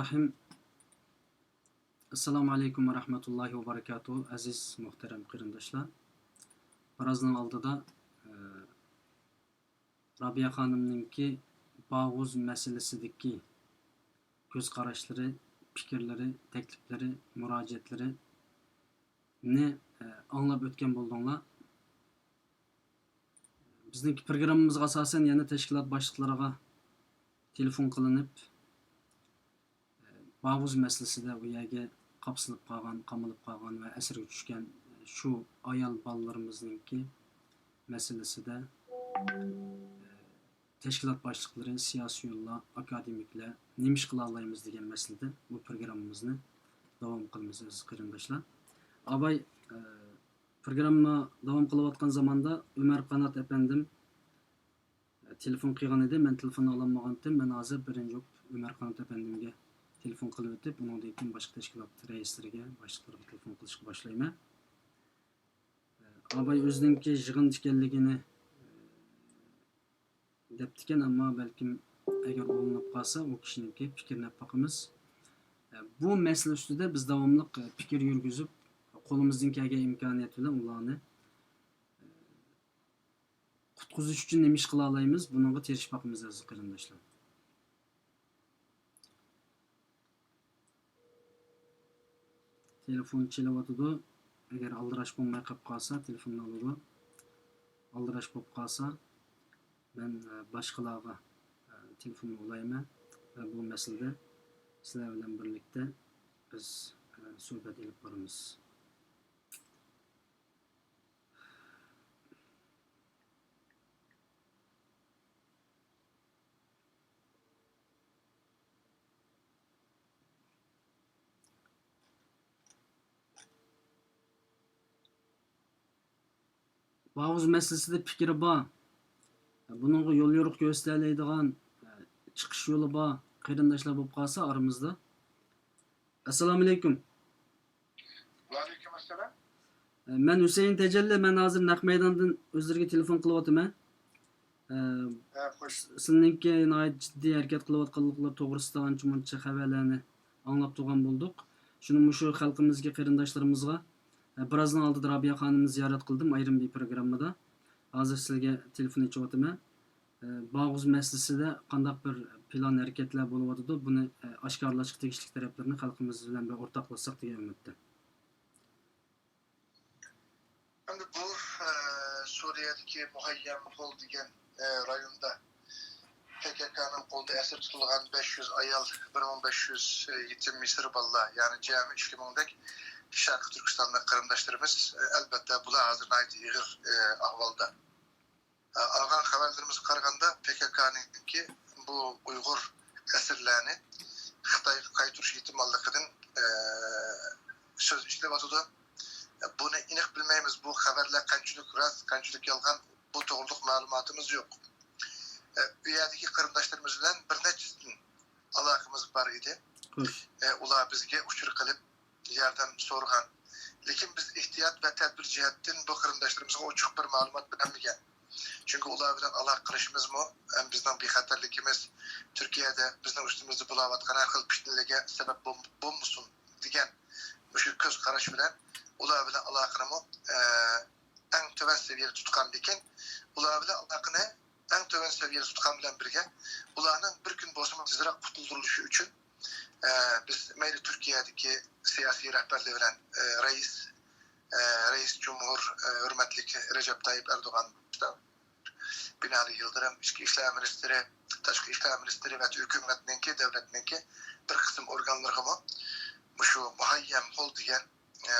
Bismillahirrahmanirrahim. Assalamu alaikum wa rahmatullahi wa barakatuh. Aziz muhterem kırındaşlar. Birazdan aldıda Rabia Hanım'ınki bağuz meselesideki göz kararları, fikirleri, teklifleri, müracaatleri ne anlap ötken bulduğuna bizdeki programımızga asasen yana teşkilat başlıklarına telefon kılınıp bağuz meselesinde bu yerge kapsılıp kalgan, kamılıp kalgan ve esirge düşken şu ayal ballarımızdaki meselesi de teşkilat başlıkları, siyasi yolla, akademikle neymiş kıla alayımız degen meselede bu programımızı devam kılmamız kırındaşlar. Abay programma devam kılıp atkan zamanda Ömer Kanat efendim telefon kıygan edi. Ben telefonu alamağan edim. Ben hazır birinci Ömer Kanat efendimge telefon kılıp ötüp bunun deyken başka teşkilat reislerine başlıklarına telefon kılışıp başlayayım. Abay özününki jığın işkenligini deptiken ama belki eğer olunup kalsa o kişininki fikrine bakımız. Bu mesele üstüde biz devamlık fikir yürgüzüp kolumuzdan kelgen imkaniyet bilen ularni kutkuzuş üçün nemiş kıla alayımız bununla teriş bakımız aziz kırındaşlar. Telefon çelevatıdı. Eğer aldıraş bulmay kap kalsa telefonunu alıdı. Aldıraş bulup kalsa ben başkalarga telefonu olayım ve bu meselede sizler bilen birlikte biz sohbet edip varımız. Bağız meselesi de fikri bağ. Bunun yol yoruk gösterleydiğen çıkış yolu bağ. Kırındaşlar bulup kalsa aramızda. Assalamu alaikum. Aleyküm assalam. Ben Hüseyin Tecelli, ben hazır Nak Meydan'dan özlerge telefon kılıvatıma. Sizinki nayet ciddi hareket kılıvatqanlıklar toğrusida ança-munça haberlerini anlap turgan bulduk. Şunun şu halkımızga, kırındaşlarımızga birazdan aldı Rabia Hanım'ı ziyaret kıldım ayrım bir programda. Hazır sizlerge telefon içivatıma. Bağız meselesinde kandak bir plan hareketler buluvatıdı. Bunu aşkarlaşık tegişlik taraflarını halkımız bilen bir ortaklaşsak diye ümittim. Şimdi bu Suriye'deki Muhayyem Hol degen rayonda PKK'nın kolda esir tutulgan 500 ayal 1500 yetim Misir balla yani cami 2000'dek Şarkı Türkistan'da kırımdaşlarımız elbette bula hazır naydı yığır ahvalda. Algan haberlerimiz karganda PKK'nınki bu Uygur esirlerini Xitay kayturuş ihtimallıkının söz işlevatıdı. Bunu inek bilmeyimiz bu haberler kançılık rast, kançılık yalgan bu doğruluk malumatımız yok. Üyedeki kırımdaşlarımızla bir neçesinin alakamız var idi. Ula bizge uçur kılıp yerden sorgan. Lekin biz ihtiyat ve tedbir cihetten bu kırımdaşlarımıza uçuk bir malumat bilemeyken. Çünkü ula bilen alak kırışımız mı? Bizden bir haterlikimiz Türkiye'de bizden üstümüzde bulavatkan her kıl piştinliğe sebep bu musun? Digen müşür köz karış bilen ula bilen alakını en töven seviyeli tutkan diken ula bilen alakını en töven seviyeli tutkan bilen birge ulanın bir gün bozma tizrak kurtuluruluşu için biz meyli Türkiye'deki siyasi rehberliği veren Reis Cumhur hürmetlik Recep Tayyip Erdoğan Binali Yıldırım, İçki İşler Ministeri, Taşkı İşler Ministeri ve hükümetinki, devletinki bir kısım organlarımı şu Muhayyem Hol diyen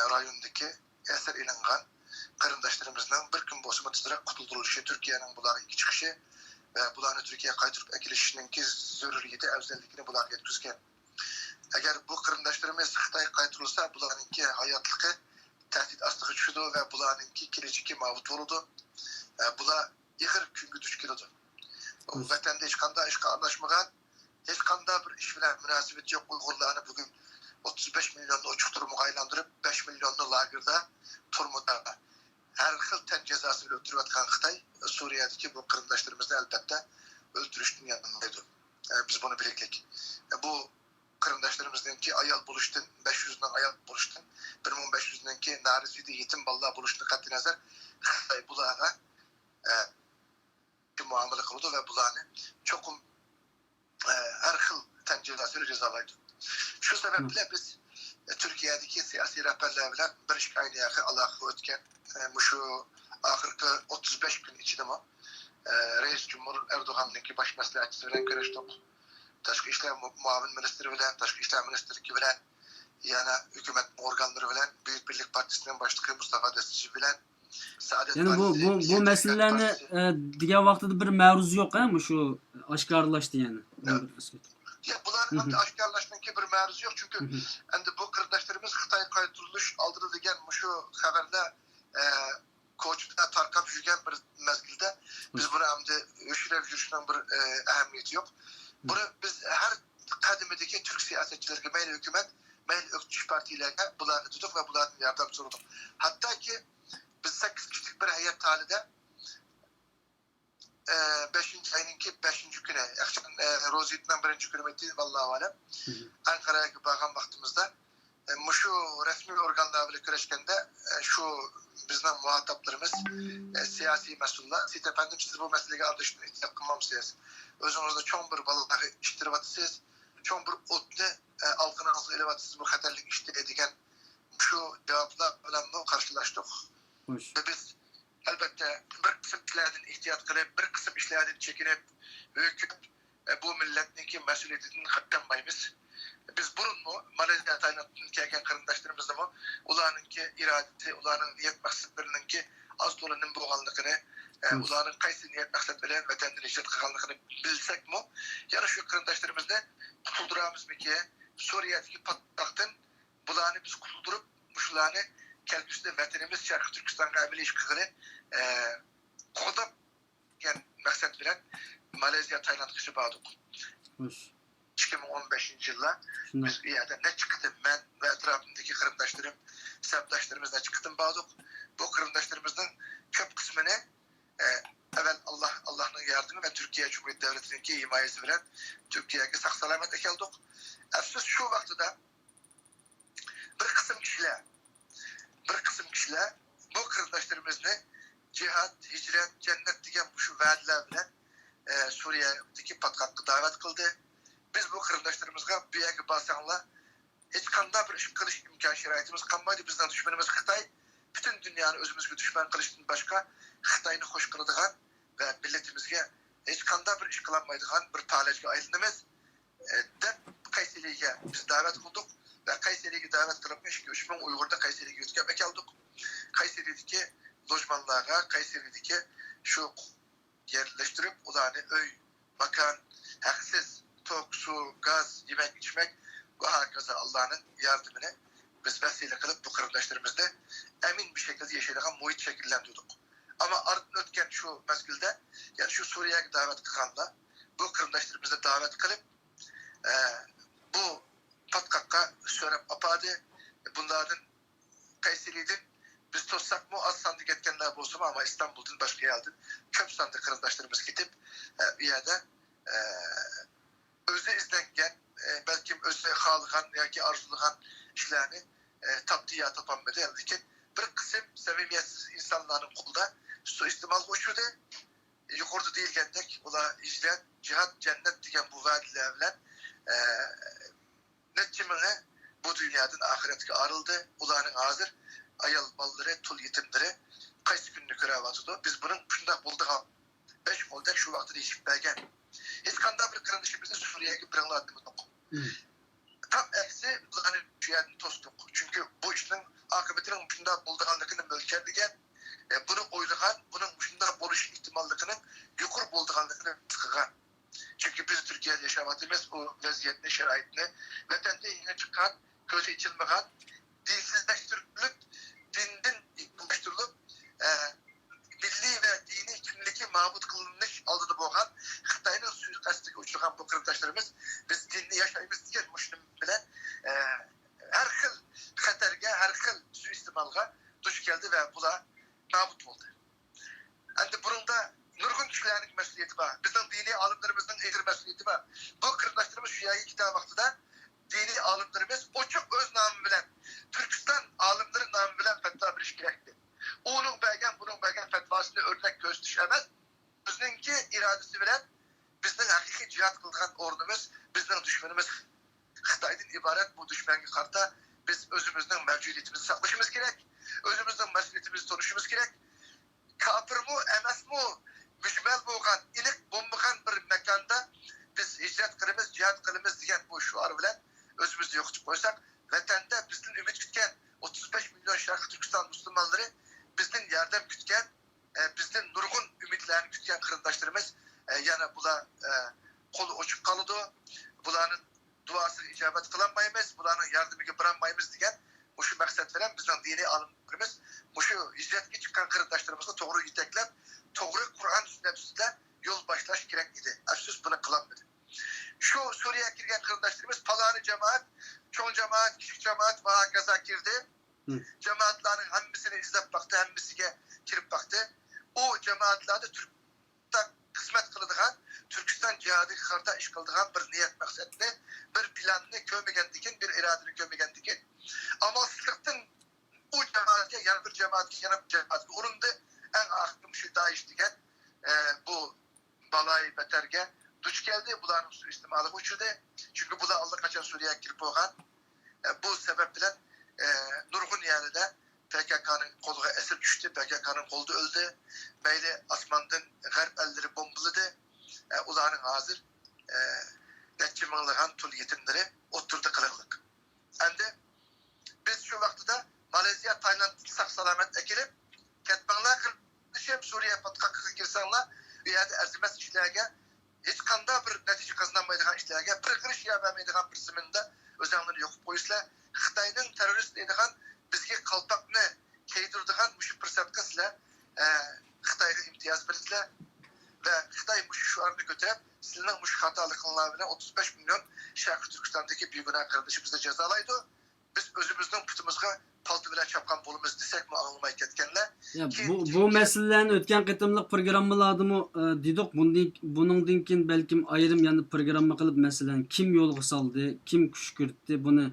rayondaki eser ilingan kırındaşlarımızdan bir gün bozma tizrak kurtuluruluşu Türkiye'nin buları iki çıkışı ve bularını Türkiye'ye kaytırıp ekilişininki zürriyeti, evzellikini bular yetkizgen. Eğer bu kırındaşlarımız Xitay kaytırılsa bularınki hayatlıkı tehdit astığı düşüdü ve bularınki kileciki mavut oldu. Bula yıkır küngü düş kilodu. Vatanda hiç kanda iş anlaşmagan, hiç kanda bir iş bilen münasebet yok. Uygurlarını bugün 35 milyonlu uçuk durumu aylandırıp 5 milyonlu lagırda turmuda her hılten cezasını öldürüvatkan Xitay Suriye'deki bu kırındaşlarımızda elbette öldürüştün yanındaydı. Biz bunu bileklik. Bu kırındaşlarımızdaki ayal buluştun, 500'den ayal buluştun, 1500'deki narizvide yetim ballar buluştun katı nazar, bulağa muamele kıldı ve bulağını çokum her xil tenceresiyle cezalaydı. Şu sebeple biz Türkiye'deki siyasi rehberler bilen bir iş aynı yakı alakı ötken şu ahırkı 35 gün içinde mi Reis Cumhur Erdoğan'ın baş meslekçisi bilen görüştük. Taşkı İşler Muavin Ministri bilen, Taşkı İşler Ministri bilen, yani hükümet organları bilen, Büyük Birlik Partisi'nin başlığı Mustafa Destici bilen, Saadet Yani Partisi, bu meselelerini diğer vakti bir mevzu yok ama şu aşkarlaştı yani. Evet. Ya bunların aşkarlaştığındaki bir mevzu yok çünkü hani bu kırdaşlarımız Xitay kayıtırılış aldırı degen şu haberde koçta tarkap yügen bir mezgilde biz bunu hem de öşürev yürüyüşünün bir ehemmiyeti yok. Bunu biz her kademedeki Türk siyasetçileri, meyli hükümet, meyli ökçü partilerine bunları tutup ve bunların yardımcı olduk. Hatta ki biz 8 kişilik bir heyet talide 5. ayınki 5. güne, akşam Roziyet'den 1. günü etti vallahi alem. Ankara'ya bakan baktığımızda şu resmi organlarla güreşkende şu bizden muhataplarımız siyasi mesuller. Siz efendim siz bu meseleyi alıştın, yakınmamsınız. Özünüzde çok bir balıkları iştiravatısınız. Çok bir otlu altınızı elevatısınız bu haterlik işte edigen şu cevaplarla karşılaştık. Hoş. Ve biz elbette bir kısım işlerden ihtiyat kılıp, bir kısım işlerden çekinip, hüküp bu milletin mesuliyetini katlanmayız. Biz bunun mu, Malezya Tayland'ın kelken karındaşlarımızda mı, ulanın ki iradeti, ulanın niyet maksatlarının ki az dolanın boğanlıkını, ulanın kaysi niyet maksatlarının vatandaşın işlet kıkanlıkını bilsek mi? Yani şu karındaşlarımızda kurtulduramız mı ki Suriye'deki patlaktan bulanı biz kurtuldurup, muşulanı kelküsünde vatanımız Şarkı Türkistan kabili iş kıkını kodam yani maksat bilen Malezya Tayland kışı bağladık. Hoş. 2015 yılla biz bir yerden ne çıktım ben ve etrafımdaki kırımdaşlarım, sepdaşlarımız ne çıktım bağladık. Bu kırımdaşlarımızın köp kısmını evvel Allah'ın yardımı ve Türkiye Cumhuriyeti Devleti'nin himayesi veren Türkiye'ye sak selamet ekeldik. Efsus şu vakti bir kısım kişiler bu kırımdaşlarımızı cihat, hicret, cennet diyen şu vaadler bilen Suriye'deki patkakı davet kıldı. Biz bu kırımdaşlarımızga bir yere basanla hiç kanda bir iş kılış imkan şeraitimiz kalmaydı. Bizden düşmanımız Xitay. Bütün dünyanın özümüzü düşman kılıştan başka Xitay'ını hoş kılıdığan ve milletimizge hiç kanda bir iş kılanmaydığan bir talejge ayrılığımız de Kayseri'ye biz davet kıldık ve Kayseri'ye davet kılıp 3 bin Uygur'da Kayseri'ye götürmek aldık. Kayseri'deki lojmanlara, Kayseri'deki şu yerleştirip ulanı öy, makan, haksız, tok, su, gaz, yemek, içmek bu herkese Allah'ın yardımını biz vesile kılıp bu kırımdaşlarımızda emin bir şekilde yaşayan muhit şekillendirdik. Ama ardından ötken şu mezgilde yani şu Suriye'ye davet kılanla bu kırımdaşlarımızda davet kılıp bu patkakka söylep apadı bunların Kayseri'den biz tozsak mı az sandık etkenler bolsun ama İstanbul'dan başka yerden köp sandık kırımdaşlarımız gidip bir yerde özü izlengen belki özü halıgan yoki arzulagan işlerini tapdiya tapanmadı. Lekin bir kısım sevimiyetsiz insanların kolda suistimal koşuyordu. Yukarıda değilgendek ula hicret, cihat, cennet diyen bu vaadiler bilen netçimine bu dünyadan ahiretke arıldı. Ulanın hazır ayal malları, tul yetimleri kaç günlük ravatıdı. Biz bunun şunda bulduk. 5 oldu şu vakti değişik belgen. Hiç kanda bir kırılışımızda Suriye'ye bir anlattığımız yok. Tam eksi ulanın şu yerden tostuk. Çünkü bu işin akıbetinin şunda bulduğanlıkının mülkerdigen bunu oylayan, bunun şunda buluş ihtimallıkının yukur bulduğanlıkını sıkıgan. Çünkü biz Türkiye'de yaşamadığımız o vaziyetli şeraitini vatanda yine çıkan, gözü içilmeyen, dinsizleştirilip, dinden yıkılmıştırılıp, milli ve dini kimliği mabut kılınmış aldığı boğan, Xitay'ın suikastı uçuran bu kırımdaşlarımız, biz dinli yaşayımız diye Müslüm bilen, her xil xaterge, her xil suistimalga duş geldi ve bula mabut oldu. Yani bunun nurgun kişilerin mesuliyeti var. Bizim dini alimlerimizin eğitim mesuliyeti var. Bu kırımdaşlarımız şu yayı kitap vaktida alimlerimiz oçuk öz namı bilen, Türkistan alimleri namı bilen fetva biliş gerekti. Onun belgen, bunun belgen fetvasını örnek göz düşemez. Bizninki iradesi bilen, bizden hakiki cihat kılgan ordumuz, bizden düşmanımız Xitaydan ibaret bu düşmanı karta biz özümüzden mevcudiyetimizi saklaşımız gerek. Özümüzden mesuliyetimizi tanışımız gerek. Kafir mu, emes mu, mücmel boğan, ilik bombakan bir mekanda biz hicret kılımız, cihat kılımız diyen bu şuar bilen özümüzü yok tutup koysak, vatanda bizden ümit kütken 35 milyon Şarkı Türkistan Müslümanları bizden yardım kütken, bizden nurgun ümitlerini kütken kırındaşlarımız yana bula kolu uçup kalıdı. Bulanın duası icabet kılanmayımız, bulanın yardımını bırakmayımız diyen bu şu maksat veren bizden dini alımlarımız bu şu hicretki çıkan kırındaşlarımızla doğru yeteklep, doğru Kur'an sünnetüzle yol başlaş gerek idi. Açsız bunu kılanmadı. Şu Suriye'ye girgen kırındaşlarımız palanı cemaat, çoğun cemaat, küçük cemaat ve hakaza girdi. Cemaatlerin hemmisini izlep baktı, hemmisine girip baktı. O cemaatlerde Türk'ten kısmet kılıdıgan, Türkistan cihadı karta iş kılıdıgan bir niyet maksatını, bir planını kömegendikin, bir iradını kömegendikin. Amalsızlıktan o cemaatke, yani bir cemaatke, yani bir cemaatke. Onun da en aklım şu daha iştigen, bu balayı beterge duç geldi. Buların suistimalı uçurdu. Çünkü bu da Allah kaçan Suriye'ye girip oğan. Bu sebeple Nurgun yani de PKK'nın kolu esir düştü. PKK'nın kolu öldü. Böyle asmandan garip elleri bombaladı. Ulanın hazır netçi mığlıgan tul yetimleri oturdu kırıklık. Hem de biz şu vakti Malezya, Tayland sak salamet ekilip ketmanlar kırmışım Suriye patkakı girsanlar bir yerde erzimez işlerge hiç kanda bir netice kazanmaydıgan işlerge bir kırış yapamaydıgan bir ziminde özellikleri yok. Bu yüzden Xitay'ın terörist deydigan bizge kalpakını keydurduğun müşü fırsatga sizler Xitay'a imtiyaz verirler ve Xitay müşü şu arını götürüp sizlerin müşü hatalıklarına 35 milyon Şarkı Türkistan'daki bir günah kardeşimizde cezalaydı. Biz özümüzden putumuzga paltı bilen çapkan bolumuz desek mi anılmayı ketkenler. Ya bu meselelerin ötken kıtımlık programmalardı mı dedik bunun kin belki ayrım yani programma kılıp mesela kim yolgu saldı, kim küşkürttü bunu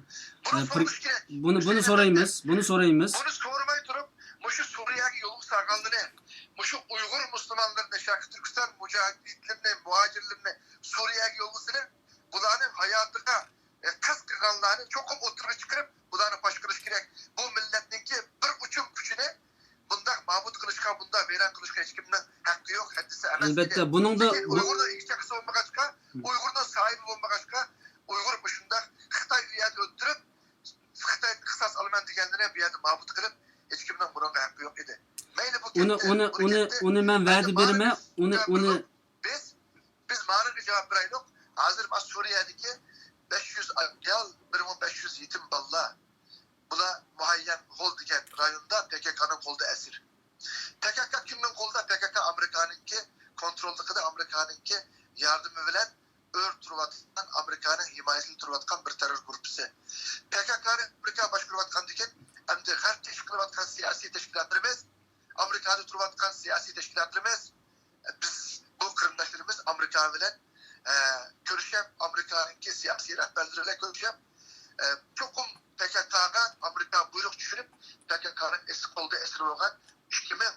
bunu sorayımız. Bunu sormayı durup muşu Suriye'ye yolu sarganlığını, muşu Uygur Müslümanlarını, Şarkı Türkistan mücahitlerini, muhacirlerini Suriye'ye yolgusunu bunların hayatına kas kırganlarını çok oturup çıkarıp bunların başkırış gerek. Bu milletinki bir uçum gücüne bunda Mahmut Kılıçkan, bunda Beyran Kılıçkan hiç kimden hakkı yok. Haddisi emez. Elbette bunun da Uygur'da ilk çakısı olmak açıka, Uygur'da sahibi olmak açıka, Uygur başında Xitay üyede öldürüp Xitay kısas alman diyenlere bir yerde Mahmut kılıp hiç kimden bunun hakkı yok idi. Onu ben verdi birime onu biz manın cevap vereydik. Hazır Suriye'deki 500 ayal 1500 yetim balla. Bula muayyen kol diken rayonda PKK'nın kolda esir. PKK kimden kolda? PKK Amerika'nınki kontroldeki de Amerika'nınki yardımı bilen ör turvatkan Amerika'nın himayesini turvatkan bir terör grupusu. PKK'nın Amerika başkuruvatkan diken hem de her teşkilatkan siyasi teşkilatlarımız Amerika'da turvatkan siyasi teşkilatlarımız biz bu kırımdaşlarımız Amerika bilen görüşüp Amerika'nınki siyasi rehberleriyle görüşüp çokum PKK'ga Amerika buyruk düşürüp PKK'nın eski kolda esir olan işkimin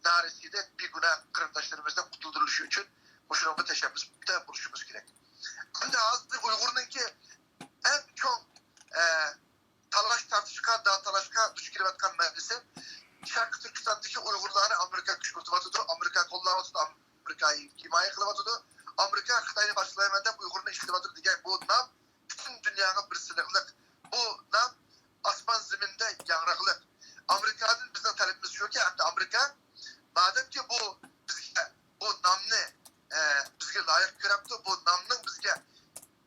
naresiyle bir günah kırımdaşlarımızdan kurtulduğu için bu şunun teşebbüsde buluşmamız gerek. Hem de hazır Uygur'unki en çok talaş tartışka, dağ talaşka düşkirivatkan meclisi Şarkı Türkistan'daki Uygurlarını Amerika kışkırtıvatıdı, Amerika kollavatıdı, Amerika'yı himaye kılıvatıdı, Amerika Xitay'ı başlayamadan Uygur'unu işlevatıdı diye bu nam bütün dünyanın bir sınırlık. Bu nam asman zeminde yanraklık. Amerika'nın bizden talebimiz şu ki hem de Amerika madem ki bu bizge bu namını bizge layık görüptü, bu namının bizge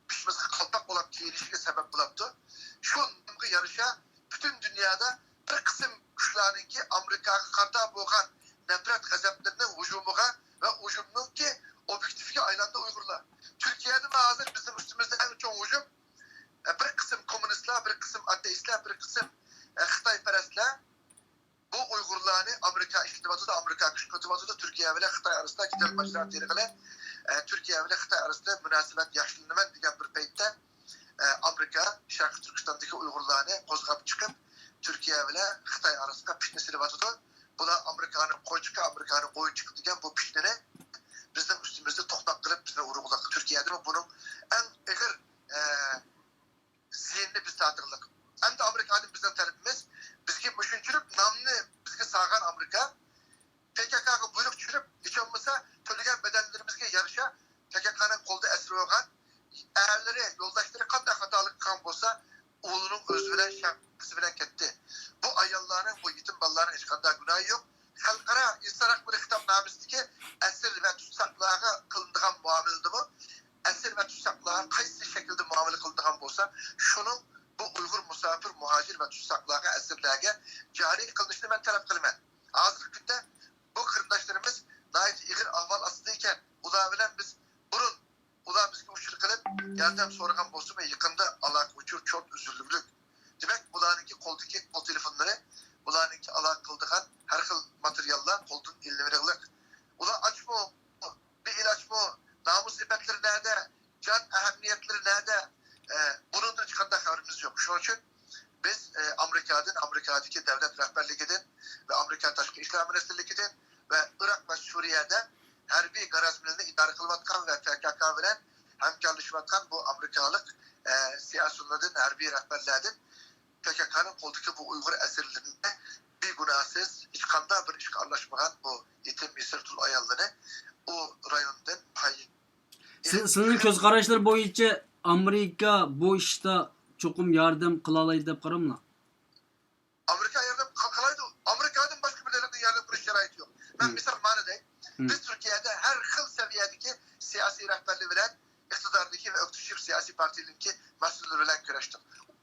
pişmesi kalpak olan ilişkiye sebep bulattı. Şu namgı yarışa bütün dünyada bir kısım kuşların ki Amerika'ya karda boğan nefret gazeplerinin hücumuğa ve hücumunun ki objektifi aylanda Uygurlar. Türkiye'de mi hazır bizim üstümüzde en çok hücum bir kısım komünistler, bir kısım ateistler, bir kısım Xitayperestler bu Uygurlarını Amerika işletivatıda, Amerika kışkırtıvatıda Türkiye ile Xitay arasında gidelim başlar diyerek Türkiye ile Xitay arasında münasebet yaşlanıman diyen bir peytte Amerika Şarkı Türkistan'daki Uygurlarını kozgap çıkıp Türkiye ile Xitay arasında pişnesini batıdı. Bu da Amerika'nın koyçuka, Amerika'nın koyçuka diyen bu pişneni bizim üstümüzde tohnak kılıp bize uğrulak. Türkiye'de bunun en egir zihinli biz tatırlık. Hem de Amerika'nın bizden talebimiz bizge müşüncülüp namını bizge sağan Amerika PKK'ga buyruk çürüp hiç olmasa töleyen bedenlerimizge yarışa PKK'nın kolda esir olan eğerleri, yoldaşları kadar hatalık kan bolsa oğlunun özülen şarkısı bilen ketti. Bu ayalların, bu yetim balların hiç kadar günahı yok. Halkara insan hakları kitapnamesindeki esir ve tutsaklığa kılındığın muameldi bu. Esir ve tutsaklığa kaysi şekilde muamele kılındığın bolsa şunun bu Uygur musafir, muhacir ve tutsaklığa esirlerine cari kılınışını ben talep kılmam. Hazır günde bu kırımdaşlarımız nait İğir ahval asıdayken ulabilen biz bunun bizge uçur kılıp yardım sorulan bolsa ve yakında alak uçur çok üzüldürlük. Demek bularınki koldaki kol telefonları bularınki alak kıldığın her xil materyalla koldun eline verirlik. Ula aç mı bir ilaç mı? Namus ipekleri nerede? Can ehemmiyetleri nerede? Bunun da çıkanda haberimiz yok. Şunun için biz Amerika'daki devlet rehberliğinden ve Amerika Taşkı İşler Ministerliğinden ve Irak ve Suriye'de harbi garazmelerini idare kılvatkan ve PKK veren hemkarlaşıvatkan bu Amerikalık siyasilerin, harbi rehberlerden PKK'nın koldaki bu Uygur esirlerinde bir günahsız, hiç kanda bir işgal anlaşmayan bu yetim Misirtul ayarlarını o rayondan payı. Senin göz kararışları boyunca Amerika bu işte çokum yardım kılalaydı dep karamla. Amerika yardım kılaydı. Amerika'dan başka bir devletin yardım kılış şeraiti yok. Ben misal manideyim. Biz Türkiye'de her xil seviyedeki siyasi rehberliği veren iktidardaki ve öktüşür siyasi partilinki mesulü veren güreştik.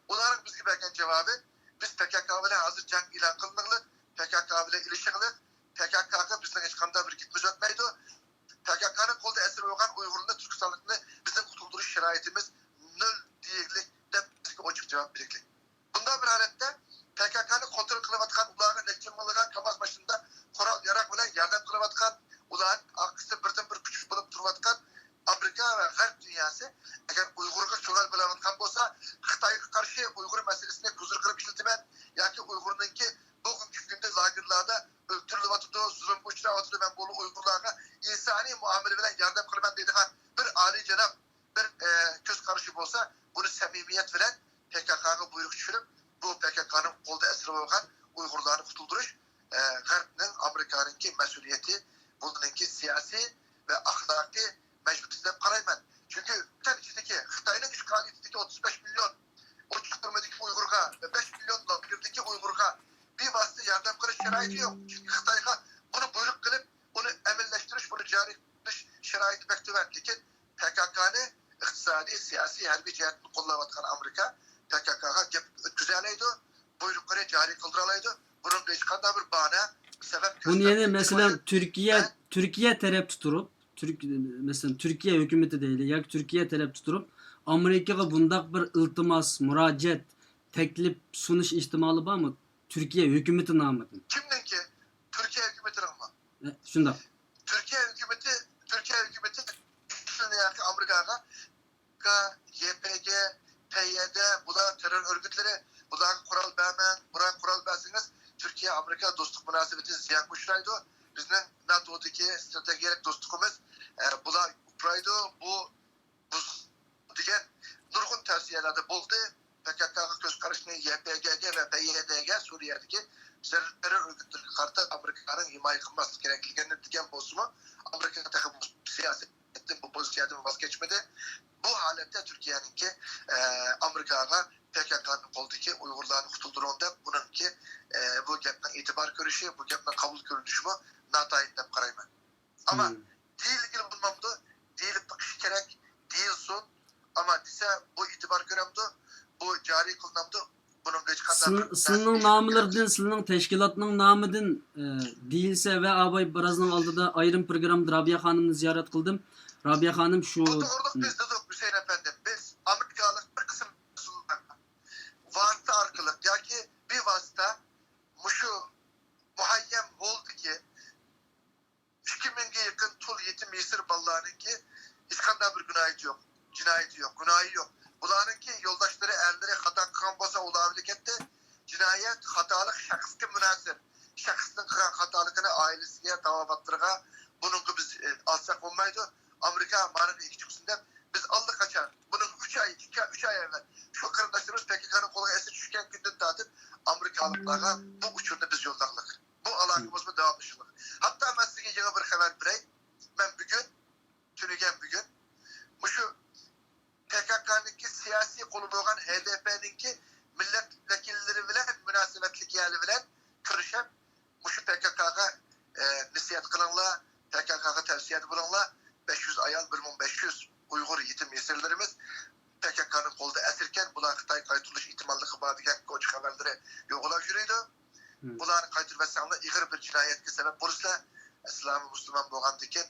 Onların bizge bergen cevabı biz PKK ile hazır cenk ilan kılınıqlı, PKK ile ilişiqli, PKK'ga bizden hiç kanda bir gitmez ötmeydi. PKK'nın kolda esir olan Uygurluğunda Türkistanlıkını bizim kurtulduruş şeraitimiz nöl diyeklik de bizge ocuk cevap biriklik. Bunda bir halette PKK'nı kontrol kılıvatkan ulağın lekçinmalıgan kamaz başında koral yarak bilen yardım kılıvatkan ulağın akısı birden bir küçük bulup durvatkan Amerika ve Garp dünyası eğer Uygur'a çoğal bilavatkan bolsa Xitay'a karşı Uygur meselesine huzur kırıp işletilmen ya ki Uygur'unki bugünkü günde zagirlarda öldürülüvatıdı, zulüm uçuravatıdı ben bolu Uygurlarına insani muamele bilen yardım kılman dediğin bir âli cenab bir göz karışı bolsa bunu samimiyet veren PKK'ga buyruk düşürüp bu PKK'nın kolda esir olan Uygurlarını kurtulduruş Garp'ın Amerika'nınki mesuliyeti bununki siyasi ve ahlaki mecburiyetine karayman. Çünkü bir içindeki Xitay'ın işgaliyetindeki 35 milyon o çıkırmadaki Uygur'a ve 5 milyon girdeki Uygur'a bir vasıta yardım kılış şeraiti yok. Çünkü Xitay'a bunu buyruk kılıp bunu emirleştiriş, bunu cari kılış şeraiti bekliyor. Lakin PKK'nı iktisadi, siyasi, harbi cihetini kollavatkan Amerika PKK'ga güzeleydi. Buyrukları cari kıldıralaydı. Bunun da hiç kadar bir bahane sebep Bunu yine mesela Türkiye Türkiye taraf tuturup mesela Türkiye hükümeti değil ya Türkiye taraf tuturup Amerika'ya bundak bir iltimas, müracaat, teklif sunuş ihtimali var mı? Türkiye hükümeti namıdın. Kimden ki? Türkiye hükümetinin mi? Şunda. Türkiye hükümeti Amerika'ya YPG, PYD, bu da terör örgütleri, bu da kural vermeyen, buraya kural verseniz Türkiye Amerika dostluk münasebeti ziyan kuşraydı. Bizim NATO'daki stratejik dostluğumuz bu da Ukrayna bu diyen nurgun tavsiyelerde buldu. PKK'ga göz karışını YPG ve PYD'ye Suriye'deki terör örgütleri kartı Amerika'nın himaye kılması gerekliğini diyen bozumu Amerika takım siyasetin bu pozisyondan vazgeçmedi. Bu halette Türkiye'ninki Amerika'ya PKK'nın koldaki Uygurlarını kurtulduğunda bununki bu gapdan itibar görüşü, bu gapdan kabul görüşü bu natayinde karayma. Ama değil ilgili bulmamdı, değil bakış gerek, değilsin ama dise bu itibar göremdi, bu cari kılınamdı. Bunun Sılının namılardan, sılının teşkilatının namıdın değilse ve abay birazdan aldı da ayrım programda Rabia Hanım'ı ziyaret kıldım. Rabia Hanım şu... Burada biz dedik Hüseyin Efendim, biz Amerikalık bir kısım vasıta arkalık, ya ki bir vasıta şu muhayyem oldu ki 2000'e yakın tul yetim Misir ballarının ki İskandar bir cinayeti yok. Günahı yok. Bunlarınki yoldaşları erleri Talıplarga bu uçurda biz yoldaklık. Bu alakamız mı devamlışılık. Hatta ben size yeni bir haber vereyim. Ben bugün, tünügen bugün, bu şu PKK'nınki siyasi kolu olan HDP'ninki milletvekilleri bilen, münasebetlik yerli bilen görüşen bu şu PKK'ga nisiyet kılınla, PKK'ga tavsiye bulunla 500 ayal, 1500 Uygur yetim yesirlerimiz PKK'nın kolda esirken bular Xitay kaytırılış ihtimallığı var degan koç haberleri yo'qolab yürüydü. Bularni qaytirmasanglar ig'ir bir jinoyatga sabab bo'lsa, islom musulmon bo'lgandikin,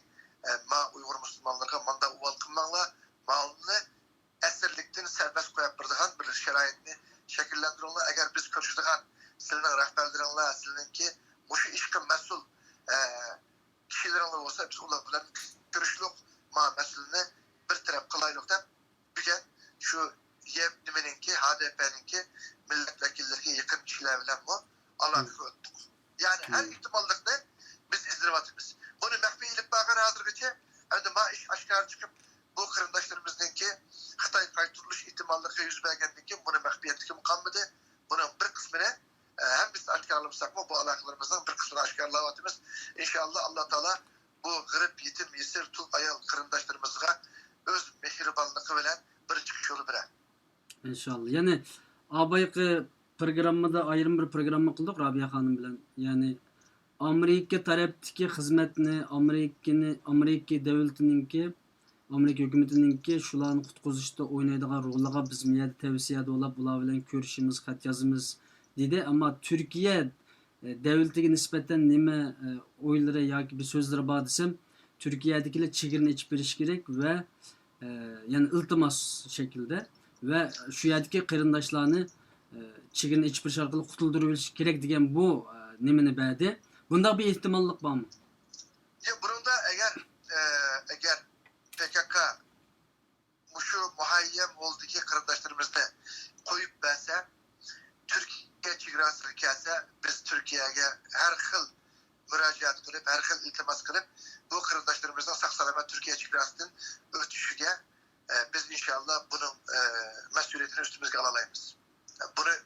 ma Uyg'ur musulmonlarga manda uval qilmanglar, malni esirlikdan serbest qo'yib beradigan bir sharoitni shakllantiringlar. Agar biz ko'rishadigan sizning rahbarlaringlar, sizningki mushu ishga mas'ul kishilaringlar bo'lsa, biz ular bilan ko'rishlik, ma mas'ulni bir taraf qilaylik deb bugun şu nimeninki, HDP'ninki milletvekilleriga yakın kişiler bilen bu Allah'ını öttük. Yani her ihtimallıkta biz izdivatımız. Bunu mehbi ilip bakın hazırgıcı, hem de ma iş aşkar çıkıp bu kırındaşlarımızdaki Xitay kaytırılış ihtimallığı yüz belgendeki bunu mehbiyetlik mukammidir. Bunun bir kısmını hem biz aşkarlamışsak mı bu alakalarımızdan bir kısmını aşkarlavatımız. İnşallah Allah Teala bu gırıp yetim, yesir, tul, ayal kırındaşlarımızga öz mehribanlığı bilen bir çıkış yolu bilen. İnşallah. Yani abayki programda ayrım bir programma kıldık Rabia Hanım bilen. Yani Amerika tarafdaki hizmetini, Amerika devletininki, Amerika hükümetininki şularını kutkuzuşta oynaydığı rollaga biz miyade tavsiyede olab bular bilen görüşümüz, kat yazımız dedi. Ama Türkiye devletine nispeten nime oyları ya bir sözlere bağ desem Türkiye'dekiler çigirini içip biriş gerek ve yani iltimas şekilde ve şu yerdeki kırındaşlarını çigirini içip şarkılı kutulduruluş gerek diyen bu nimeni bəydi. Bunda bir ihtimallık var mı? Ya bunda eğer PKK şu muhayyem oldu ki kırındaşlarımızda koyup verse Türkiye çigrası kelse biz Türkiye'ye her hıl müracaat kılıp, her hıl iltimas kılıp bu kırındaşlarımızdan sağ salamet Türkiye çigrasının ötüşüge biz inşallah bunun mesuliyetini üstümüzde alalayımız.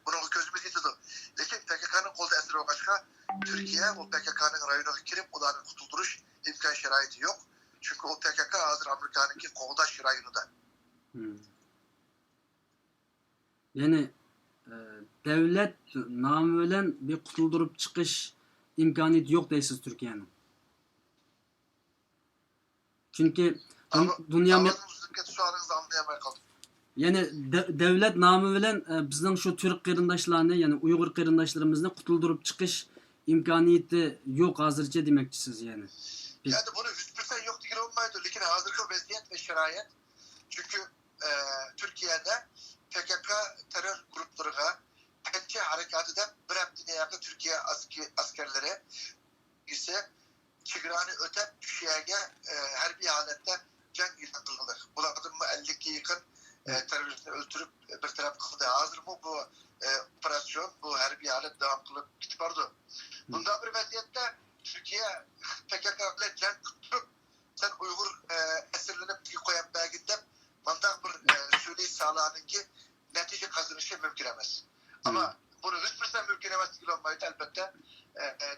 Bunun gözümüz yetiyor. Lakin PKK'nın kolda esir olacak Türkiye o PKK'nın rayonuna girip onların kurtulduruş imkan şeraiti yok. Çünkü o PKK hazır Amerika'nınki Koğdaş rayonunda. Yani devlet namı bilen bir kurtuldurup çıkış imkaniyeti yok deysiz Türkiye'nin. Çünkü dünya sualınızı anlayamaya kaldım. yani devlet namı bilen bizden şu Türk kırındaşlarını yani Uygur kırındaşlarımızla kurtuldurup çıkış imkaniyeti yok hazırca demekçisiz yani. Yani bunu hüspürsen yok değil olmaydı. Lakin hazırki vaziyet ve şerayet çünkü Türkiye'de PKK terör gruplarına pençe harekatı da bir hafta yakın Türkiye askerleri ise çıgranı ötep düşeyge harbi halette can ilan kılınır. Bunlardan mı 50'ye yakın teröristi öldürüp bir taraf kıldı. Hazır mı bu operasyon, bu harbi halet devam kılıp gidip vardı. Bundan bir vaziyette Türkiye PKK ile can tutup sen Uygur esirlenip koyan belginde mandak bir söyleyiş sağlayanın ki netice kazanışı mümkün emez. Ama bunu hiçbir mümkün emez değil olmaydı elbette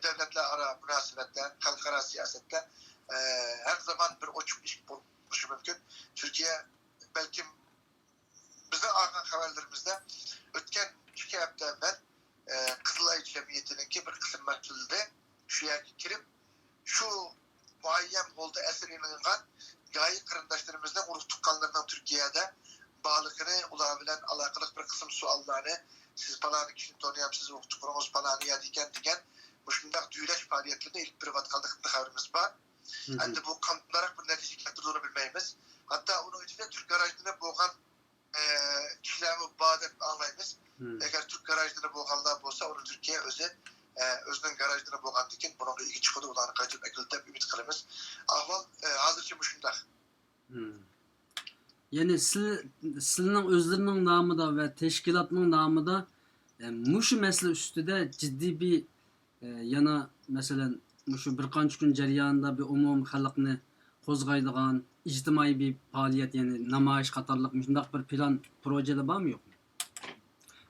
devletle ara münasebette, halkara siyasette her zaman bir uçuk iş buluşu mümkün. Türkiye belki bize ağan haberlerimizde ötken 2 hafta evvel Kızılay Cemiyeti'nin ki bir kısım mesulde şu yer girip şu muayyen oldu eserinden gayet kırındaşlarımızla uruk tukkanlarından Türkiye'de bağlılıkını ulabilen alakalı bir kısım suallarını siz palanı kişinin tanıyam siz uruk tukkanımız palanı ya diken bu şundak düğüleş faaliyetlerinde ilk bir vatkaldıklı haberimiz var. Yani bu kanıtlarak bir netice getirdiğini bilmeyimiz. Hatta onun içinde Türk garajlarına boğan kişilerimi bağda anlayımız. Eğer Türk garajlarına boğanlar olsa onu Türkiye özünün garajlarına boğan dikin bununla ilgi çıkıdı olanı kaçıp ekiltip ümit kılımız. Ahval hazırca bu şundak. Yani sizin özlerinin namıda ve teşkilatının namıda muşu mesele üstüde ciddi bir yana mesela muşu bir kaç gün ceryanında bir umum halkını kozgaydıgan ictimai bir faaliyet yani namayiş katarlık müşündak bir plan projede var mı yok mu?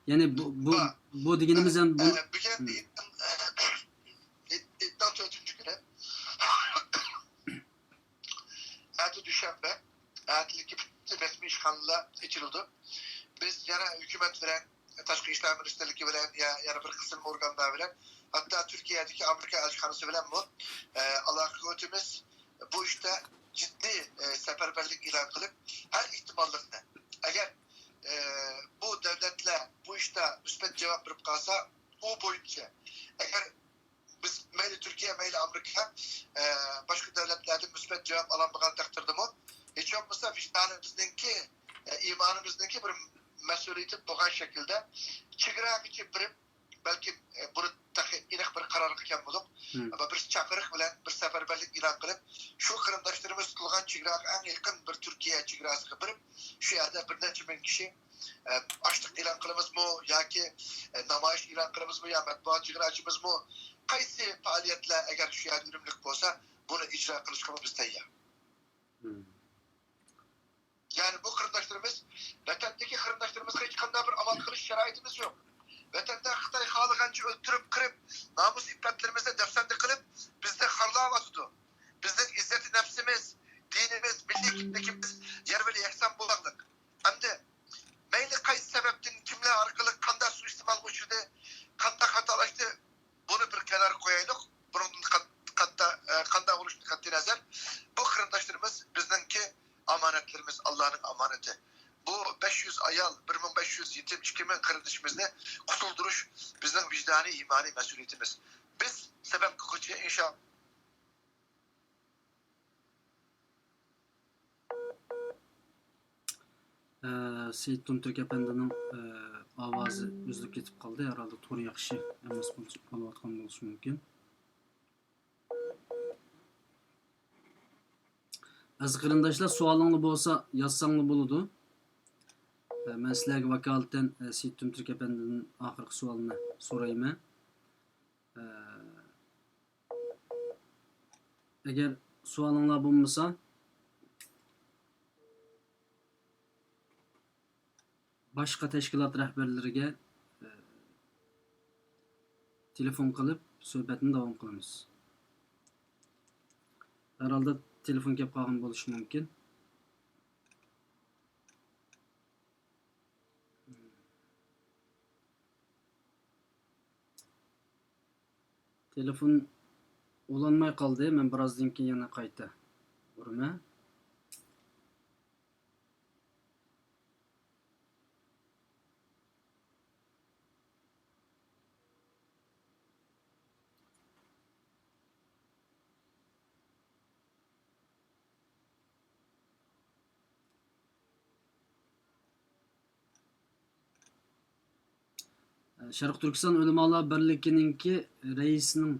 Yani bu deganimiz ham bu Bugün iddia 4. günü. Ertesi Düşenbe. Erteliki resmi işgalla içildi. Biz yana hükümet veren, Taşkı İşler Ministerliği veren, yana bir kısım organlar veren, hatta Türkiye'deki Amerika Elçihanesi veren bu alakatımız bu işte ciddi seferberlik ilan kılıp her ihtimallikle eğer bu devletle bu işte müspet cevap verip kalsa o boyunca eğer biz meyli Türkiye meyli Amerika başka devletlerden müspet cevap alamayan takdirde mi hiç olmazsa vicdanımızdaki imanımızdaki bir mesuliyeti boğan şekilde çıkırak için bir belki bunu inek bir kararlı iken bulup ama bir çakırık bilen bir seferberlik ilan kılıp şu kırımdaşlarımız kılgan çıkırak en yakın bir Türkiye çıkırası kıpırıp şu yerde bir neçe bin kişi açlık ilan kılımız mı ya ki namayiş ilan kılımız mı ya matbuat çıkıracımız mı kaysi faaliyetle eğer şu yerde ürümlük olsa bunu icra kılışkımı biz teyyar. Yani bu kırımdaşlarımız vatandaki kırımdaşlarımızga hiç kanday bir amal kılış şeraitimiz yok. Vatanda Xitay halıgancı öldürüp kırıp namus ipratlarımızda defsende kılıp bizde harlığa vatıdı. Bizden izzeti nefsimiz, dinimiz, milli kimlikimiz yer ve yeksan bulaklık. Hem de meyli kayıt sebeptin kimle arkalık kanda suistimal uçurdu, kanda hatalaştı. Bunu bir kenara koyaydık. Bunun kanda oluştu katı nazar. Bu kırımdaşlarımız bizdenki amanetlerimiz Allah'ın amaneti. Bu 500 ayal, 1500 yetim, 2000 kardeşimizle kurtulduruş bizden vicdani, imani mesuliyetimiz. Biz sebep kukucuya inşallah Seyit Tunturk Efendi'nin avazı üzülüp ketip kaldı. Herhalde toru yakışı emas bolayotgan bo'lishi mumkin. Aziz qarindoshlar, suolinglar bo'lsa yozsanglar bo'ladi. Men sizlarga vakolatdan Seyit Tunturk Efendi'nin oxirgi suolini so'rayman. Agar suolinglar bo'lmasa boshqa tashkilot rahbarlariga telefon qilib suhbatni davom qilamiz. Herhalde telefon kelib qolgan bo'lishi mumkin. Telefon ulanmay qoldi. Men birozdan keyin yana qayta uraman. Sharq Turkiston Ulamolar birligininki raisining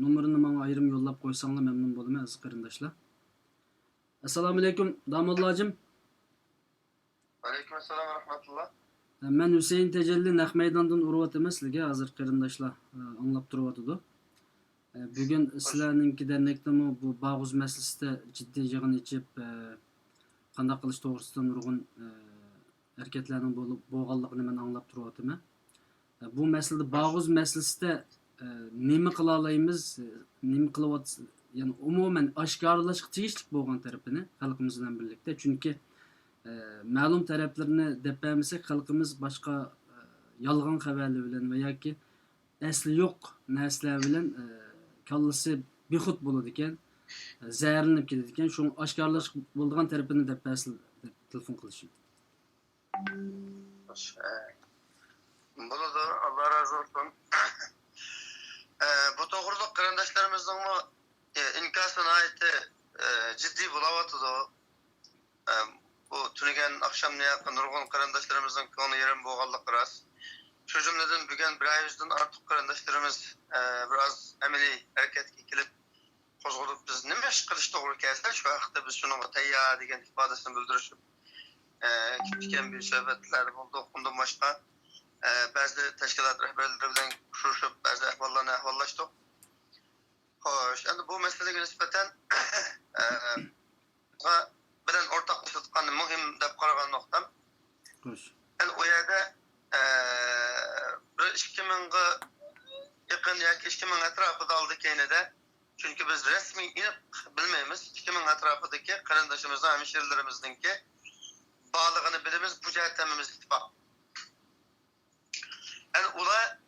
nomerini menga ayrim yo'llab qo'ysanglar memnun bo'laman aziz qarindoshlar. Assalomu alaykum Damullojim. Aleyküm selam ve rahmetullah. Men Hüseyin Tecelli naq maydondan uryapman sizlarga hozir qarindoshlar anglab turyapti. Bugun sizlarninki dernekdami bu Bağuz masalasida jiddiy yig'in ichib qanday qilish to'g'risida nurg'un harakatlarning bo'lganligini men anglab turyapman. Bu masalada Bağuz masalasida nima qila olamiz, nima qilyapmiz, ya'ni umuman oshkorlashga tegishli bo'lgan tarafini xalqimiz bilan birlikda, chunki ma'lum taraflarni deb bermasak xalqimiz boshqa yolg'on xabarlar bilan va yoki asli yo'q narsalar bilan kallasi bexud bo'ladi ekan, zaharlanib ketadi ekan. Shuni oshkorlash bo'lgan tarafini deb bersin deb telefon qilishim. Bunu da Allah razı olsun. Bu doğruluk kardeşlerimizin mu inkasına ait ciddi bulavatı da bu tünegen akşam ne yakın nurgun kardeşlerimizin konu yerin boğallık biraz. Şu cümleden bugün bir ayımızdan artık kardeşlerimiz biraz emeli hareket kilip kozgulup biz ne meş kılıç doğru kelse şu vakitte biz şunu teyya degen ifadesini bildirişip kitken bir sohbetler buldu okundu başka. Bazı teşkilat rehberleri bilen kuruşup bazı ahvallarına ahvallaştık. Hoş, yani bu meseleye nispeten bilen ortaklaştıklarını mühim de karagan noktam. Hoş. Yani o yerde bir 2000'ga yakın ya 2000 etrafında aldık yine de. Çünkü biz resmi inip bilmeyimiz 2000 etrafındaki karandaşımızın, hemşerilerimizdeki bağlılığını bilimiz, bu cihettemimiz ittifak. Yani ula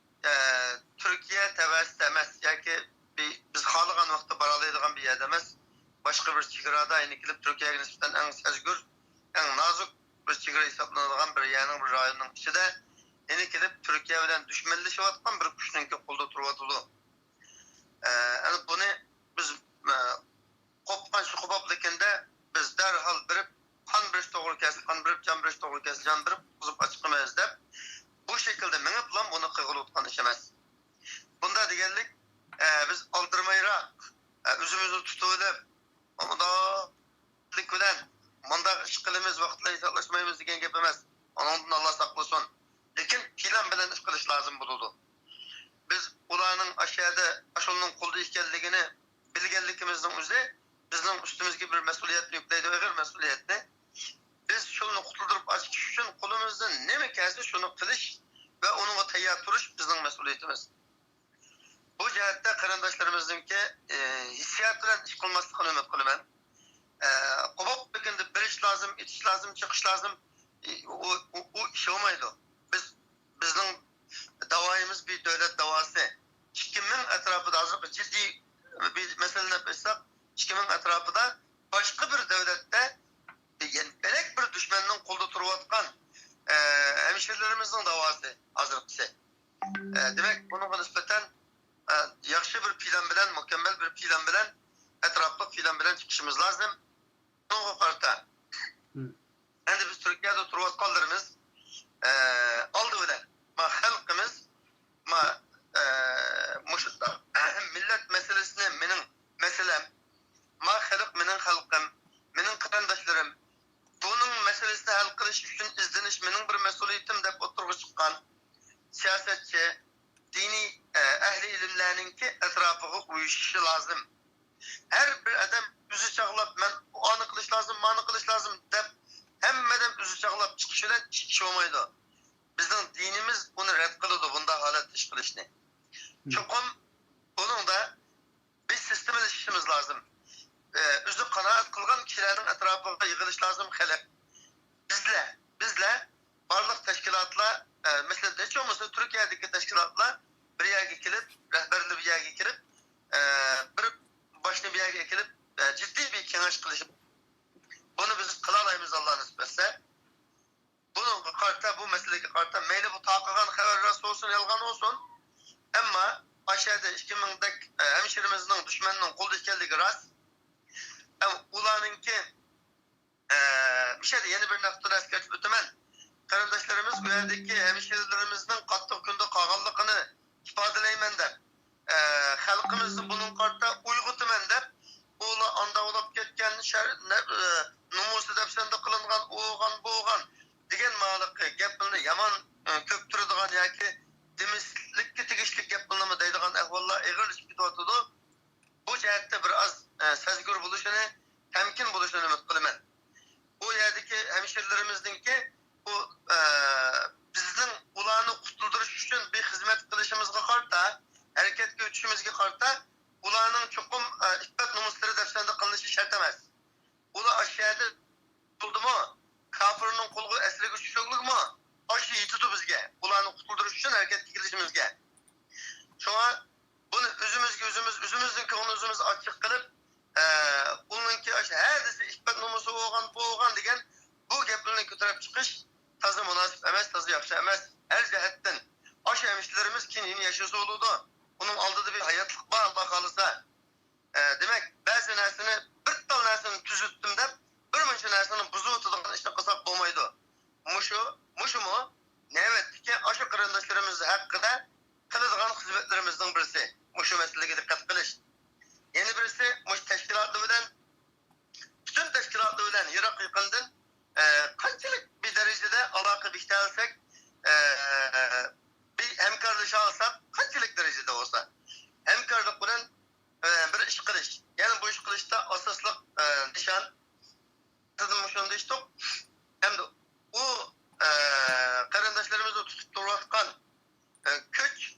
Türkiye tevessüt emez. Yani biz halıgan vakti baralaydıgan bir yer demez. Başka bir çigrada inikilip Türkiye'ye nispeten en sezgür, en nazuk bir çigra hesaplanılan bir yerinin bir rayonun içinde inikilip Türkiye bilen düşmanlaşıp atkan bir kuşunun ki kolda turvatılı. Yani bunu biz kopkan şu kopaplıkında biz derhal birip kan bir doğru kesip, kan birip can bir doğru kesip, can birip kuzup açıklamayız deyip bu şekilde menip lan bunu kıgıl utkan işemez. Bunda digellik biz aldırmayra üzümüzü tutulup onu da bilen manda iş kılımız vakitle hesaplaşmayımız diyen gep emez. Ondan Allah saklasın. Lekin plan bilen iş kılış lazım bulundu. Biz ulanın aşağıda aşılının kolda işgalliğini bilgenlikimizin üzeri bizim üstümüzde bir mesuliyet yükleydi, ağır mesuliyetli. Biz şunu kurtuldurup açış için kolumuzda ne mekansı şunu kılış ve onunla tayyar duruş bizim mesuliyetimiz. Bu cihette karandaşlarımızdaki hissiyatla iş kılmasını ümit kılımın. Kubak bekinde bir iş lazım, itiş lazım, çıkış lazım. O iş olmaydı. Bizim davayımız bir devlet davası. Kimin etrafında azıcık ciddi bir mesele yapırsak, kimin etrafında başka bir devlette yani belek bir düşmanın kolda turuvatkan hemşerilerimizin davası hazırlıksı. Demek bunun nispeten yaxşı bir plan bilen, mükemmel bir plan bilen, etraflı plan bilen çıkışımız lazım. Bunun karta. Şimdi biz Türkiye'de turuvatkanlarımız aldı bilen. Ma halkımız, ma millet meselesini benim meselem, ma halk benim halkım, benim karandaşlarım, bunun meselesini hal kılış için izdeniş benim bir mesuliyetim de oturup çıkan siyasetçi, dini ehli ilimlerinki etrafı uyuşuşu lazım. Her bir adam yüzü çağlap, ben o anı kılış lazım, manı kılış lazım deyip hemmeden yüzü çağlap çıkışıyla çıkış olmaydı. Bizim dinimiz bunu red kılıyordu, bunda halet iş kılışını. Çünkü bunun da bir sisteme işimiz lazım. Üzü kanaat kılgan kişilerin etrafında yığılış lazım. Bizle varlık teşkilatla, mesela de çoğu mesela Türkiye'deki teşkilatla bir yere gelip, rehberli bir yere gelip, bir başına bir yere gelip ciddi bir kenaş kılışıp bunu biz kılalayımız Allah nispetse. Bunun karta, bu meseleki karta meyli bu takıgan haber rast olsun, yalgan olsun. Ama aşağıda 2000'deki hemşerimizin düşmanının kolda işgalliği rast. Ulanınki bir şeyde yeni bir noktada eskertip ötemen. Kardeşlerimiz bu yerdeki hemşerilerimizin katlı hükümde kağallıkını ifadeleymen de halkımızın bunun kartta uygutumen de oğla anda olup ketken numusu depsende kılıngan oğan degen malıkı gepilini yaman köptürüdüğün yaki demislikki tigişlik gepilini deydiğin ehvalla eğirliş bitotudu. Bu cihette biraz sezgür buluşunu, temkin buluşunu ümit kılımın. Bu yerdeki hemşerilerimizdinki bu bizden ulanı kurtulduruş için bir hizmet kılışımızga karta, hareket göçüşümüzge karta ulanın çokum ispat numusları defsende kılınışı şart emez. Ula aşağıda buldu mu? Kafirinin kulu esre güçlülük mu? Aşı yitidu bizge. Ulanı kurtulduruş için hareket kılışımızge. Şuna bunu üzümüzdeki onu üzümüz açık kılıp onunki aşı her desi ispat numusu oğan degen bu geplerini götürüp çıkış tazı münasip emez, tazı yakşı emez. Her cihetten aşı emişlerimiz kininin yaşıyorsa olurdu. Onun aldığı bir hayatlık var Allah kalırsa. Demek bazı nersini bir tal nersini tüzüttüm de bir münçü nersini buzu tutulan işte kısak bulmaydı. Muşu mu? Ne evet ki aşı kırındaşlarımız hakkında kılıdığın hizmetlerimizden birisi. Muşu meseleye dikkat kılış. Yeni birisi muş teşkilatlı bilen bütün teşkilatlı bilen Irak yıkındın kaçlık bir derecede alaka biştelsek bir hemkarlışı alsak kaçlık derecede olsa hemkarlık bunun bir iş kılış. Yani bu iş kılışta asaslık nişan tadılmışında işte hem de o karındaşlarımızı tutup dururken köç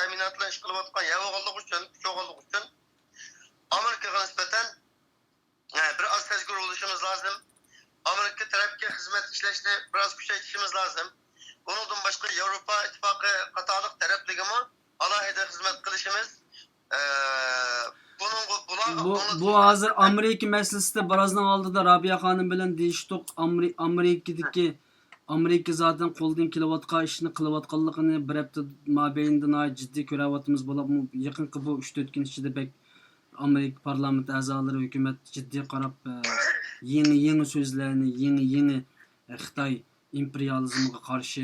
təminatla iş qılıb atqan yavğanlıq üçün, çoğalıq üçün Amerika'ya nispeten biraz tezgür oluşumuz lazım. Amerika tarafki hizmet işleşini biraz küçültüşümüz lazım. Bunun başka Avrupa İttifakı Katarlık tarafligimi alayda hizmet kılışımız Bu hazır Amerika meselesinde birazdan aldı da Rabia Hanım bilen deyiştik. Amerika zaten koldan kilovatqa işini kılıvatqanlıqını bir hafta mabeyinde ciddi körevatımız bulup yakın bu 3-4 gün içinde bek Amerika parlament azaları hükümet ciddi qarab yeni sözlerini yeni Xitay imperializmine karşı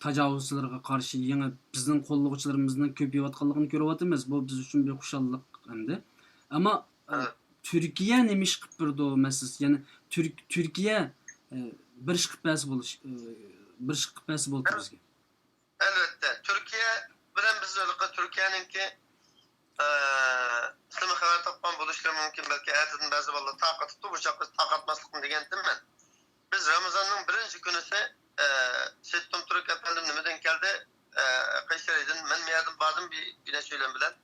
tacavuzçılarga karşı yeni bizning qo'llovchilarimizning ko'payayotganligini ko'ryapmiz. Bu biz uchun bir xushallik endi. Ama Türkiye nima ish qilib turdi o masalasi? Ya'ni Türkiye bir ish qilib bo'ldi bizga. Elbette. Türkiye bilen biz Türkiye'ninki Islami xabar topgan bo'lishlar mumkin. Belki ertadan ba'zi bolalar taqat tutib, bu chaqqa taqatmaslikni degandim men. Biz Ramazonning birinchi kunisi Settim Türk efendim nimeden geldi? Kayseri'den ben miyadım badım bir güneş söylem bilen.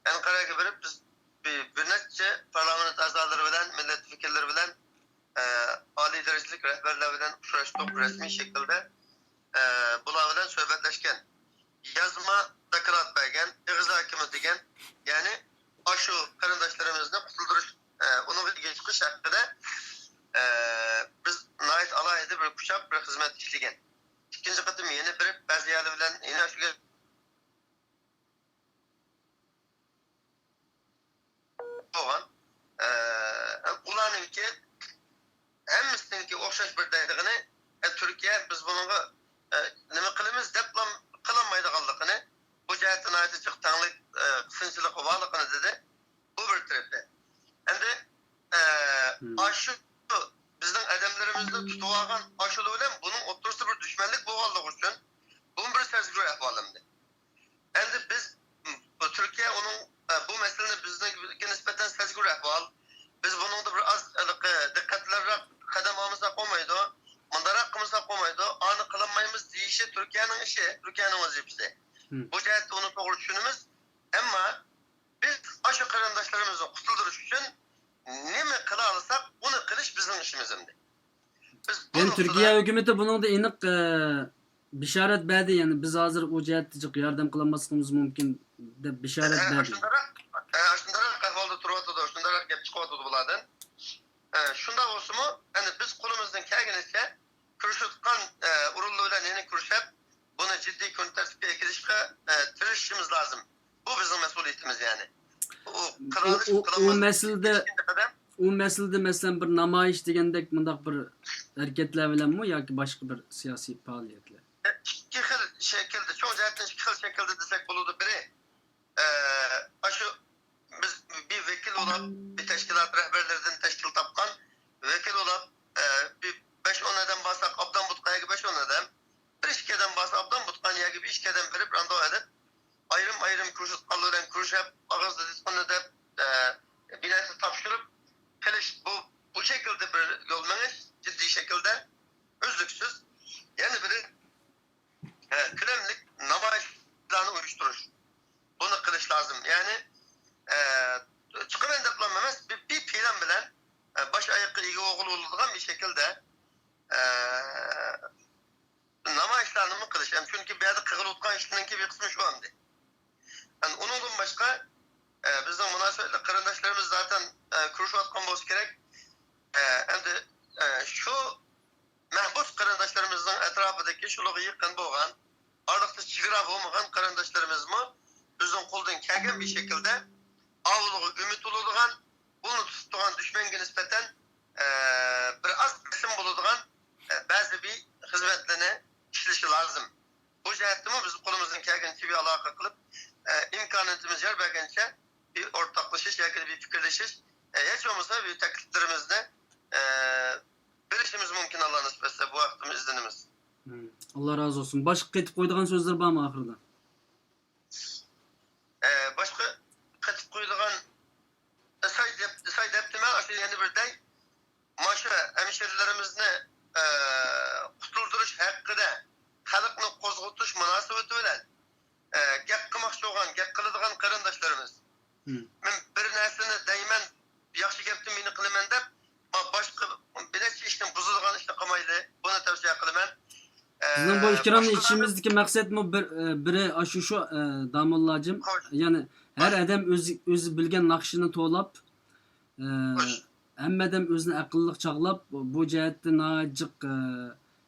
Ankara'ya verip biz bir netçe parlamento azaları bilen, milletvekilleri bilen, Ali derecelik rehberler bilen uğraştık resmi şekilde bunlar bilen sohbetleşken yazma deklarat bergen, ağız hakimi degen yani aşı karındaşlarımızla kurtulduruş onu bir geçmiş hakkında biz nait alayda bir kuşak bir hizmet işlegen. İkinci katım yeni bir bazı yerli bilen yine şu olan ulanınki hemmisinki okşaş bir daydıgını Türkiye biz bunu nime kılımız deplam kılamaydı kaldıkını bu cihetten ait çıktanlık kısınçılık ovalıkını dedi bu bir tarafta. Hem de aşı bizden adamlarımızda tutuğagan aşılı bilen bunun otursa bir düşmanlık boğallık için bunun bir sezgir ahvalımdı. Hem de biz Türkiye onun bu meselenin bizden nispeten sezgir ahval biz bunun da bir az dikkatlerle kademamıza koymaydı mandara hakkımıza koymaydı anı kılamayımız deyişi Türkiye'nin işi Türkiye'nin vazifesi. Bu cihette onu doğru düşünümüz ama biz aşı karındaşlarımızı kurtulduruş için ne mi kıla alırsak bunu kılış bizim işimizindi. Yani Türkiye hükümeti bunun da iniq bişaret verdi yani biz hazır o cihetçik yardım kılamasımız mümkün de bişaret verdi. Şunlara kahvaltı turvatı da şunlara gep çıkıvatı da buladın. Şunda olsun mu? Yani biz kolumuzdan kelgenizse kuruşutkan urulluğuyla yeni kuruşup bunu ciddi kontekstke ekilişke tirişimiz lazım. Bu bizim mesuliyetimiz yani. O meselede mesela bir namayış degendek mındaq bir hareketler bilen mi yoki başka bir siyasi faaliyetler? İki xil şekilde, çoğu cihetten iki xil şekilde desek buludu. Biri aşı biz bir vekil olup bir teşkilat rehberlerden teşkil tapkan vekil olup bir 5-10 eden basak abdan butkaya gibi 5-10 eden bir işkeden basa abdan butkanya gibi işkeden verip randevu edip ayrım kuruşutkallarından kuruşup ağızda diskon edip binayeti tapşırıp bu şekilde bir yolmanız ciddi şekilde özlüksüz yani biri kılemlik namaç planı uyuşturuş. Bunu kılış lazım. Yani çıkıven deplanmamız bir plan bilen baş ayakı iyi oğul olduğundan bir şekilde namaçlarını mı kılış? Yani çünkü bir yerde kıgıl utkan işlerinki bir kısmı şu anda. Yani onun başka bizim münasebetli karındaşlarımız zaten kuruşu atkan boz gerek. Hem de şu mehbus karındaşlarımızın etrafındaki şuluğu yıkın boğan, artık çıgıra olmayan karındaşlarımız mı bizim koldan kelgen bir şekilde avluğu ümit oluduğun, bunu tuttuğun düşmenge nispeten bir az besim buluduğun bazı bir hizmetlerine işlişi lazım. Bu cihette mi bizim kolumuzdan kelgen bir alaka kılıp imkaniyetimiz yer belgence bir ortaklaşış, belki bir fikirleşiş, hiç olmazsa bir tekliflerimizde bilişimiz mümkün Allah nasip etse bu vaktimiz iznimiz. Allah razı olsun. Başka ketip koyduğun sözler var mı ahırda? Başka ketip koyduğun say deptimel aşırı yeni bir dey maşı hemşerilerimizini kurtulduruş hakkında halkını kozgutuş münasebeti bilen turgan, gap qiladigan qarindoshlarimiz. Hı. Men bir narsani deyman, yaxshi gapni meni qilaman deb, boshqa bir necha ishni buzadigan ishni qilmaydi. Buni tavsiya qilaman. Sizin bu ikramni boshqa- içimizdeki maksat mı biri şu damullacım. Hoş. Yani her Hoş. adam özü bilgen nakşını to'lab, Hoş. hamma adam o'zini aqlliq chaqlab, bu jihatda najiq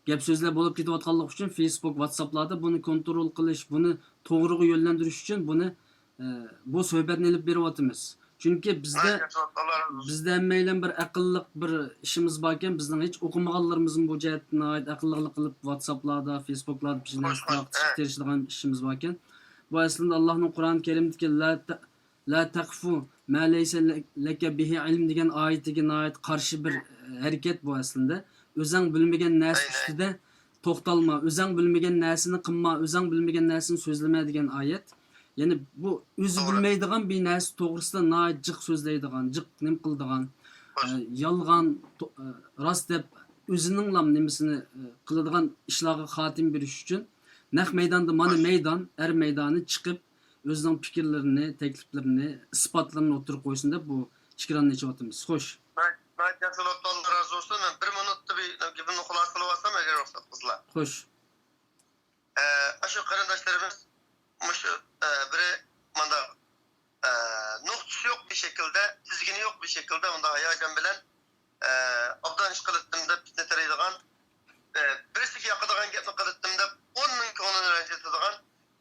gap so'zlar bo'lib ketayotganligi uchun Facebook, WhatsApp'larda buni kontrol qilish, buni to'g'ri yo'llantirish uchun buni bu suhbatni olib beryapmiz. Chunki bizda Allah razı olsun. bizda hammaylar bir aqlliq bir ishimiz bor ekan, bizning hech o'qimaganlarimiz bu jihatni aqlliq qilib WhatsApp'larda, Facebook'larda bir narsa terishadigan ishimiz bor ekan. Bu aslında Allah'ın Kur'an-ı Kerim'deki la taqfu ma laysa laka bihi ilm degan oyatiga nihoyat qarshi bir harakat bu aslında. O'zing bilmagan narsa Aynen. ustida to'xtalma, o'zing bilmagan narsani qilma, o'zing bilmagan narsani so'zlama degan oyat. Yani bu o'zi Doğru. bilmaydigan bir narsa to'g'risida nihoyat jiq so'zlaydigan, jiq nim qildigan, Hoş. yolg'on, rost deb o'zining nimasini qiladigan ishlarga xotim berish uchun naq maydonda mana meydan, er meydanı chiqib o'zining fikrlarini, takliflarini, isbotlarini o'tirib qo'ysin deb bu fikranni aytyapmiz. Xo'sh. Ben Jasolot'ta Allah razı olsun. Ben bir minutta bir gibini xulasalı olsam eğer ruhsat kızlar. Xo'sh. Şu qarindoshlarimiz şu biri manda nuqtası yok bir şekilde, tizgini yok bir şekilde onda hayacan bilen obdan iş kılıttığımda fitne tereydiğen birisi yakıdığan gapni kılıttığımda onun konunu rencetediğen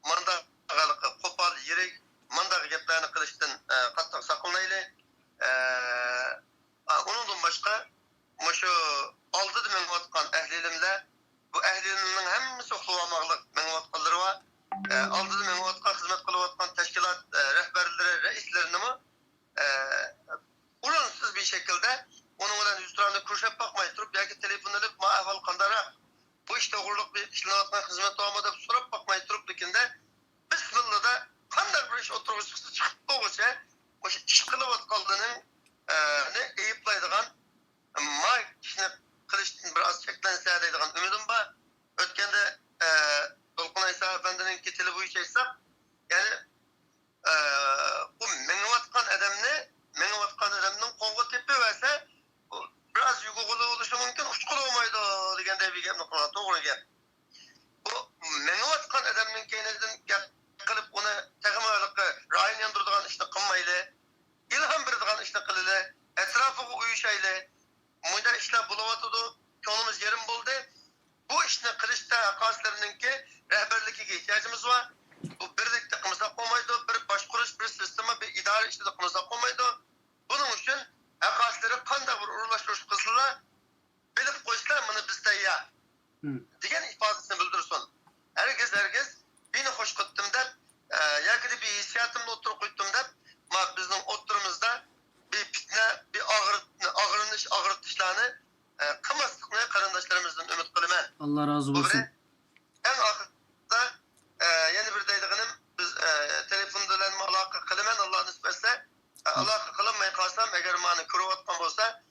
manda ağalıkı, kopal, yirik manda gaplarını kılıçtın katlık sakınlaylı. Onundan başka şu aldı da men vatkan ehlilimle bu ehlilimden hemmisi oxluvamaqlıq men vatkanları var. Aldı da men vatkan hizmet kılıvatkan teşkilat rehberleri, reislerini mi uransız bir şekilde onunla yüzlerine kurşap bakmayı durup belki telefon alıp ma ahval kandara bu işte uğurluk bir işlenatkan hizmet olmadı sorup bakmayı durup dikinde Bismillah'da kandar bir iş oturuşusu çıkıp boğuşa o iş kılıvatkaldığının ne eyiplaydıgan ma kişine kılıçtın biraz çeklense deydigan ümidim var. Ötkende Dolkun İsa Efendi'nin kitili bu işe hesap yani bu menvatkan adamның қолға тепе verse biraz yugugulu oluşu mümkün uçkulu olmaydı degende bir gapni qiladi to'g'ri gap. Bu menvatkan adamның keynidan gap qilib uni tag'imaliqqa rayini yandıradigan ishni qilmayli, ilhom beradigan ishni qilili, atrofiga uyushayli. Bunda ishlar bo'layotdi, ko'nglimiz yerim bo'ldi. Bu ishni qilishda aqoslarninki rahbarligiga ehtiyojimiz var. Bu birlikte qilmasa qolmaydi, bir boshqarish, bir sistema, bir idora ishida qilmasa qolmaydi. Bunun için aqosları qanday bir urulashtirish qilsalar, bilib qo'ysalar, mana bizda ya degan ifodasini bildirsin. Herkes beni hoş qildim deb, yoki bir hissiyotimni o'tirib qo'ydim deb, bizning o'tirimizda bir fitna, bir og'ritishlarni qilmaslikni qarindoshlarimizni umid qilaman. Allah razı olsun. En ahirda yeni bir deydiğim biz telefonda bilan aloqa qilaman Allah nisbat etsa aloqa qilmay qolsam agar meni ko'rayotgan bo'lsa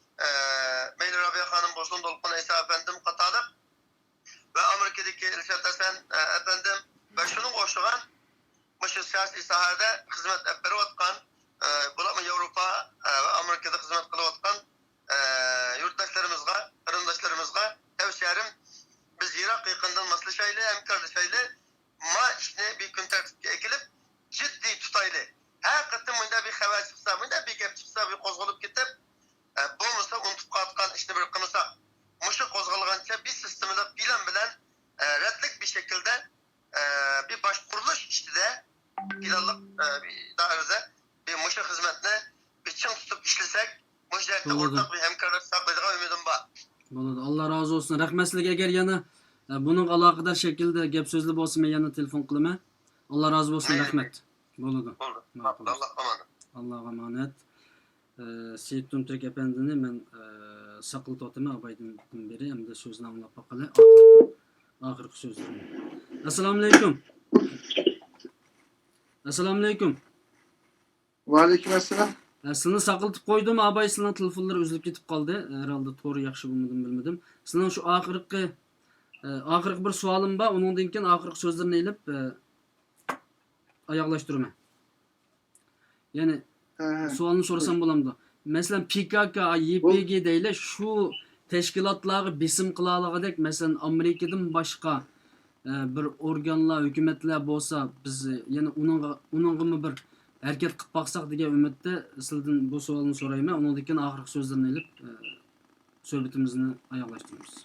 Meyli Rabia Hanım bo'lsin, Dolqun İsa efendim qatorliq va Amerikadagi Ilshad Hasan efendim va shuning o'xshagan shu siyosiy sohada xizmat olib berayotgan bularmi Yevropa va Amerikada xizmat qilayotgan yurtdoshlarimizga, qarindoshlarımızga tavsiyarim biz Irak yaqindan maslashayli, hamkorlashayli, ma ishni bir kun tartibga ekilib, jiddiy tutayli. Haqiqatan bunda bir xabar chiqsa, bunda bir gap chiqsa, bir qo'zg'alib ketib, bo'lmasa unutib qolgan ishni bir qilmasak, mushu qo'zg'algancha bir sistemli plan bilan radlik bir şekilde bir baş kuruluş iştide planlık bir dairede bir mushu hizmetini bir çın tutup işlesek, müşterikte ortak bir hemkarlık saqlaydigan ümidim var. Bo'ladi. Allah razı olsun. Rahmetlik eğer yana bunun alakadar şekilde gap sözlü olsa men yana telefon qilaman. Allah razı olsun, rahmet. Bo'ladi. Allah emanet. Allah'a emanet. Seyit Tunturk Efendi'ni men saqlatyapman abaydan beri hem de sözünü anlap baqalı. Ahirki sözlerini. Assalomu alaykum. Assalomu alaykum. Va alaykum assalom. Sizini saqlatib qo'ydim, abay sizning telefonlar uzilib ketib qoldi. Herhalde to'g'ri yaxshi bo'lmadim, bilmadim. Sizning shu oxirgi bir savolim bor, uningdan keyin oxirgi so'zlarni elib ayaklaştırma. Yani He. sualını sorsam bulamdı. Mesela PKK, YPG deyle şu teşkilatları besim kılalıgıdek mesela Amerika'dan başka bir organlar, hükümetler bolsa biz yani onun bir hareket qilib baksak degan umidda sizdan bu savolni so'rayman. Undan keyin oxirgi so'zlarni ilib suhbatimizni oyoqlashtiramiz.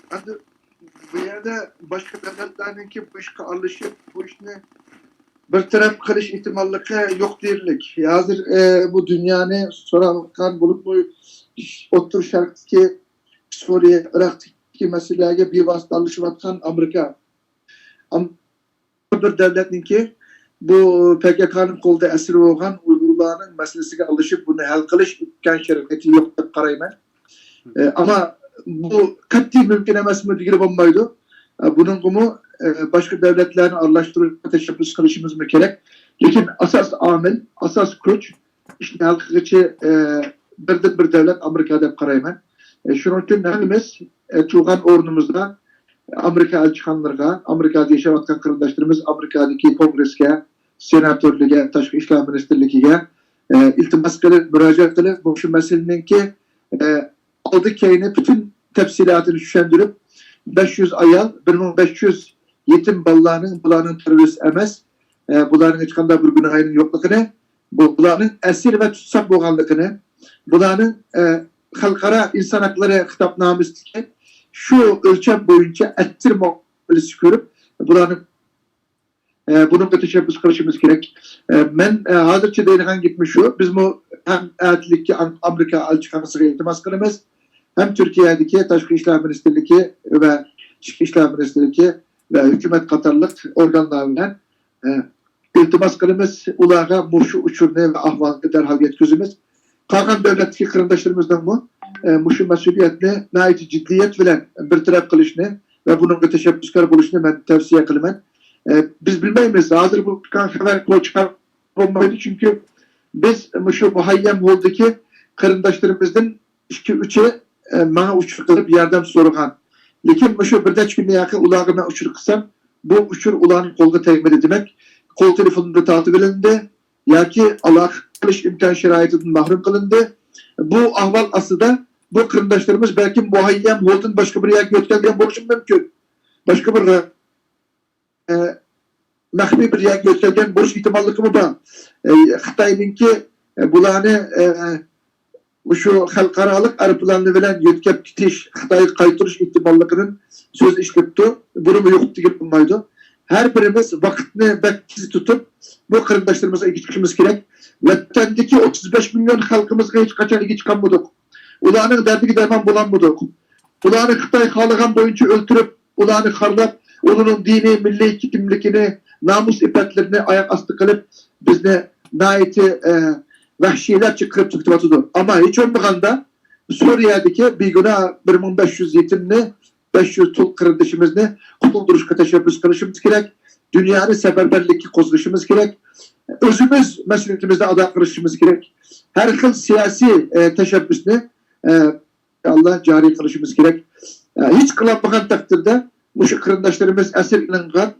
Hadi bu yerde başka devletlerinki bu işe alışıp bu işini bir taraf kılış ihtimallığı yok değillik. Hazır bu dünyanı sorakan bulup bu otur şarkıdaki Suriye, Irak'taki meseleye bir vasıta alışıvatkan Amerika. Ama bir devletinki bu PKK'nın kolda esir olan Uygurların meselesine alışıp bunu hal kılış imkan şerefeti yok da karayman. Ama bu kat'i mümkün emas mı digiri olmaydı. Bunun kumu başka devletlerini arlaştırıp teşebbüs kılışımız mı gerek. Lakin asas amil, asas güç işte halkıcı bir devlet Amerika'da karayman. Şunun için hepimiz çoğun ornumuzda Amerika elçihanlarına, Amerika'da yaşayan kırındaşlarımız Amerika'daki kongreske, senatörlüğe, taşkı işler ministerliğine iltimas kılıp, müracaat kılıp bu şu meselenin ki aldık yayını bütün tefsilatını düşündürüp 500 ayal, 1500 yetim ballarının, bularının terörist emez, bularının hiç kanda bir günahının yokluğunu, bularının esir ve tutsak boğanlıkını, bularının halkara insan hakları kitapnamesindeki şu ölçem boyunca ettir muamelesi görüp bularının bunun da teşebbüs kılışımız gerek. Ben hazırca değerlen gitmiş şu, biz bu hem eğitilikki Amerika elçihanısına iltimas kılımız, hem Türkiye'deki Taşkı İşler Ministerliği ve İçki İşler Ministerliği ve hükümet Katarlık organlarıyla iltimas kılımız, ulağa muşu uçurne ve ahvalını derhal yetkizimiz. Kalkan devletteki kırındaşlarımızdan bu muşu mesuliyetini nahit ciddiyet bilen bir taraf kılışını ve bunun da teşebbüskar buluşunu ben tavsiye kılımın. Biz bilmeyiz. Hazır bu haber kol çıkar olmaydı çünkü biz muşu muhayyem oldaki kırındaşlarımızdan 2-3'e bana uçurtulup yardım sorulan. Lakin muşu birkaç günde yakın ulağına uçur kısam bu uçur ulağın kolga teğmeli demek. Kol telefonunda takip edildi. Ya ki Allah kılış imkan şeraitinden mahrum kılındı. Bu ahval aslında bu kırındaşlarımız belki muhayyem oldun başka bir yer götürgen borçum mümkün. Başka bir mahmi bir yer götürgen borç ihtimallık mı da Xitay'ınki bulanı şu halkaralık arıplarını bilen yetkep gitiş Xitay'ı kaytırış ihtimallığının söz işlepti. Bunu yok diye bulmaydı. Her birimiz vakitini bekçisi tutup bu kırındaşlarımıza ilgiçkimiz gerek. Vatandaki 35 milyon halkımızga hiç kaçan ilgi çıkanmadık. Ulanın derdi derman bulanmadık. Ulanı Xitay halıgan boyunca öldürüp, ulanı harlap, onun dini, milli kimlikini, namus ipetlerini ayak astı kılıp bizne naiti vahşiler çıkıp çıktıvatıdır. Ama hiç olmaganda Suriye'deki bir günah 1500 yetimni 500 tul kırındışımızı kutulduruşka teşebbüs kılışımız gerek. Dünyanın seferberlikki kozguşumuz gerek. Özümüz mesuliyetimizde aday kılışımız gerek. Her yıl siyasi teşebbüsünü Allah cari kılışımız gerek. Hiç kılanmagan takdirde bu şu kırındaşlarımız esir ilingan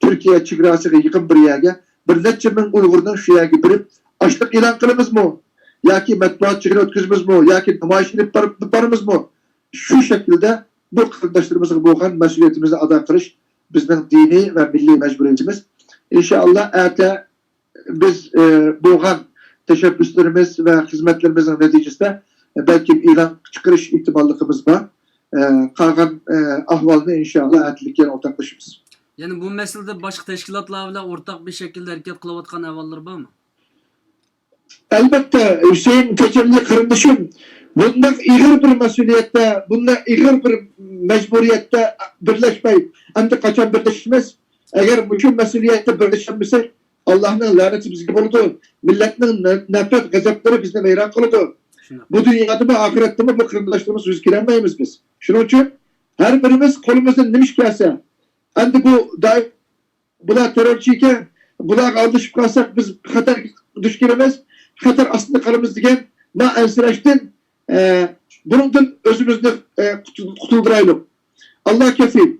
Türkiye çıgrasıga yıkın bir yerge bir neçe min Uygur'dan şu yerge birip açlık ilan kılımız mı? Ya ki metbuat çıkını ötküzümüz mü? Ya ki nümayişini yaparımız mı? Şu şekilde bu kırındaşlarımızın boğan mesuliyetimizi aday kılış bizden dini ve milli mecburiyetimiz. İnşallah eğer biz boğan teşebbüslerimiz ve hizmetlerimizin neticesinde belki ilan çıkarış ihtimallığımız var. Kalkan ahvalını inşallah ertliklerine ortaklaşırız. Yani bu meselede başka teşkilatlarla ortak bir şekilde hareket kılavatkan evallar var mı? Elbette Hüseyin Tekerli kardeşim bundan iğir bir mesuliyette, bundan iğir bir mecburiyette birleşmeyi hem de kaçan birleşmez. Eğer bütün mesuliyette birleşemezsek Allah'ın laneti bizge oldu. Milletin nefret gazapları bizden veyran kıldı. Bu dünyada mı ahirette mi bu kırındaşlarımız yüz giremeyiz biz. Şunun için her birimiz kolumuzdan demiş gelse hem de buna terörçiyken buna alışıp kalsak biz hatar düş giremez. Hatar aslında kalımız diken ma ensirleştin bunun özümüzde kutuldurayalım. Allah kefil.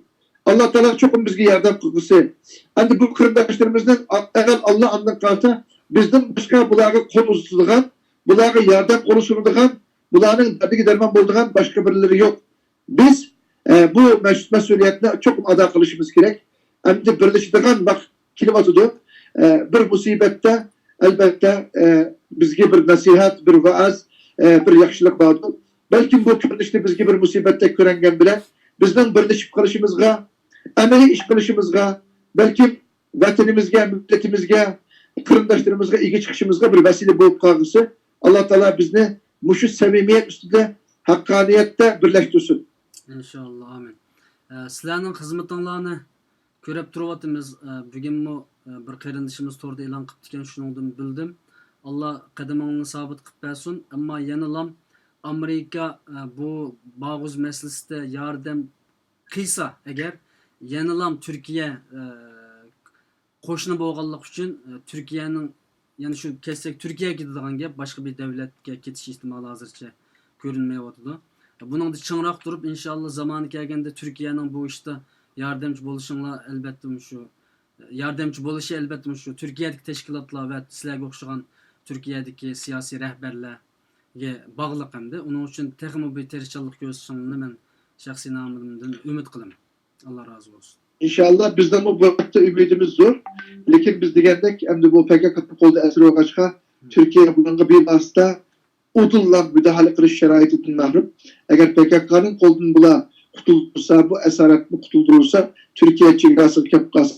Allah Teala çok bizge yardım kılgısı. Endi bu kırındaşlarımızdan eğer Allah andan kalsa bizden başka bulağı kol uzatılgan, bulağı yardım kolu sunulgan, bulağının derdi derman bulduğun başka birileri yok. Biz bu mesuliyetine çok ada kılışımız gerek. Hem de birleştiğin bak kilimatıdır. Bir musibette elbette bizge bir nasihat, bir vaaz, bir yakışılık vardır. Belki bu kardeşte bizge bir musibette körengen bile bizden birleşip kalışımızga, emeli iş kılışımızga, belki vatanımızga, milletimizga, kırındaşlarımızga, ilgi çıkışımızga bir vesile bulup kalgısı. Allah Teala bizni muşu sevimiyet üstünde, hakkaniyette birleştirsin. İnşallah, amin. Sizlerning xizmatinglarni ko'rib turyapmiz. Bugunmi bir qarindishimiz to'g'rida e'lon qilib ekan, shuningdan bildim. Allah qadamingni sabit qilib bersin. Ammo yanalam Amerika bu bag'uz masalasida yordam qilsa agar, yanalam Turkiya qo'shni bo'lganlik uchun Turkiyaning, ya'ni shu kelsak Turkiyaga ketadigan gap, boshqa bir davlatga ketish ehtimoli hozircha ko'rinmayotdi. Buningda chingroq turib, inshaalloh zamoni kelganda Turkiyaning bu ishda yordamchi bo'lishinglar albatta shu yordamchi bo'lishi albatta shu Turkiyadagi tashkilotlar va sizlarga o'xshagan Turkiyadagi siyosiy rahbarlarga bog'liq hamda uning uchun texmo bir tirishchilik ko'rsatishingni men shaxsiy nomimdan umid qilaman. Alloh rozi bo'lsin. İnşallah bizden bu vakti ümidimiz zor. Lakin biz degandek hem de bu PKK kolda esir olgaçka Türkiye bununla bir vasıta udullan müdahale kılış şeraitinden mahrum. Eğer PKK'nın kolunun bula kutulursa, bu esaretin kutuldurulsa Türkiye çingası kepkası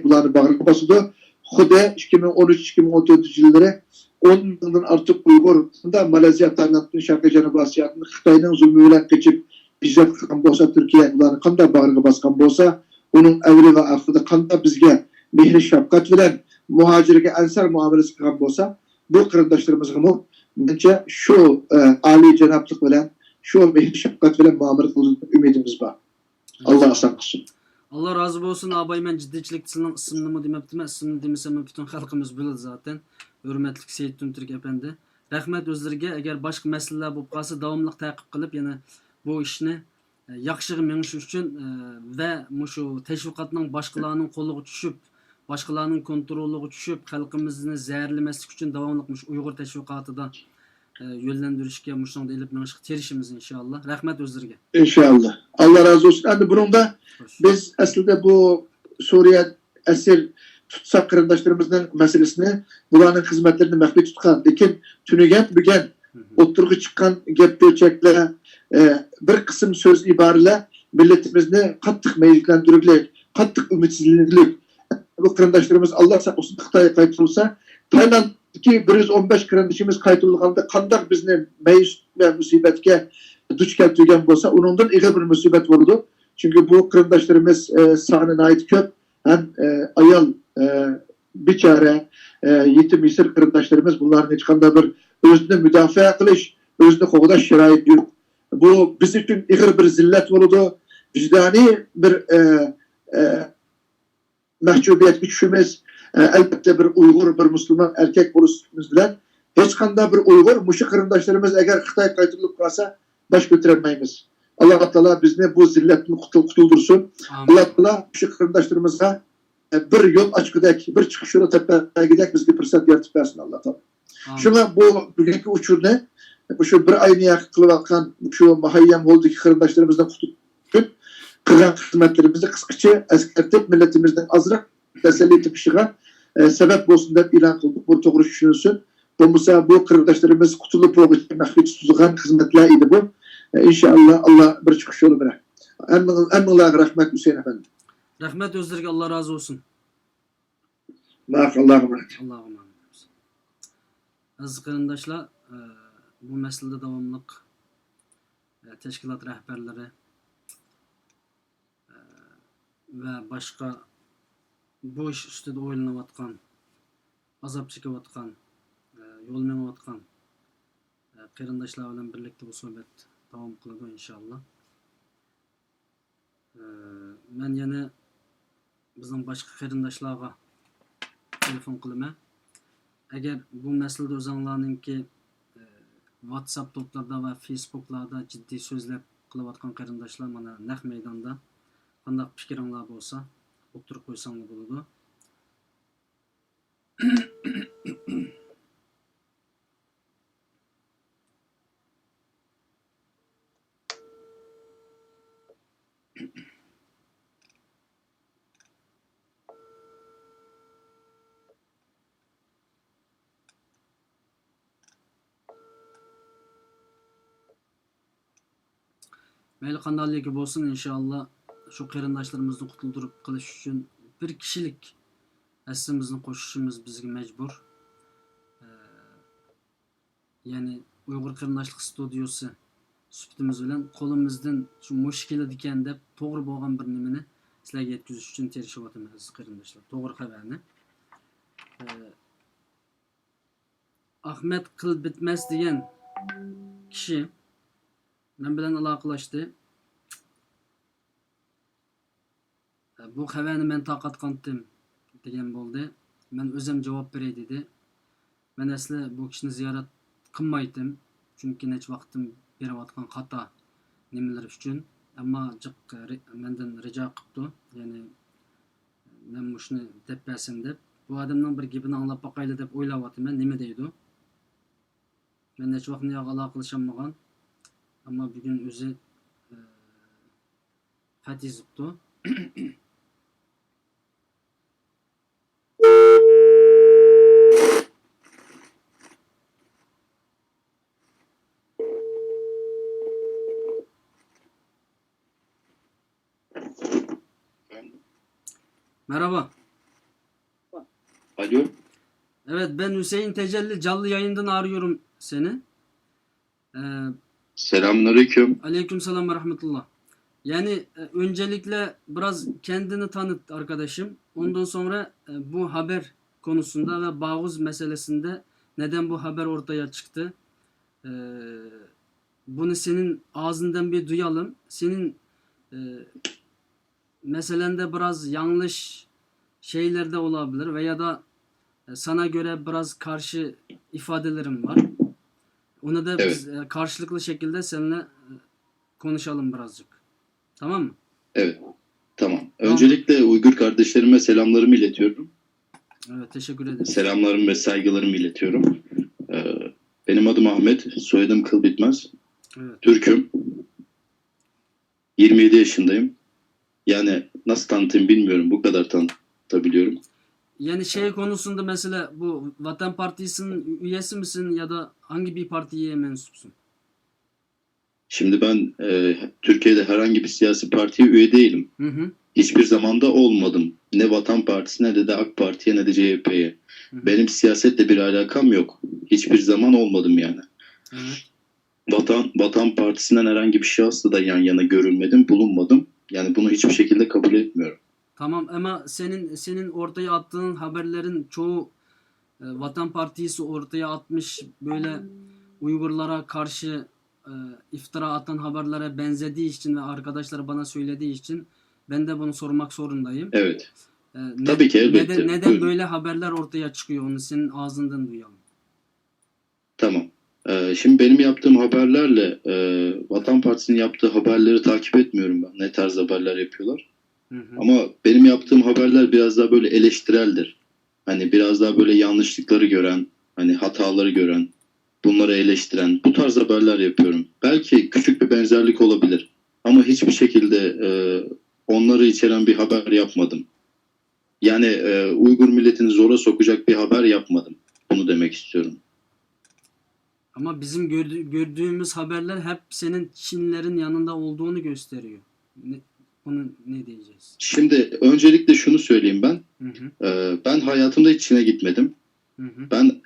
bulanı bağırıp basıdı. Xude 2013-2014 yılları 10 yıldan artık Uygur'da Malezya, Tayland'ın Şarkı Cenab-ı Asya'nın Xitay'nın zulmüyle geçip hicret kılgan bolsa, Türkiye bulanı kanda bağırıp baskan bolsa, onun evli ve aklında kanda bizge mehri şapkat bilen muhacirge ensar muamelesi kılgan bolsa, bu kırındaşlarımızın bence şu âli cenaplık bilen, şu mehri şapkat bilen muamele kılgan ümidimiz var. Allah saklasın. Allah razı olsun abay, men ciddiychilik sizning ismini demabdiman, ismini demasam bütün xalqimiz biladi zaten. Hurmatli Seyit Tunturk efendi. Rahmat o'zlariga. Agar boshqa masalalar bo'lib qolsa davomli ta'qib qilib yana bu ishni yaxshiga menish uchun va shu tashviqotning boshqalarning qo'liga tushib, boshqalarning kontroliga tushib, xalqimizni zaharlamaslik uchun davomli shu Uyg'ur tashviqotida yo'llantirishga, shunday ilib menishga tirishimiz inshaalloh. Rahmat o'zlariga. İnşallah. Allah razı olsun. Yani bunun da biz aslında bu Suriye esir tutsak kırındaşlarımızın meselesini, bunların hizmetlerini mehbi tutkan, lekin tünügen, bügen, oturgu çıkan gep ölçekle, bir kısım söz ibareyle milletimizni kattık meyillendiriklik, kattık ümitsizlik. Bu kırındaşlarımız Allah saklasın Xitay'a kayıtılırsa, Tayland'daki 115 kırındaşımız kayıtılığında kandak bizni meyis ve musibetke duç keltirgen bolsa, onundan iyi bir musibet oldu. Çünkü bu kırındaşlarımız sahnine ait köp, hem ayal, biçare, yetim yesir kırındaşlarımız bunların hiç kanda bir özünü müdafaa kılış, özünü koğudaş şerait yok. Bu biz için iyi bir zillet oldu. Vicdani bir mahcubiyet güçümüz, elbette bir Uygur, bir Müslüman erkek buluşumuz bilen hiç kanda bir Uygur, muşu kırındaşlarımız eğer Xitay kayıtılıp kalsa baş götüremeyimiz. Allah Teala bizni bu zilletten kutuldursun. Allah Teala şu kırındaşlarımıza bir yol açıkıdak, bir çıkış yolu tepeye gidek, biz bir fırsat yaratıp versin Allah Teala. Şuna bu bugünkü uçur ne? Şu bir ayını yakıklı bakan şu Muhayyem Hol'daki kırındaşlarımızdan kutulsun. Kıran hizmetlerimizi kıskıcı eskertip milletimizden azrak teselli etip işiğe sebep olsun deyip ilan kıldık. Bu doğru düşünülsün. Bu kırındaşlarımız kutulup o mahvet tutulan hizmetler idi bu. İnşallah Allah bir çıkış yolu bırak. Emrullah rahmet Hüseyin efendi. Rahmat o'zlariga. Allah razı olsun. Allah'a emanet. Allah'a emanet. Aziz qarindoshlar, bu masalada davomliq tashkilot rahbarlari va boshqa bu ish ustida o'ylanayotgan, azob chekayotgan, yo'l menayotgan qarindoshlar bilan birlikda bu suhbat davom qiladi inshaalloh. Men yana bizning boshqa qarindoshlarga telefon qilaman. Agar bu masalada o'zinglarningki WhatsApp to'plarda va Facebooklarda jiddiy so'zlab qilayotgan qarindoshlar mana naq maydonda qandaq fikrіңlar bolsa o'tirib qo'ysanglar bo'ladi. Mayli qandaqligi bo'lsin, inshaalloh shu qarindoshlarimizni qutuldirib qilish uchun bir kishilik hissimizni qo'shishimiz bizga majbur. Ya'ni Uyg'ur qarindoshlik studiyasi suhbatimiz bilan qo'limizdan shu mushkila ekan deb to'g'ri bo'lgan bir nimani sizlarga yetkazish uchun tirishyapmiz aziz qarindoshlar. To'g'ri xabarni. Ahmet Qilbitmas degan kishi men bilan aloqalashdi. Bu xabarni men toqat qildim degan bo'ldi. Men o'zim javob beray dedi. Men asli bu kishini ziyorat qilmaydim. Chunki necha vaqtim berayotgan xato nimalar uchun. Ammo mendan rijo qilibdi. Ya'ni men shuni deb bersam deb. Bu odamning bir gapini anglab boqayli deb o'ylayapman. Nima deydi? Men necha vaqtni aloqalashamagan. Ama bugün o'zi xat yozibdi. Merhaba. Alo. Evet, ben Hüseyin Tecelli, canlı yayından arıyorum seni. Selamünaleyküm. Aleykümselam ve rahmetullah. Yani öncelikle biraz kendini tanıt arkadaşım. Ondan sonra bu haber konusunda ve Bağuz meselesinde neden bu haber ortaya çıktı? Bunu senin ağzından bir duyalım. Senin meselende biraz yanlış şeyler de olabilir veya da sana göre biraz karşı ifadelerim var. Onu da biz karşılıklı şekilde seninle konuşalım birazcık. Tamam mı? Evet. Tamam. Öncelikle Uygur kardeşlerime selamlarımı iletiyorum. Evet, teşekkür ederim. Selamlarımı ve saygılarımı iletiyorum. Benim adım Ahmet. Soyadım Kılbitmez. Evet. Türk'üm. 27 yaşındayım. Yani nasıl tanıtayım bilmiyorum. Bu kadar tanıtabiliyorum. Yani şey konusunda mesela bu Vatan Partisi'nin üyesi misin ya da hangi bir partiye mensupsun? Şimdi ben Türkiye'de herhangi bir siyasi partiye üye değilim. Hı hı. Hiçbir zamanda olmadım. Ne Vatan Partisi'ne ne de AK Parti'ye ne de CHP'ye. Benim siyasetle bir alakam yok. Hiçbir zaman olmadım yani. Evet. Vatan Partisi'nden herhangi bir şahısla da yan yana görülmedim, bulunmadım. Yani bunu hiçbir şekilde kabul etmiyorum. Tamam ama senin ortaya attığın haberlerin çoğu Vatan Partisi ortaya atmış böyle Uygurlara karşı iftira atan haberlere benzediği için ve arkadaşlar bana söylediği için ben de bunu sormak zorundayım. Evet. Tabii ki elbette. Neden Buyurun. böyle haberler ortaya çıkıyor onu senin ağzından duyalım. Tamam. Şimdi benim yaptığım haberlerle Vatan Partisi'nin yaptığı haberleri takip etmiyorum ben. Ne tarz haberler yapıyorlar. Hı hı. Ama benim yaptığım haberler biraz daha böyle eleştireldir. Hani biraz daha böyle yanlışlıkları gören, hani hataları gören, bunları eleştiren, bu tarz haberler yapıyorum. Belki küçük bir benzerlik olabilir. Ama hiçbir şekilde onları içeren bir haber yapmadım. Yani Uygur milletini zora sokacak bir haber yapmadım. Bunu demek istiyorum. Ama bizim gördüğümüz haberler hep senin Çinlerin yanında olduğunu gösteriyor. Bunu ne diyeceğiz? Şimdi öncelikle şunu söyleyeyim ben. Hı hı. Ben hayatımda hiç Çin'e gitmedim. Hı hı. Ben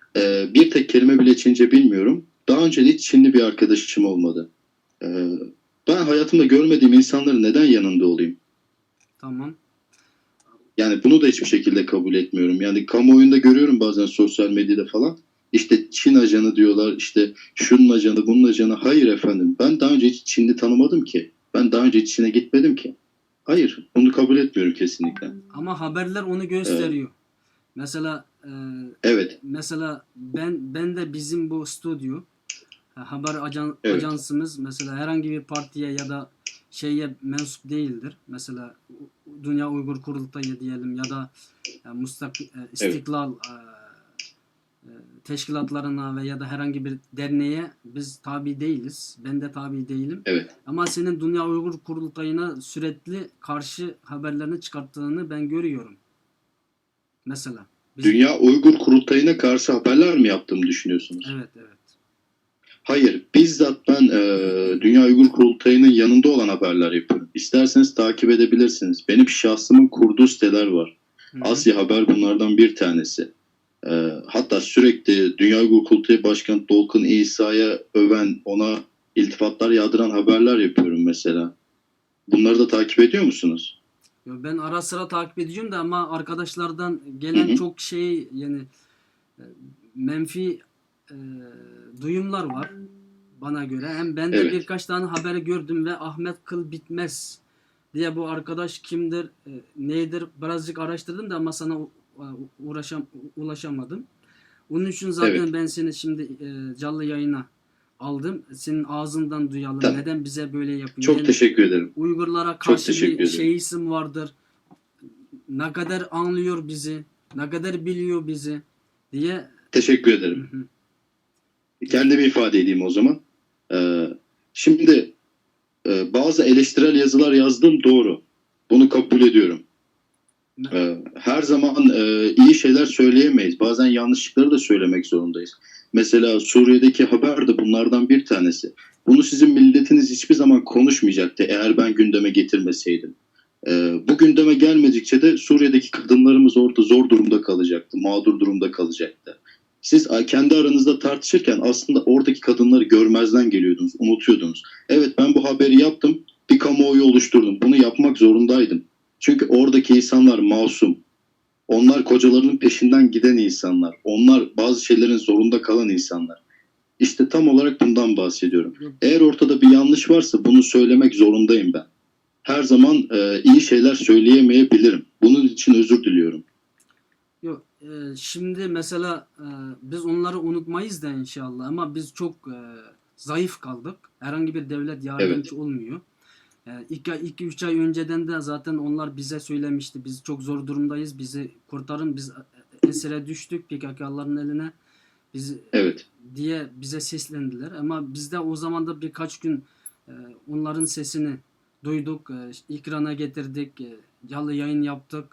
bir tek kelime bile Çince bilmiyorum. Daha önce de hiç Çinli bir arkadaşım olmadı. Ben hayatımda görmediğim insanların neden yanında olayım? Tamam. Yani bunu da hiçbir şekilde kabul etmiyorum. Yani kamuoyunda görüyorum bazen sosyal medyada falan. İşte Çin ajanı diyorlar, işte şunun ajanı, bunun ajanı. Hayır efendim, ben daha önce hiç Çinli tanımadım ki. Ben daha önce hiç Çin'e gitmedim ki. Hayır, bunu kabul etmiyorum kesinlikle. Ama haberler onu gösteriyor. Mesela Evet, mesela ben de bizim bu stüdyo haber Evet. ajansımız mesela herhangi bir partiye ya da şeye mensup değildir. Mesela Dünya Uygur Kurultayı diyelim ya da İstiklal teşkilatlarına veya da herhangi bir derneğe biz tabi değiliz. Ben de tabi değilim. Evet. Ama senin Dünya Uygur Kurultayı'na sürekli karşı haberlerini çıkarttığını ben görüyorum. Mesela. Dünya Uygur Kurultayı'na karşı haberler mi yaptığımı düşünüyorsunuz? Evet, evet. Hayır. Bizzat ben Dünya Uygur Kurultayı'nın yanında olan haberler yapıyorum. İsterseniz takip edebilirsiniz. Benim şahsımın kurduğu siteler var. Hı hı. Asya Haber bunlardan bir tanesi. Hatta sürekli Dünya Uygur Kurultayı Başkanı Dolkun İsa'ya öven, ona iltifatlar yağdıran haberler yapıyorum mesela. Bunları da takip ediyor musunuz? Ben ara sıra takip ediyorum da ama arkadaşlardan gelen Hı hı. çok yani menfi duyumlar var bana göre. Hem ben de Evet. birkaç tane haberi gördüm ve Ahmet Kıl Bitmez diye bu arkadaş kimdir, nedir birazcık araştırdım da ama sana ulaşamadım. Onun için zaten Evet. ben seni şimdi canlı yayına aldım. Senin ağzından duyalım. Tamam. Neden bize böyle yapıyor? Çok Yani teşekkür ederim. Uygurlara Çok karşı teşekkür bir ederim. isim vardır. Ne kadar anlıyor bizi, ne kadar biliyor bizi diye. Teşekkür Hı ederim. hı. Kendimi ifade edeyim o zaman. Şimdi bazı eleştirel yazılar yazdım, doğru. Bunu kabul ediyorum. Her zaman iyi şeyler söyleyemeyiz. Bazen yanlışlıkları da söylemek zorundayız. Mesela Suriye'deki haber de bunlardan bir tanesi. Bunu sizin milletiniz hiçbir zaman konuşmayacaktı eğer ben gündeme getirmeseydim. Bu gündeme gelmedikçe de Suriye'deki kadınlarımız orada zor durumda kalacaktı, mağdur durumda kalacaktı. Siz kendi aranızda tartışırken aslında oradaki kadınları görmezden geliyordunuz, unutuyordunuz. Evet, ben bu haberi yaptım, bir kamuoyu oluşturdum. Bunu yapmak zorundaydım. Çünkü oradaki insanlar masum. Onlar kocalarının peşinden giden insanlar. Onlar bazı şeylerin zorunda kalan insanlar. İşte tam olarak bundan bahsediyorum. Eğer ortada bir yanlış varsa bunu söylemek zorundayım ben. Her zaman iyi şeyler söyleyemeyebilirim. Bunun için özür diliyorum. Yok, şimdi mesela biz onları unutmayız da inşallah ama biz çok zayıf kaldık. Herhangi bir devlet yardımcı olmuyor. 2-3 ay önceden de zaten onlar bize söylemişti. Biz çok zor durumdayız. Bizi kurtarın. Biz esire düştük PKK'ların eline. Evet. Diye bize seslendiler. Ama biz de o zaman da birkaç gün onların sesini duyduk. Ekrana getirdik. Canlı yayın yaptık.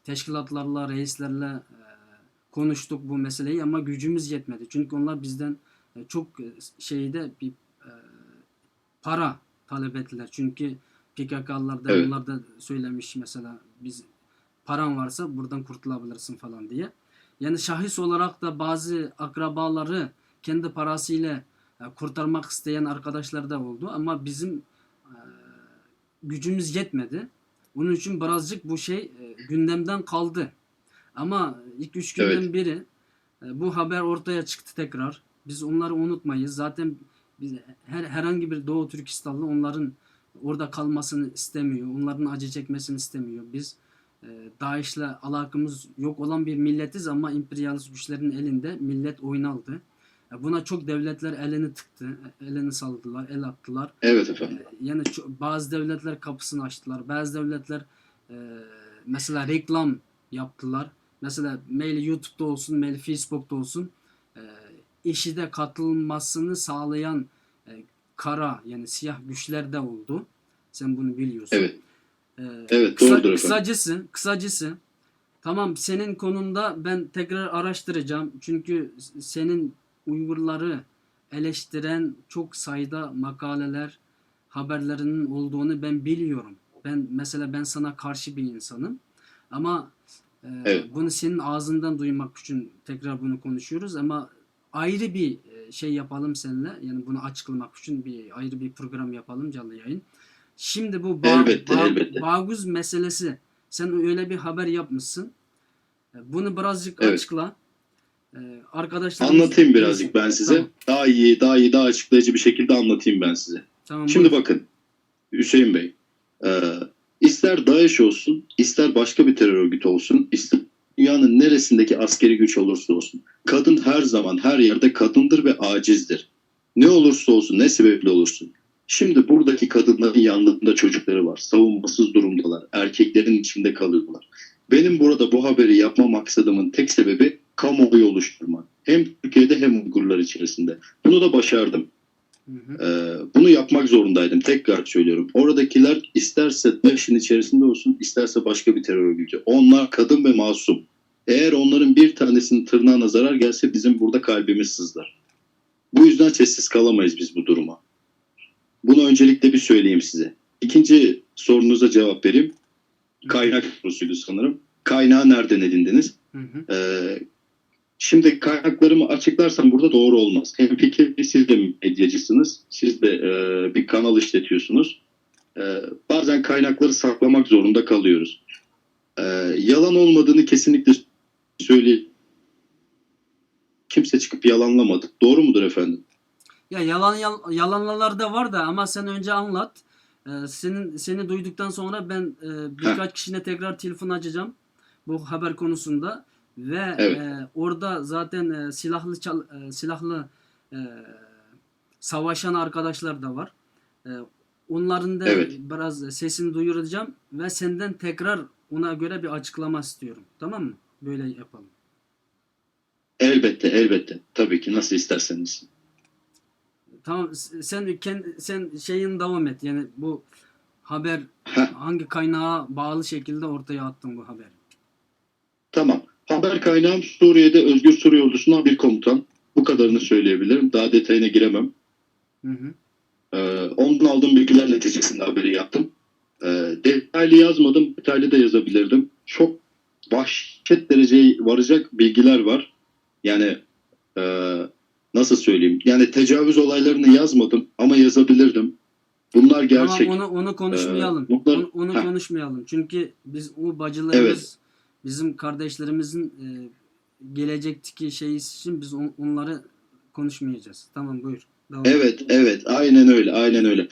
Teşkilatlarla, reislerle konuştuk bu meseleyi ama gücümüz yetmedi. Çünkü onlar bizden çok şeyde bir para talep ettiler. Çünkü PKK'lılar da Evet. onlar da söylemiş mesela biz paran varsa buradan kurtulabilirsin falan diye. Yani şahıs olarak da bazı akrabaları kendi parasıyla kurtarmak isteyen arkadaşlar da oldu ama bizim gücümüz yetmedi. Onun için birazcık bu şey gündemden kaldı. Ama 2-3 günden beri bu haber ortaya çıktı tekrar. Biz onları unutmayız. Zaten biz herhangi bir Doğu Türkistanlı onların orada kalmasını istemiyor. Onların acı çekmesini istemiyor. Biz DAEŞ'le alakamız yok olan bir milletiz ama emperyalist güçlerin elinde millet oynaldı. Buna çok devletler elini tıktı, elini saldılar, el attılar. Evet efendim. Yani bazı devletler kapısını açtılar. Bazı devletler mesela reklam yaptılar. Mesela mail YouTube'da olsun, mail Facebook'ta olsun IŞİD'e katılmasını sağlayan kara yani siyah güçler de oldu. Sen bunu biliyorsun. Evet. Evet, doğrudur Kısacası tamam senin konunda ben tekrar araştıracağım. Çünkü senin Uygurları eleştiren çok sayıda makaleler, haberlerinin olduğunu ben biliyorum. Ben sana karşı bir insanım. Ama bunu senin ağzından duymak için tekrar bunu konuşuyoruz ama ayrı bir şey yapalım seninle. Yani bunu açıklamak için ayrı bir program yapalım, canlı yayın. Şimdi bu elbette. Bağuz meselesi. Sen öyle bir haber yapmışsın. Bunu birazcık açıkla. Arkadaşlarımız Anlatayım birazcık ben size. Tamam. Daha açıklayıcı bir şekilde anlatayım ben size. Tamam, Şimdi buyur. bakın Hüseyin Bey. İster DAEŞ olsun, ister başka bir terör örgütü olsun, ister dünyanın neresindeki askeri güç olursa olsun. Kadın her zaman her yerde kadındır ve acizdir. Ne olursa olsun, ne sebeple olursun. Şimdi buradaki kadınların yanlarında çocukları var. Savunmasız durumdalar. Erkeklerin içinde kalıyorlar. Benim burada bu haberi yapma maksadımın tek sebebi kamuoyu oluşturmak. Hem Türkiye'de hem Uygurlar içerisinde. Bunu da başardım. Hı hı. Bunu yapmak zorundaydım. Tekrar söylüyorum. Oradakiler isterse DAEŞ'in içerisinde olsun, isterse başka bir terör örgütü. Onlar kadın ve masum. Eğer onların bir tanesinin tırnağına zarar gelse bizim burada kalbimiz sızlar. Bu yüzden sessiz kalamayız biz bu duruma. Bunu öncelikle bir söyleyeyim size. İkinci sorunuza cevap vereyim. Kaynak sorusuydu sanırım. Kaynağı nereden edindiniz? Hı hı. Şimdi kaynaklarımı açıklarsam burada doğru olmaz. Hemfikir, siz de medyacısınız. Siz de bir kanal işletiyorsunuz. Bazen kaynakları saklamak zorunda kalıyoruz. Yalan olmadığını kesinlikle söyleyeyim. Kimse çıkıp yalanlamadı. Doğru mudur efendim? Ya yalanlar da var da ama sen önce anlat. Seni duyduktan sonra ben birkaç kişine tekrar telefon açacağım bu haber konusunda ve Evet. orada zaten silahlı savaşan arkadaşlar da var. Onların da Evet. biraz sesini duyuracağım ve senden tekrar ona göre bir açıklama istiyorum. Tamam mı? Böyle yapalım. Elbette, elbette. Tabii ki nasıl isterseniz. Tamam, sen şeyin devam et. Yani bu haber Heh. hangi kaynağa bağlı şekilde ortaya attın bu haberi? Tamam. Haber kaynağım Suriye'de Özgür Suriye Ordusu'ndan bir komutan. Bu kadarını söyleyebilirim. Daha detayına giremem. Hı hı. Ondan aldığım bilgiler neticesinde haberi yaptım. Detaylı yazmadım. Detaylı da yazabilirdim. Çok vahşet dereceye varacak bilgiler var. Yani nasıl söyleyeyim? Yani tecavüz olaylarını yazmadım ama yazabilirdim. Bunlar gerçek. Tamam, onu konuşmayalım. Bunlar- Onu Heh. konuşmayalım. Çünkü biz o bacılarımız, bizim kardeşlerimizin gelecekteki şey için biz onları konuşmayacağız. Tamam, buyur. Devam et. Evet, evet. Aynen öyle, aynen öyle.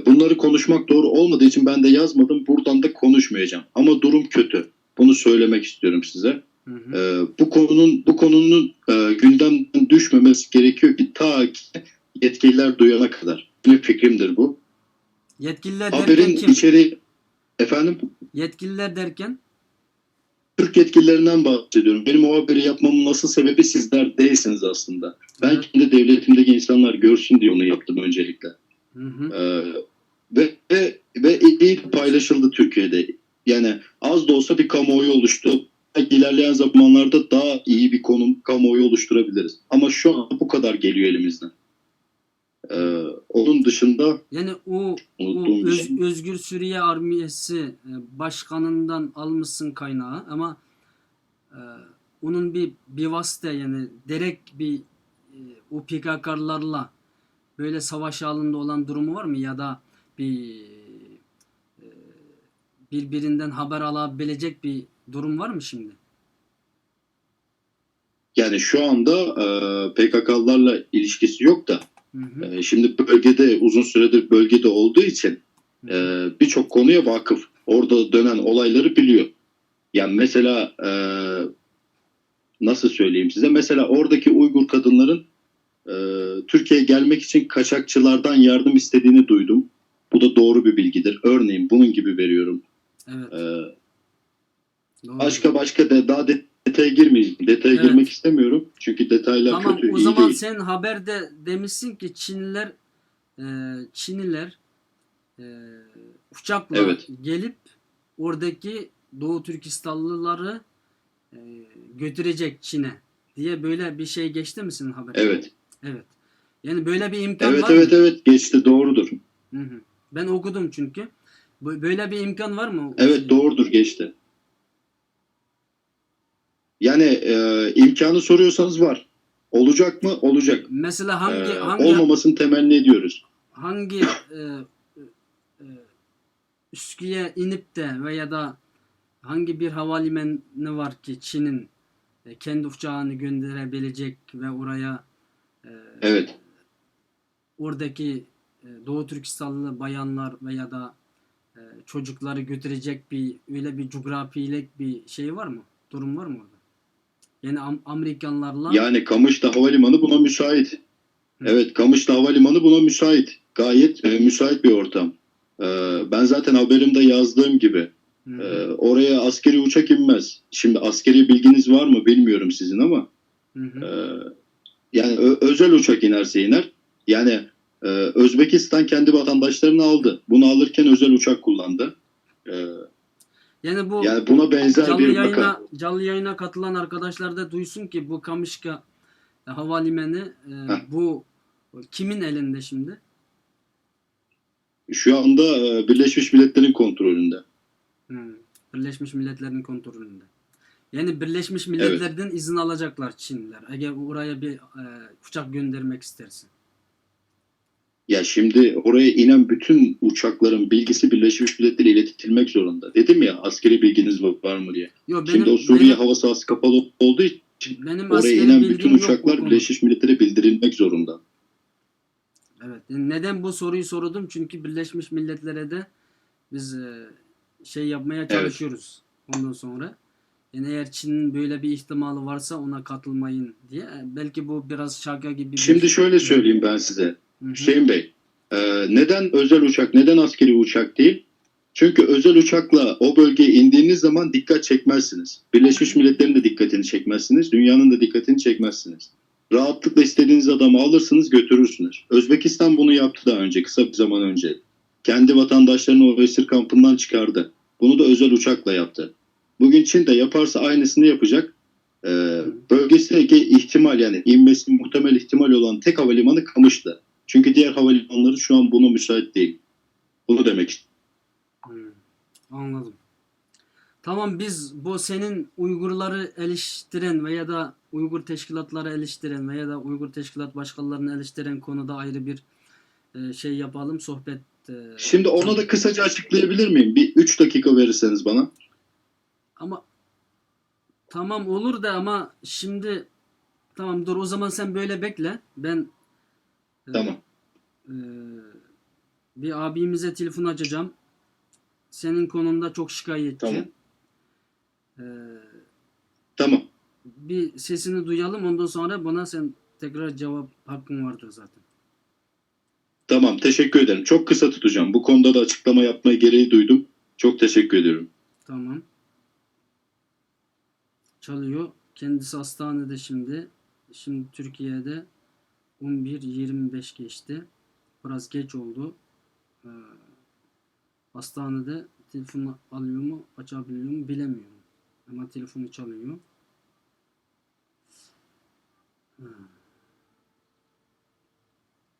Bunları konuşmak doğru olmadığı için ben de yazmadım. Buradan da konuşmayacağım. Ama durum kötü. Bunu söylemek istiyorum size. Hı hı. Bu konunun gündemden düşmemesi gerekiyor ki ta ki yetkililer duyana kadar. Benim fikrimdir bu. Yetkililer derken Haberin kim? içeriği efendim Yetkililer derken? Türk yetkililerinden bahsediyorum. Benim o haberi yapmamın asıl sebebi sizler değilsiniz aslında. Ben Evet. kendi devletimdeki insanlar görsün diye onu yaptım öncelikle. Hı hı. Ve iyi paylaşıldı Türkiye'de. Yani az da olsa bir kamuoyu oluştu. Belki ilerleyen zamanlarda daha iyi bir kamuoyu oluşturabiliriz. Ama şu an bu kadar geliyor elimizden. Onun dışında Yani o unuttuğum bir şey. Özgür Suriye Armiyesi başkanından almışsın kaynağı ama onun bir vasıta, yani direkt bir o PKK'larla böyle savaş halinde olan durumu var mı, ya da bir birbirinden haber alabilecek bir durum var mı şimdi? Yani şu anda PKK'larla ilişkisi yok da Hı hı. şimdi bölgede uzun süredir bölgede olduğu için birçok konuya vakıf. Orada dönen olayları biliyor. Yani mesela nasıl söyleyeyim size? Mesela oradaki Uygur kadınların Türkiye'ye gelmek için kaçakçılardan yardım istediğini duydum. Bu da doğru bir bilgidir. Örneğin bunun gibi veriyorum. Evet. Doğru. Başka da daha detaya girmeyeyim. Detaya Evet. girmek istemiyorum. Çünkü detaylar Tamam, kötü, o iyi zaman değil. sen haberde demişsin ki Çinliler uçakla Evet. gelip oradaki Doğu Türkistanlıları götürecek Çin'e diye böyle bir şey geçti mi senin haberde? Evet. Evet. Yani böyle bir imkan Evet, var mı? evet geçti, doğrudur. Hı hı. Ben okudum çünkü. Böyle bir imkan var mı? Evet, doğrudur, geçti. Yani imkanı soruyorsanız var. Olacak mı? Olacak. Mesela hangi Olmamasını temenni ediyoruz. hangi üsküye inip de veya da hangi bir havalimanı var ki Çin'in kendi uçağını gönderebilecek ve oraya Evet. oradaki Doğu Türkistanlı bayanlar veya da çocukları götürecek öyle bir coğrafilik bir şey var mı? Durum var mı orada? Yani Amerikanlarla Yani Kamışlı Havalimanı buna müsait. Hı. Evet, Kamışlı Havalimanı buna müsait. Gayet müsait bir ortam. Ben zaten haberimde yazdığım gibi oraya askeri uçak inmez. Şimdi askeri bilginiz var mı bilmiyorum sizin ama yani özel uçak inerse iner. Yani Özbekistan kendi vatandaşlarını aldı. Bunu alırken özel uçak kullandı. Yani bu Yani buna benzer canlı bir yayına, canlı yayına katılan arkadaşlar da duysun ki bu Kamışka havalimanı bu kimin elinde şimdi? Şu anda Birleşmiş Milletler'in kontrolünde. Birleşmiş Milletler'in kontrolünde. Yani Birleşmiş Milletler'den izin alacaklar Çinliler. Eğer oraya bir uçak göndermek istersin. Ya şimdi oraya inen bütün uçakların bilgisi Birleşmiş Milletler'e iletilmek zorunda. Dedim ya askeri bilginiz var mı diye. Yo, Şimdi o Suriye hava sahası kapalı olduğu için benim oraya askeri inen bilgim bütün yok uçaklar bu konuda. Birleşmiş Milletler'e bildirilmek zorunda. Evet. Neden bu soruyu sordum? Çünkü Birleşmiş Milletler'e de biz şey yapmaya çalışıyoruz ondan sonra. Yani eğer Çin'in böyle bir ihtimali varsa ona katılmayın diye. Belki bu biraz şaka gibi bir Şimdi şöyle söyleyeyim ben size. Hı hı. Hüseyin Bey, neden özel uçak, neden askeri uçak değil? Çünkü özel uçakla o bölgeye indiğiniz zaman dikkat çekmezsiniz. Birleşmiş Milletler'in de dikkatini çekmezsiniz, dünyanın da dikkatini çekmezsiniz. Rahatlıkla istediğiniz adamı alırsınız, götürürsünüz. Özbekistan bunu yaptı daha önce, kısa bir zaman önce. Kendi vatandaşlarını o esir kampından çıkardı. Bunu da özel uçakla yaptı. Bugün Çin de yaparsa aynısını yapacak. Bölgesindeki ihtimal yani inmesi muhtemel ihtimal olan tek havalimanı Kamış'tı. Çünkü diğer havalimanları şu an buna müsait değil. Bunu demek istiyorum. Anladım. Tamam, biz bu senin Uygurları eleştiren veya da Uygur teşkilatları eleştiren veya da Uygur teşkilat başkanlarını eleştiren konuda ayrı bir şey yapalım, sohbet. Şimdi ona da kısaca açıklayabilir miyim? Bir 3 dakika verirseniz bana. Ama tamam olur da ama şimdi tamam dur o zaman sen böyle bekle. Ben Tamam. bir abimize telefon açacağım. Senin konumda çok şikayetçi. Tamam. Tamam. Bir sesini duyalım, ondan sonra buna sen tekrar cevap hakkın vardır zaten. Tamam. Teşekkür ederim. Çok kısa tutacağım. Bu konuda da açıklama yapmaya gereği duydum. Çok teşekkür ediyorum. Tamam. Çalıyor. Kendisi hastanede şimdi. Şimdi Türkiye'de 11:25 geçti. Biraz geç oldu. Hastanede telefonu alıyor mu, açabiliyor mu bilemiyorum. Ama telefonu çalıyor.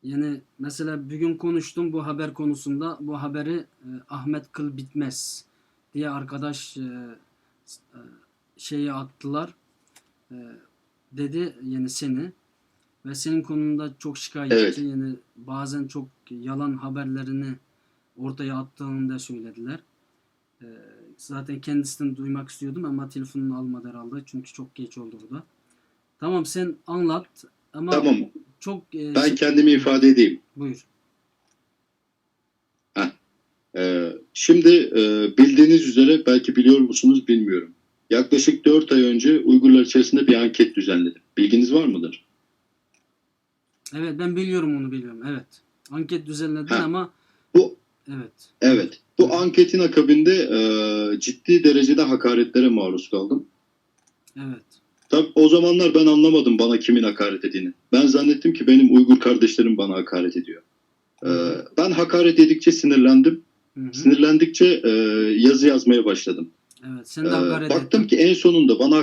Yani mesela bugün konuştum bu haber konusunda. Bu haberi Ahmet Kıl Bitmez diye arkadaş şeyi attılar. Dedi yani seni ve senin konumda çok şikayetçi. Evet. Yani bazen çok yalan haberlerini ortaya attığını da söylediler. Zaten kendisinden duymak istiyordum ama telefonunu almadı herhalde. Çünkü çok geç oldu burada. Tamam sen anlat ama Tamam. çok Ben kendimi ifade edeyim. buyur. Şimdi bildiğiniz üzere belki biliyor musunuz bilmiyorum. Yaklaşık 4 ay önce Uygurlar içerisinde bir anket düzenledim. Bilginiz var mıdır? Evet ben biliyorum onu biliyorum. Evet. Anket düzenledin ama Bu evet. Evet. Bu anketin akabinde ciddi derecede hakaretlere maruz kaldım. Evet. Tabii o zamanlar ben anlamadım bana kimin hakaret ettiğini. Ben zannettim ki benim Uygur kardeşlerim bana hakaret ediyor. Ben hakaret edikçe sinirlendim. Hı-hı. Sinirlendikçe yazı yazmaya başladım. Evet, sen de hakaret Baktım ettin. ki en sonunda bana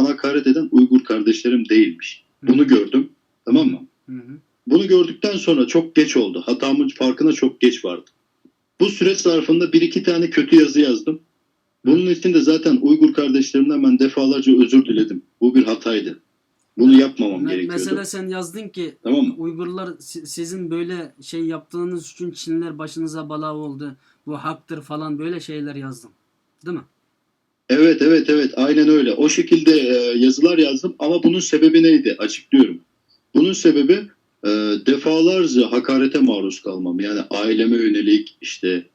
hakaret eden Uygur kardeşlerim değilmiş. Bunu gördüm. Tamam mı? Hı-hı. Bunu gördükten sonra çok geç oldu. Hatamın farkına çok geç vardım. Bu süreç zarfında bir iki tane kötü yazı yazdım. Bunun için de zaten Uygur kardeşlerimden ben defalarca özür diledim. Bu bir hataydı. Bunu yapmamam gerekiyordu. Mesela sen yazdın ki Tamam mı? Uygurlar sizin böyle şey yaptığınız için Çinliler başınıza bela oldu. Bu haktır falan böyle şeyler yazdın. Değil mi? Evet. Aynen öyle. O şekilde yazılar yazdım ama bunun sebebi neydi? Açıklıyorum. Bunun sebebi defalarca hakarete maruz kalmam. Yani aileme yönelik, işte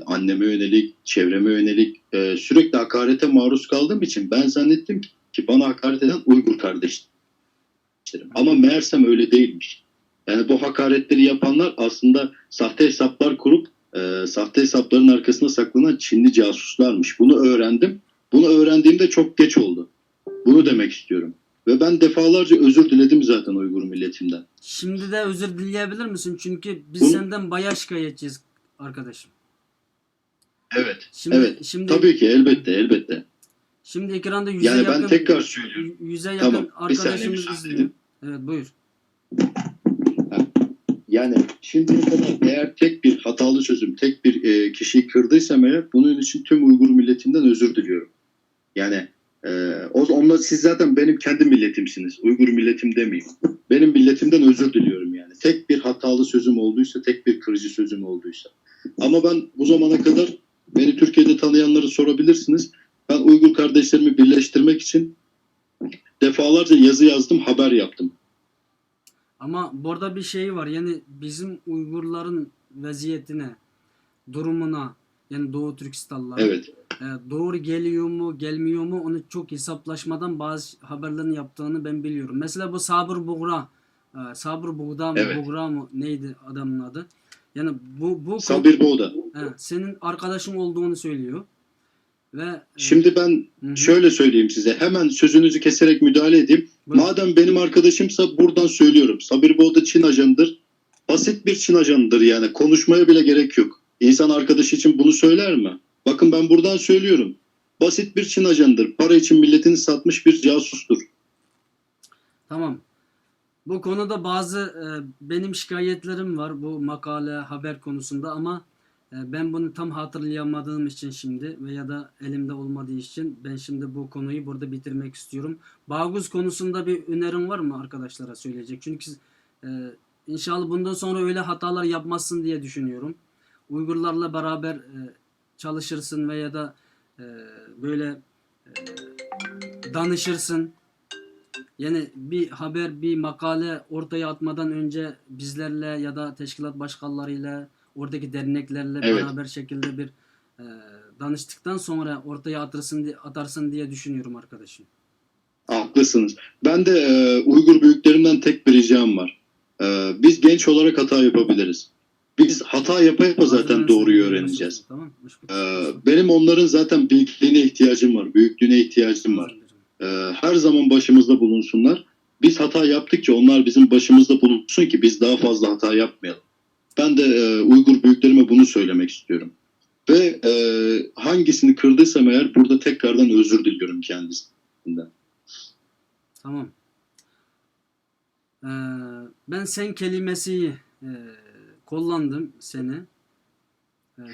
anneme yönelik, çevreme yönelik sürekli hakarete maruz kaldığım için ben zannettim ki bana hakaret eden Uygur kardeşlerim. Ama meğersem öyle değilmiş. Yani bu hakaretleri yapanlar aslında sahte hesaplar kurup sahte hesapların arkasında saklanan Çinli casuslarmış. Bunu öğrendim. Bunu öğrendiğimde çok geç oldu. Bunu demek istiyorum. Ve ben defalarca özür diledim zaten Uygur milletinden. Şimdi de özür dileyebilir misin? Çünkü biz Bunu- senden bayağı şikayetçiyiz arkadaşım. Evet. Şimdi, Evet. şimdi, Tabii ki elbette elbette. Şimdi ekranda yüze Yani yakın, ben tekrar söylüyorum. yüze yakın Tamam, bir saniye arkadaşımız müsaade izliyor. edin. Evet, buyur. Yani şimdiye kadar eğer tek bir hatalı sözüm, tek bir kişiyi kırdıysam eğer bunun için tüm Uygur milletinden özür diliyorum. Yani onunla siz zaten benim kendi milletimsiniz. Uygur milletim demeyeyim. Benim milletimden özür diliyorum yani. Tek bir hatalı sözüm olduysa, tek bir kırıcı sözüm olduysa. Ama ben bu zamana kadar beni Türkiye'de tanıyanları sorabilirsiniz. Ben Uygur kardeşlerimi birleştirmek için defalarca yazı yazdım, haber yaptım. Ama burada bir şey var. Yani bizim Uygurların vaziyetine, durumuna, yani Doğu Türkistanlıların Evet. doğru geliyor mu, gelmiyor mu onu çok hesaplaşmadan bazı haberlerin yaptığını ben biliyorum. Mesela bu Sabır Buğra, Sabır Buğda mı, Evet. Buğra mı neydi adamın adı? Yani bu Sabir Boğda. senin arkadaşın olduğunu söylüyor. Ve Şimdi ben hı hı. şöyle söyleyeyim size. Hemen sözünüzü keserek müdahale edeyim. Buyurun. Madem benim arkadaşımsa buradan söylüyorum. Sabir Boğda Çin ajanıdır. Basit bir Çin ajanıdır yani. Konuşmaya bile gerek yok. İnsan arkadaşı için bunu söyler mi? Bakın ben buradan söylüyorum. Basit bir Çin ajanıdır. Para için milletini satmış bir casustur. Tamam. Bu konuda bazı benim şikayetlerim var bu makale, haber konusunda ama ben bunu tam hatırlayamadığım için şimdi veya da elimde olmadığı için ben şimdi bu konuyu burada bitirmek istiyorum. Bağuz konusunda bir önerin var mı arkadaşlara söyleyecek? Çünkü inşallah bundan sonra öyle hatalar yapmazsın diye düşünüyorum. Uygurlarla beraber çalışırsın veya da böyle danışırsın. Yani bir haber, bir makale ortaya atmadan önce bizlerle ya da teşkilat başkanlarıyla, oradaki derneklerle Evet. beraber şekilde bir danıştıktan sonra ortaya atarsın diye düşünüyorum arkadaşım. Haklısınız. Ben de Uygur büyüklerimden tek bir ricam var. Biz genç olarak hata yapabiliriz. Biz hata yapa yapa zaten doğruyu öğreneceğiz. Tamam. Benim onların zaten bilgiliğine ihtiyacım var. Büyüklüğüne ihtiyacım var. Her zaman başımızda bulunsunlar. Biz hata yaptıkça onlar bizim başımızda bulunsun ki biz daha fazla hata yapmayalım. Ben de Uygur büyüklerime bunu söylemek istiyorum. Ve hangisini kırdıysam eğer burada tekrardan özür diliyorum kendisinden. Tamam. Ben sen kelimesi kullandım seni.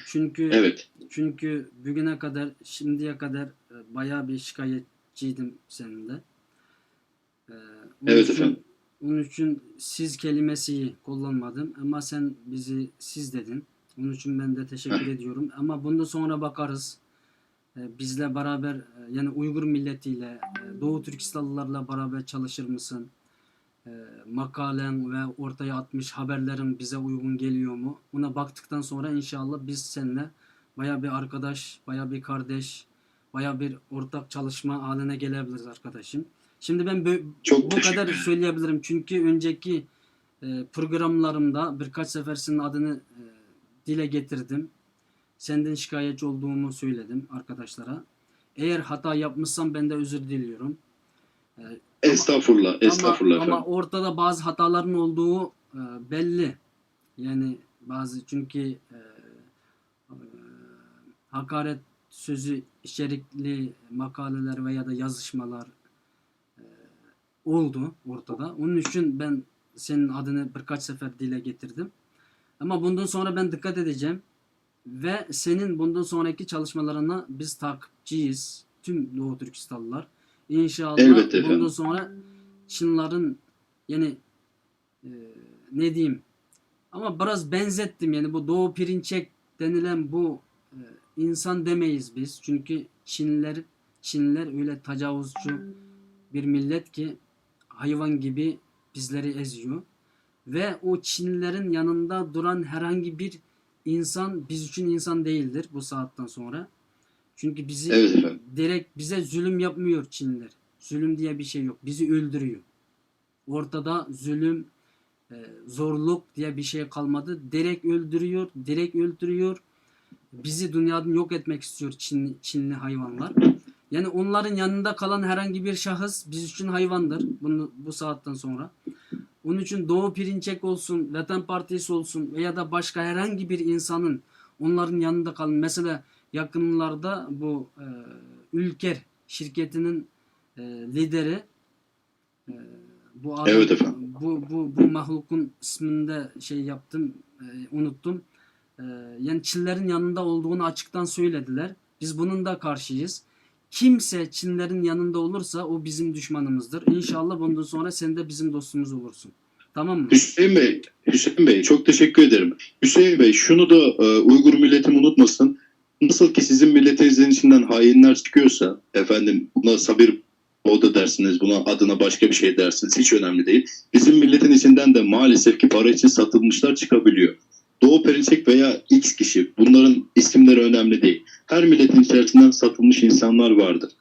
Çünkü Evet. çünkü bugüne kadar, şimdiye kadar bayağı bir şikayetçiydim seninle. Evet efendim. Onun için siz kelimesi kullanmadım ama sen bizi siz dedin. Onun için ben de teşekkür ediyorum. Ama bundan sonra bakarız. Bizle beraber yani Uygur milletiyle, Doğu Türkistanlılarla beraber çalışır mısın? Makalen ve ortaya atmış haberlerin bize uygun geliyor mu? Buna baktıktan sonra inşallah biz seninle baya bir arkadaş, baya bir kardeş, baya bir ortak çalışma haline gelebiliriz arkadaşım. Şimdi ben Çok bu teşekkür kadar ederim. söyleyebilirim. Çünkü önceki programlarımda birkaç sefer senin adını dile getirdim. Senden şikayetçi olduğumu söyledim arkadaşlara. Eğer hata yapmışsam ben de özür diliyorum. Estağfurullah, estağfurullah efendim. Ama ortada bazı hataların olduğu belli. Yani çünkü hakaret sözü içerikli makaleler veya da yazışmalar oldu ortada. Onun için ben senin adını birkaç sefer dile getirdim. Ama bundan sonra ben dikkat edeceğim. Ve senin bundan sonraki çalışmalarına biz takipçiyiz. Tüm Doğu Türkistanlılar. İnşallah Elbette bundan efendim. sonra Çınların yani ne diyeyim ama biraz benzettim yani bu Doğu Perinçek denilen bu insan demeyiz biz. Çünkü Çinliler öyle tecavüzcü bir millet ki hayvan gibi bizleri eziyor. Ve o Çinlilerin yanında duran herhangi bir insan biz için insan değildir bu saatten sonra. Çünkü bizi Evet efendim. direkt bize zulüm yapmıyor Çinliler. Zulüm diye bir şey yok. Bizi öldürüyor. Ortada zulüm, zorluk diye bir şey kalmadı. Direkt öldürüyor, direkt öldürüyor. Bizi dünyadan yok etmek istiyor Çinli hayvanlar. Yani onların yanında kalan herhangi bir şahıs biz için hayvandır bu saatten sonra. Onun için Doğu Perinçek olsun, Vatan Partisi olsun veya da başka herhangi bir insanın onların yanında kalın. Mesela yakınlarda bu Ülker şirketinin lideri bu adam, Evet efendim. bu mahlukun isminde şey yaptım, unuttum. Yani Çinlerin yanında olduğunu açıktan söylediler. Biz bunun da karşıyız. Kimse Çinlerin yanında olursa o bizim düşmanımızdır. İnşallah bundan sonra sen de bizim dostumuz olursun. Tamam mı? Hüseyin Bey çok teşekkür ederim. Hüseyin Bey şunu da Uygur milletim unutmasın. Nasıl ki sizin milletinizin içinden hainler çıkıyorsa efendim buna sabir da dersiniz, buna adına başka bir şey dersiniz. Hiç önemli değil. Bizim milletin içinden de maalesef ki para için satılmışlar çıkabiliyor. Doğu Perinçek veya X kişi bunların isimleri önemli değil. Her milletin içerisinden satılmış insanlar vardır.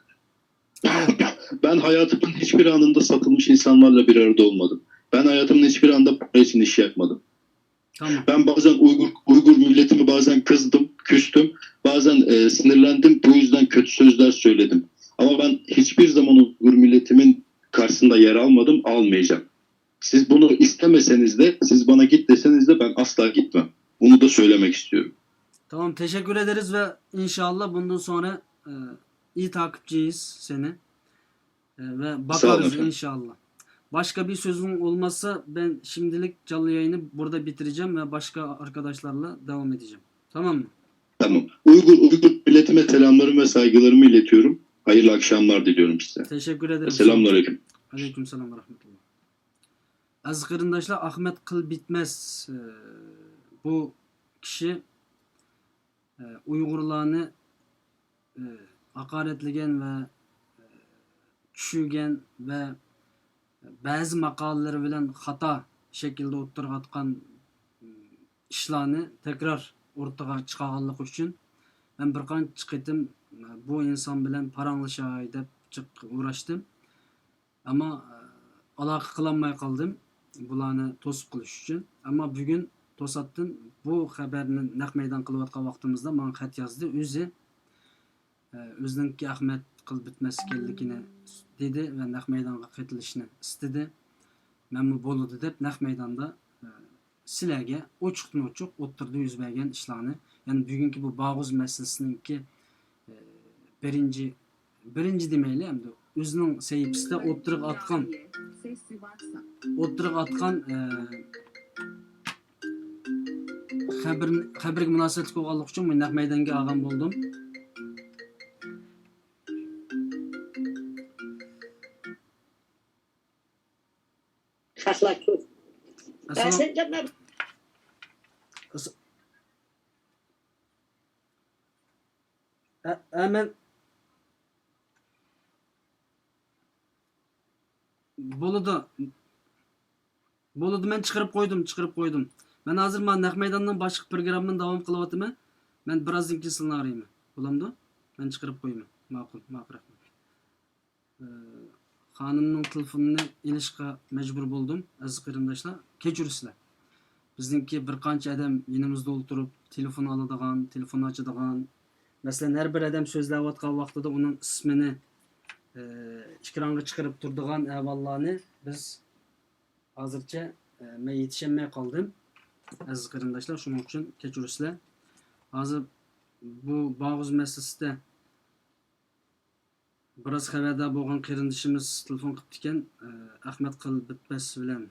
Ben hayatımın hiçbir anında satılmış insanlarla bir arada olmadım. Ben hayatımın hiçbir anda para için iş yapmadım. Tamam. Ben bazen Uygur milletimi bazen kızdım, küstüm. Bazen sinirlendim. Bu yüzden kötü sözler söyledim. Ama ben hiçbir zaman Uygur milletimin karşısında yer almadım, almayacağım. Siz bunu istemeseniz de, siz bana git deseniz de ben asla gitmem. Bunu da söylemek istiyorum. Tamam, teşekkür ederiz ve inşallah bundan sonra iyi takipçiyiz seni. Ve Sağ olun bakarız efendim. inşallah. Başka bir sözün olmazsa ben şimdilik canlı yayını burada bitireceğim ve başka arkadaşlarla devam edeceğim. Tamam mı? Tamam. Uygur milletime selamlarımı ve saygılarımı iletiyorum. Hayırlı akşamlar diliyorum size. Teşekkür ederim. Selamünaleyküm. Aleykümselam ve rahmetullah. Aziz kırındaşlar, Ahmet Kıl Bitmez bu kişi Uygurlarını hakaretligen ve tushirgan ve ba'zi maqolalar bilan xato shaklda o'ttirib atgan ishlarni tekrar o'rtaga chiqarganligi uchun men bir qancha qitim bu inson bilan paranglashaylik deb uğraşdim. Ama aloqa qilolmay qoldim bularni to'sib qilish uchun. Ammo bugun to'satdan bu xabarni naq maydon qilayotgan vaqtimizda menga xat yozdi. O'ziniki Ahmet Kıl Bitmez ekanligini dedi ve naq maydonga qaytilishni istedi. Men bu bo'ladi deb naq maydonda sizlarga ochiqdan-ochiq o'ttirdi yuz bergan ishlarni, ya'ni bugungi bu Bağuz masalasiniki birinci demayli, hamda o'zining sahifasida o'ttirib atgan xabarga munosabat qilganlik uchun men naq maydonga olgan bo'ldim. Hemen Bolu'da men chiqarib qo'ydim. Men hozir naq maydondan boshqa programmani davom qilyapman. Men birozdan keyin sizni arayman. Bo'lamdi? Men chiqarib qo'yaman. Ma'qul, rahmat. Xonimning telefonini ilishga majbur bo'ldim, aziz qarindoshlar. Kechirsizlar. Bizningki bir qancha odam yonimizda o'tirib, telefon oladigan, telefon ochadigan. Masalan, har bir odam so'zlayotgan vaqtida uning ismini ekranga chiqarib turadigan ahvollarni biz hozircha men yetishmay qoldim. Aziz qarindoshlar, shuning uchun kechirsizlar. Hozir bu Bağuz masalasida biraz xabardor bo'lgan qarindishimiz telefon qilib ekan, Ahmet Kıl Bitmez bilan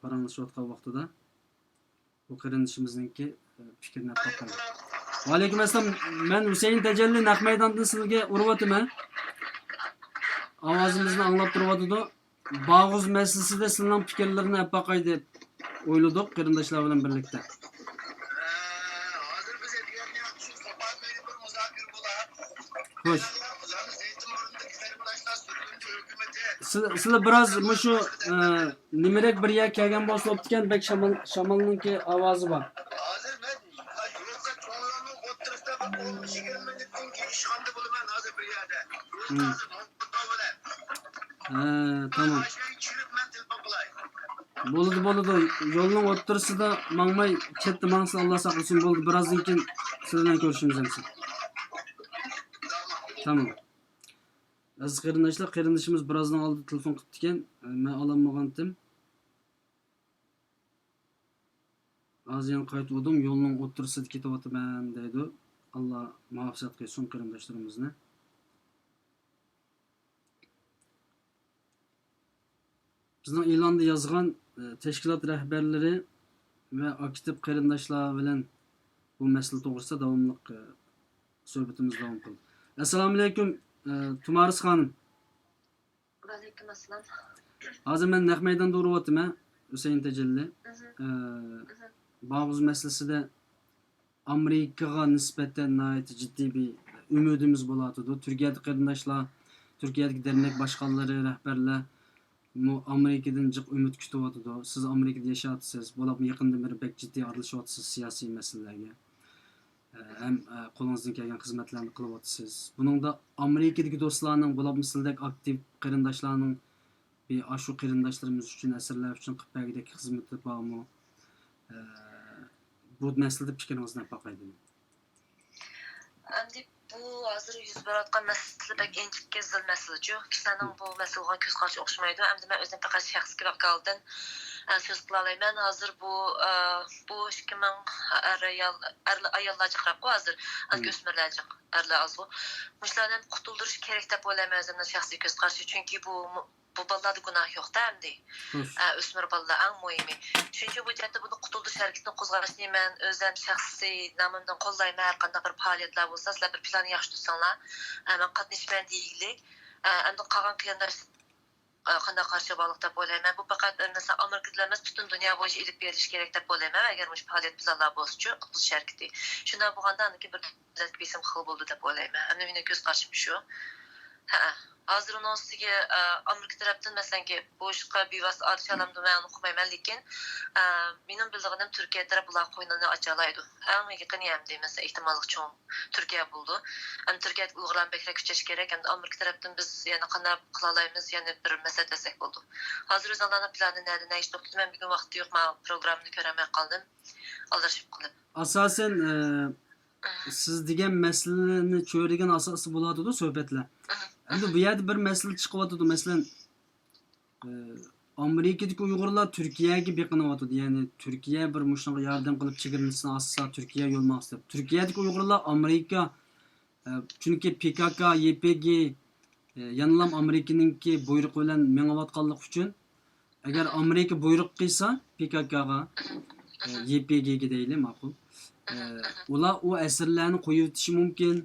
paranglashayotgan vaqtida bu qarindishimizniki fikrini topgan. Va alaykum assalom. Men Husayn Tajalli naq maydondan sizga urayapman. Ovozimizni anglab turibdi. Bağuz masalasida sizning fikrlarini apaqay deb o'yladik qarindoshlar bilan birlikda. Hozir biz aytganda shu Sopal bilan bir muzokara bo'ladi. Xo'sh. Sizlar biroz shu nimarak bir yer kelgan bo'lsa o'tgan bek shamolninki ovozi bor. Hozir men yo'lda cho'nglarning o'ttirishda bir 10-20 minutdan keyin ishxonada bo'laman hozir bir yerda. Tamam. Bo'ldi. Yo'lning o'rtasida mangmay ketdi, mangsa Alloh saqlasin bo'ldi. Birozdan keyin siz bilan ko'rishimiz mumkin. Tamam. Aziz qarindoshlar, qarindoshimiz birozdan oldin telefon qildi ekan, men ololmagandim. Azyan qaytdim, yo'lning o'rtasida ketyapman deydi. Alloh muvaffaqiyat qilsin qarindoshlarimizni. Bizning e'londa yozgan tashkilot rahbarlari va aktiv qarindoshlar bilan bu masala to'g'risida davomli suhbatimiz davom qildi. Assalomu alaykum, Tumaris xonim. Alaykum assalom. Hozir men naq maydonda o'ryapman, Husayn Tajalli. Bağız meselesinde Amerika'ya nispeten ciddi bir ümidimiz bulatıdı. Türkiye'deki kardeşler, Türkiye'deki dernek başkanları, rehberler Amerika'dan çok ümit kütüvatıdı. Siz Amerika'da yaşayatsınız. Bulab yakında beri pek ciddi aralışatsınız siyasi meselelerine. Hem kolunuzdan kelgen hizmetlerini kılıvatsınız. Bunun da Amerika'daki dostlarının, bulab misildeki aktif kardeşlerinin bir aşu kardeşlerimiz için, eserler için Kıpay'daki hizmeti var mı? Bu meselede fikrinizni paylaşın. Endi bu hozir yuz berayotgan masala bek inchik kezil masalachu. Kishilarning bu masalaga ko'z qarashi o'xshamaydi. Endi men o'zim faqat shaxsiy vakoldan so'z qila olaman. Hozir bu 2000 ayollar chiqarib hozir o'smirlar erlar azg'u. Mushlardan qutuldirish kerak deb o'ylayman o'zimning shaxsiy ko'z qarashi. Chunki bu ballarda günah yok da endi. Ösmür balalar en muhimi. Çünkü bu cihette bunu qutuldirish hareketini qo'zg'ashni men o'zim shaxsiy namimdan qo'llayman. Har qanday bir faoliyatlar bo'lsa, sizlar bir plan yaxshi tutsanlar, men qatnashman deylik. Endi qolgan qiyonash qanday qarshi bog'liq deb o'ylayman. Bu faqat mesela Amerikada emas, butun dunyo bo'yicha ilib berish kerak deb o'ylayman. Agar bu faoliyat planlar bo'lsa-chi, qutulush hareketi. Shundan bo'lganda bir davlat besim xil bo'ldi deb o'ylayman. Endi mening ko'z qarashim shu. Hozir onun ustiga Amerika tarafdan masalan bu ishga bevosita archalamdi men uqmayman, lekin mening bildig'im Turkiya taraf bular qo'ynini ochalaydi. Eng yaqin hamda mesela ehtimollik cho'ng Turkiya bo'ldi. Ham Turkiyada Uyg'urlar bekrak kuchash kerak, hamda Amerika tarafdan biz yana qanday qila olamiz, yana bir masala desak bo'ldi. Hozir o'zinglarning planni nada ish to'xtatdi. Men bugun vaqti yo'q, men programmani ko'ramay qoldim. Aldirishib qilib. Asosan siz degan masalani cho'rigan asosi bo'ladi-da suhbatlar. Endi bu yerda bir masala chiqyapti. Masalan, Amerikadagi Uyg'urlar Turkiyaga beqinyapti. Ya'ni Turkiya bir mushunga yordam qilib chegirmasini assa Turkiya yo'lmoq deb. Turkiyadagi Uyg'urlar Amerika chunki PKK, YPG yanalam Amerikaningki buyruq bilan mengayotganlik uchun agar Amerika buyruq qilsa PKKga, YPGga deyli ma'qul. Ular o əsirlərini qoyub yetishi mumkin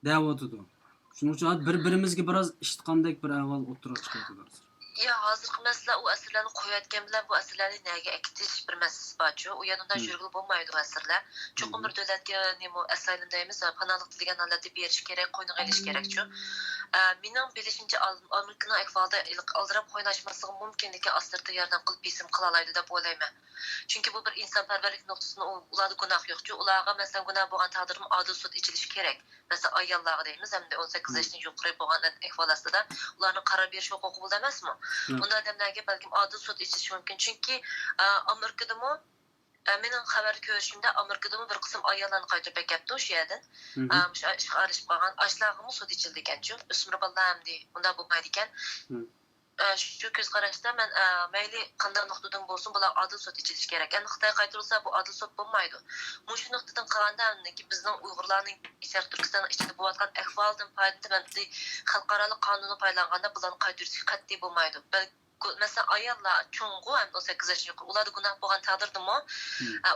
deyapti. Shuning uchun bir-birimizga biroz eshitgandek bir avval o'tirib chiqyapti. Ya hozirgi masala u asirlarni qo'yayotgan bilan bu asirlarni nega akitish bir masalasi bor-ku. U yandan yurg'il bo'lmaydi asirlar. Cho'qim bir davlatga nima asylum deymiz, panohlik degan holatda berish kerak, qo'yniga ilish kerak-ku. Mening bilishimcha Amerikaning ahvolida aldirab qo'ynashmasligi mumkin, lekin asirda yordam qilib besim qila oladi deb o'ylayman. Chunki bu bir insonparvarlik nuqtasida ularda gunoh yo'q-ku. Ularga masalan gunoh bo'lgan taqdirda odil sud ichilishi kerak. Masalan, ayollarga deymiz, hamda 18 yoshdan yuqori bo'lgan ahvol ostida ularning qaror berish huquqi bo'ldi emasmi? Unda adamlarga balkim odil sud ichilishi mumkin. Chunki Amerikadami mening xabar ko'rishimda Amerikadami bir qism ayollarni qaytarib kelibdi o'sha yerdan. O'sha ishga aralashib qolgan ashlarga sud ichildi ekan-ku. O'smir bolalar hamda unda bo'lmaydi ekan. Shu ko'z qarashda men mayli qanday nuqtadan bo'lsin bular odil sud ichilishi kerak. Endi Xitoy qaytarilsa bu odil sud bo'lmaydi. Shu nuqtadan qaraganda bizning Uyg'urlarning Sharq Turkiston ichida bo'layotgan ahvoldan foydalanib xalqaro qonunni paylanganda bularni qaytarish qat'iy bo'lmaydi. Mesela ayollar cho'ng'u ham 18 yoshga yuqori ularda gunoh bo'lgan taqdirdami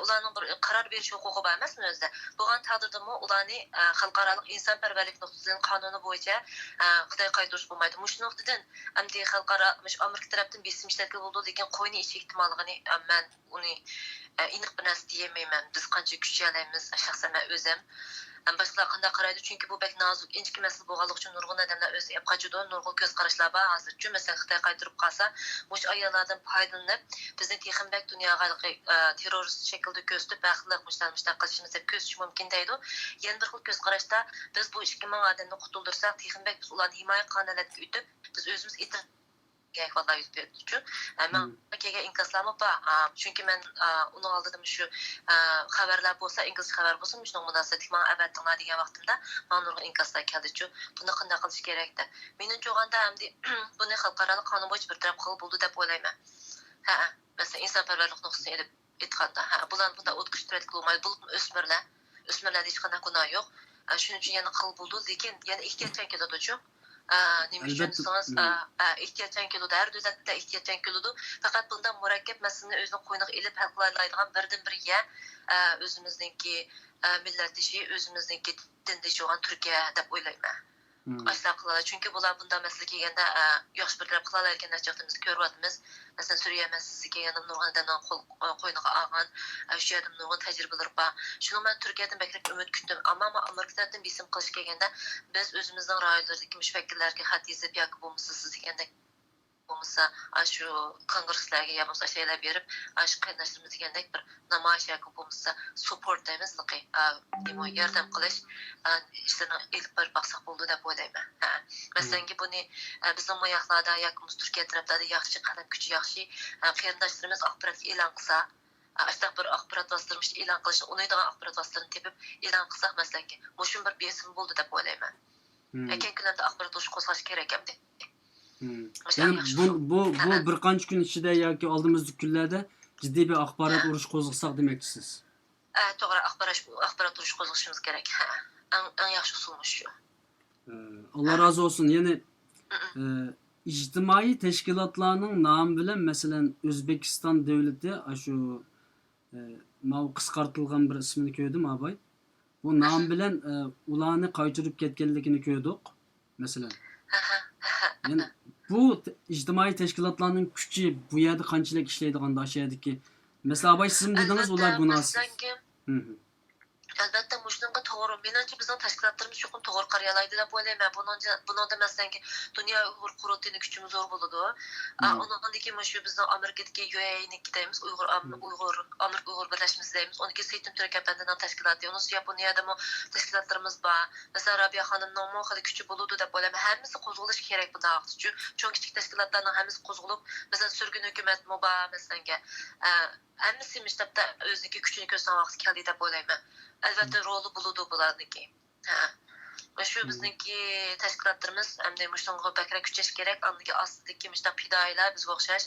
ularning bir qaror berish huquqi bor emasmi o'zida? Bo'lgan taqdirdami ularni xalqaro insonparvarlik nuqtasidan qonuni bo'yicha Xitoy qaytarish bo'lmaydi. Shu nuqtadan hamda xalqaro Amerika tarafdan besim ishlatgan bo'ldi, lekin qo'yni ichish ehtimolligini men uni aniq bir narsa deyamayman. Biz qancha kuch olamiz shaxsan men o'zim boshqalar qanday qaraydi, chunki bu bek nozik inchki masala bo'lganligi uchun nurg'un odamlar o'zi yeb qochadi, nurg'un ko'z qarashlar bor hozircha. Masalan, Xitoy qaytarib qolsa, o'sha ayollardan foydalanib, bizni texmbek dunyoga terrorist shaklda ko'rsatib, baxtli mushtaq qilishimiz deb ko'rsatish mumkin deydi. Yana bir xil ko'z qarashda biz bu 2000 odamni qutuldirsak, texmbek biz ularni himoya qonunlariga o'tib, biz o'zimiz gerek vallahi yüz berdi. Men kelgan inkaslarım var. Çünkü men onun aldığım şu haberler bolsa, İngiliz haber bolsa, şunun münasebetlik men abattinglar degan vaqtimda men nurg'un inkaslar keldi. Buni qanday qilish kerakdi? Menimcha o'g'anda hamdi buni xalqaro qonun bo'yicha bir taraf qilib bo'ldi deb o'ylayman. Mesela insonparvarlik nuqtasidan olib aytganda, bular bunda o'tkazib qilmaydi. Bu o'smirlar hech qanday gunoh yo'q. Shuning uchun yana qilib bo'ldi, lekin yana ehtiyotdan keladi-ku. Nima uchun desangiz, ehtiyotdan keladi. Har davlatda ehtiyotdan keladi. Faqat bundan murakkab masalani o'zining qo'yniga ilib hal qila oladigan birdan-bir o'zimizningki millatdoshi, o'zimizningki dindoshi bo'lgan Turkiya deb o'ylayman. Ashlar qiladi. Chunki bular bundan masala kelganda yaxshi bir taraf qila olgan narsalarimizni ko'ryapmiz. Masalan, Suriya masalasi kelganda nurg'undan qo'yniga olgan, shu yerda nurg'un tajribalar bor. Shuni men Turkiyadan bakrak umid kutdim. Ammo Amerikadan bisim qilish kelganda biz o'zimizning rayonlardagi mushakillarga xat yozib yoki bo'lmasa siz degandek bo'lmasa shu kongresslarga ya bo'lmasa şeyler berib, shu qaynashimiz degandek bir namoyish yoki bo'lmasa support deymiz, nima yordam qilish ishlarni ilib bir baqsaq bo'ldi deb o'ylayman. Masalanki buni bizning moyoqlarda yoki Turkiya taraflarida yaxshi qadam kuchi yaxshi qarindoshlarimiz axborot e'lon qilsa, ashta bir axborot vositalarini e'lon qilishni, unaydigan axborot vositalarini tepib e'lon qilsak, masalanki, mushun bir besim bo'ldi deb o'ylayman. Lekin kunlarda axborot qo'zg'ash kerak endi. Yani bu bir qancha kun ichida yoki oldimizgi kunlarda jiddiy bir axborot urush qo'zg'asak demoqchisiz. To'g'ri, axborot urush qo'zg'ashimiz kerak. Eng yaxshi usulimiz shu. Allah razı olsun. Yani ijtimoiy tashkilotlarning nomi bilan masalan O'zbekiston davlati shu qisqartirilgan bir ismini ko'rdim abay. Bu nom bilan ularni qaytirib ketganligini ko'rdik. Masalan. Yani bu ijtimoiy tashkilotlarning kuchi bu yerda qanchalik ishlaydiganda o'sha yerdagi mesela abay siz dediniz ular gunohsiz. Albatta mushunga to'g'ri. Menimcha bizning tashkilotlarimiz cho'qim to'g'ri qara oladi deb o'ylayman. Buningda masalanki dunyo Uyg'ur qurultiyining kuchimiz zo'r bo'ladi. Uningdagi shu bizning Amerikadagi UAE'niki deymiz, Uyg'ur birlashmasi deymiz. Uniki Seytum Türkmenistanining tashkiloti. Uning Yaponiyada tashkilotlarimiz bor. Masalan, Rabiya xonimning hali kuchi bo'ladi deb o'ylayman. Hammasi qo'zg'alish kerak bunda vaqtda. Cho'ng kichik tashkilotlarning hammasi qo'zg'alib, masalan, surgun hukumat bor, masalanki hammasi mishtabda o'zining kuchini ko'rsatgan vaqt keldi deb o'ylayman. Albatta roli bo'ladi bularniki. Shu bizniki tashkilotlarimiz hamda mushunga bakra kuchash kerak. Andagi ostidagi mushtaq fidoyilar bizga o'xshash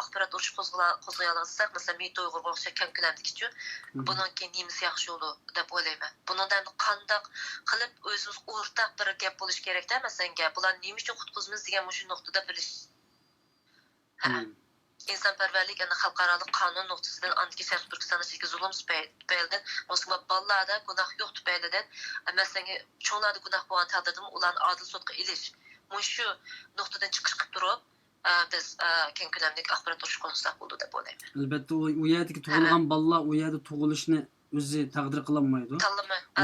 axborot urush qo'zg'ay olsak, masalan, Mito Uyg'urga o'xshash kam ko'lamdagi-ku. Buningki nimasi yaxshi yo'li deb o'ylayman. Bundan qanday qilib o'zimiz o'rtaq bir gap bo'lish kerak-da, masalan, bular nima uchun qutqizmiz degan shu nuqtada bilish. İnsanparvarlik yani xalqaro qonun nuqtasidan andiki Sharq Turkistondagi zulm tufaylidan Moskva ballarda gunoh yo'q tufaylidan masalan cho'nglarda gunoh bo'lgan taqdirda ularni adil sudga ilish. Shu nuqtadan chiqish qilib turib biz keng ko'lamli axborot urush qo'zg'asak bo'ldi deb o'ylayman. Albatta u yerdagi tug'ilgan bolalar u yerda tug'ilishni o'zi taqdir qilolmaydi.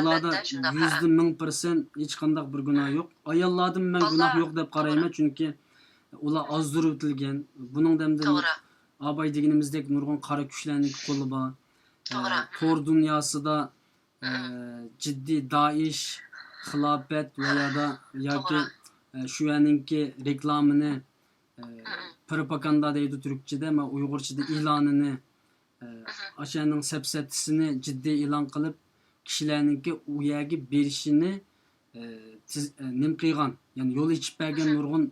Ularda 100% hech qanday bir gunoh yo'q. Ayollardan men gunoh yo'q deb qarayman, chunki ular ozdirib o'tilgan. Buning damda abay deganimizdek nurg'un qara kuchlarning qo'li bor. Tor dunyosida jiddiy Daesh, xilofat va yoki shu yerninki reklamini propaganda deydi Türkçede ama Uyg'urchada e'lonini o'shaning sapsatisini jiddiy e'lon qilib kishilarningki u yerga berishini nim qilgan. Yani yo'l ichib bergan nurg'un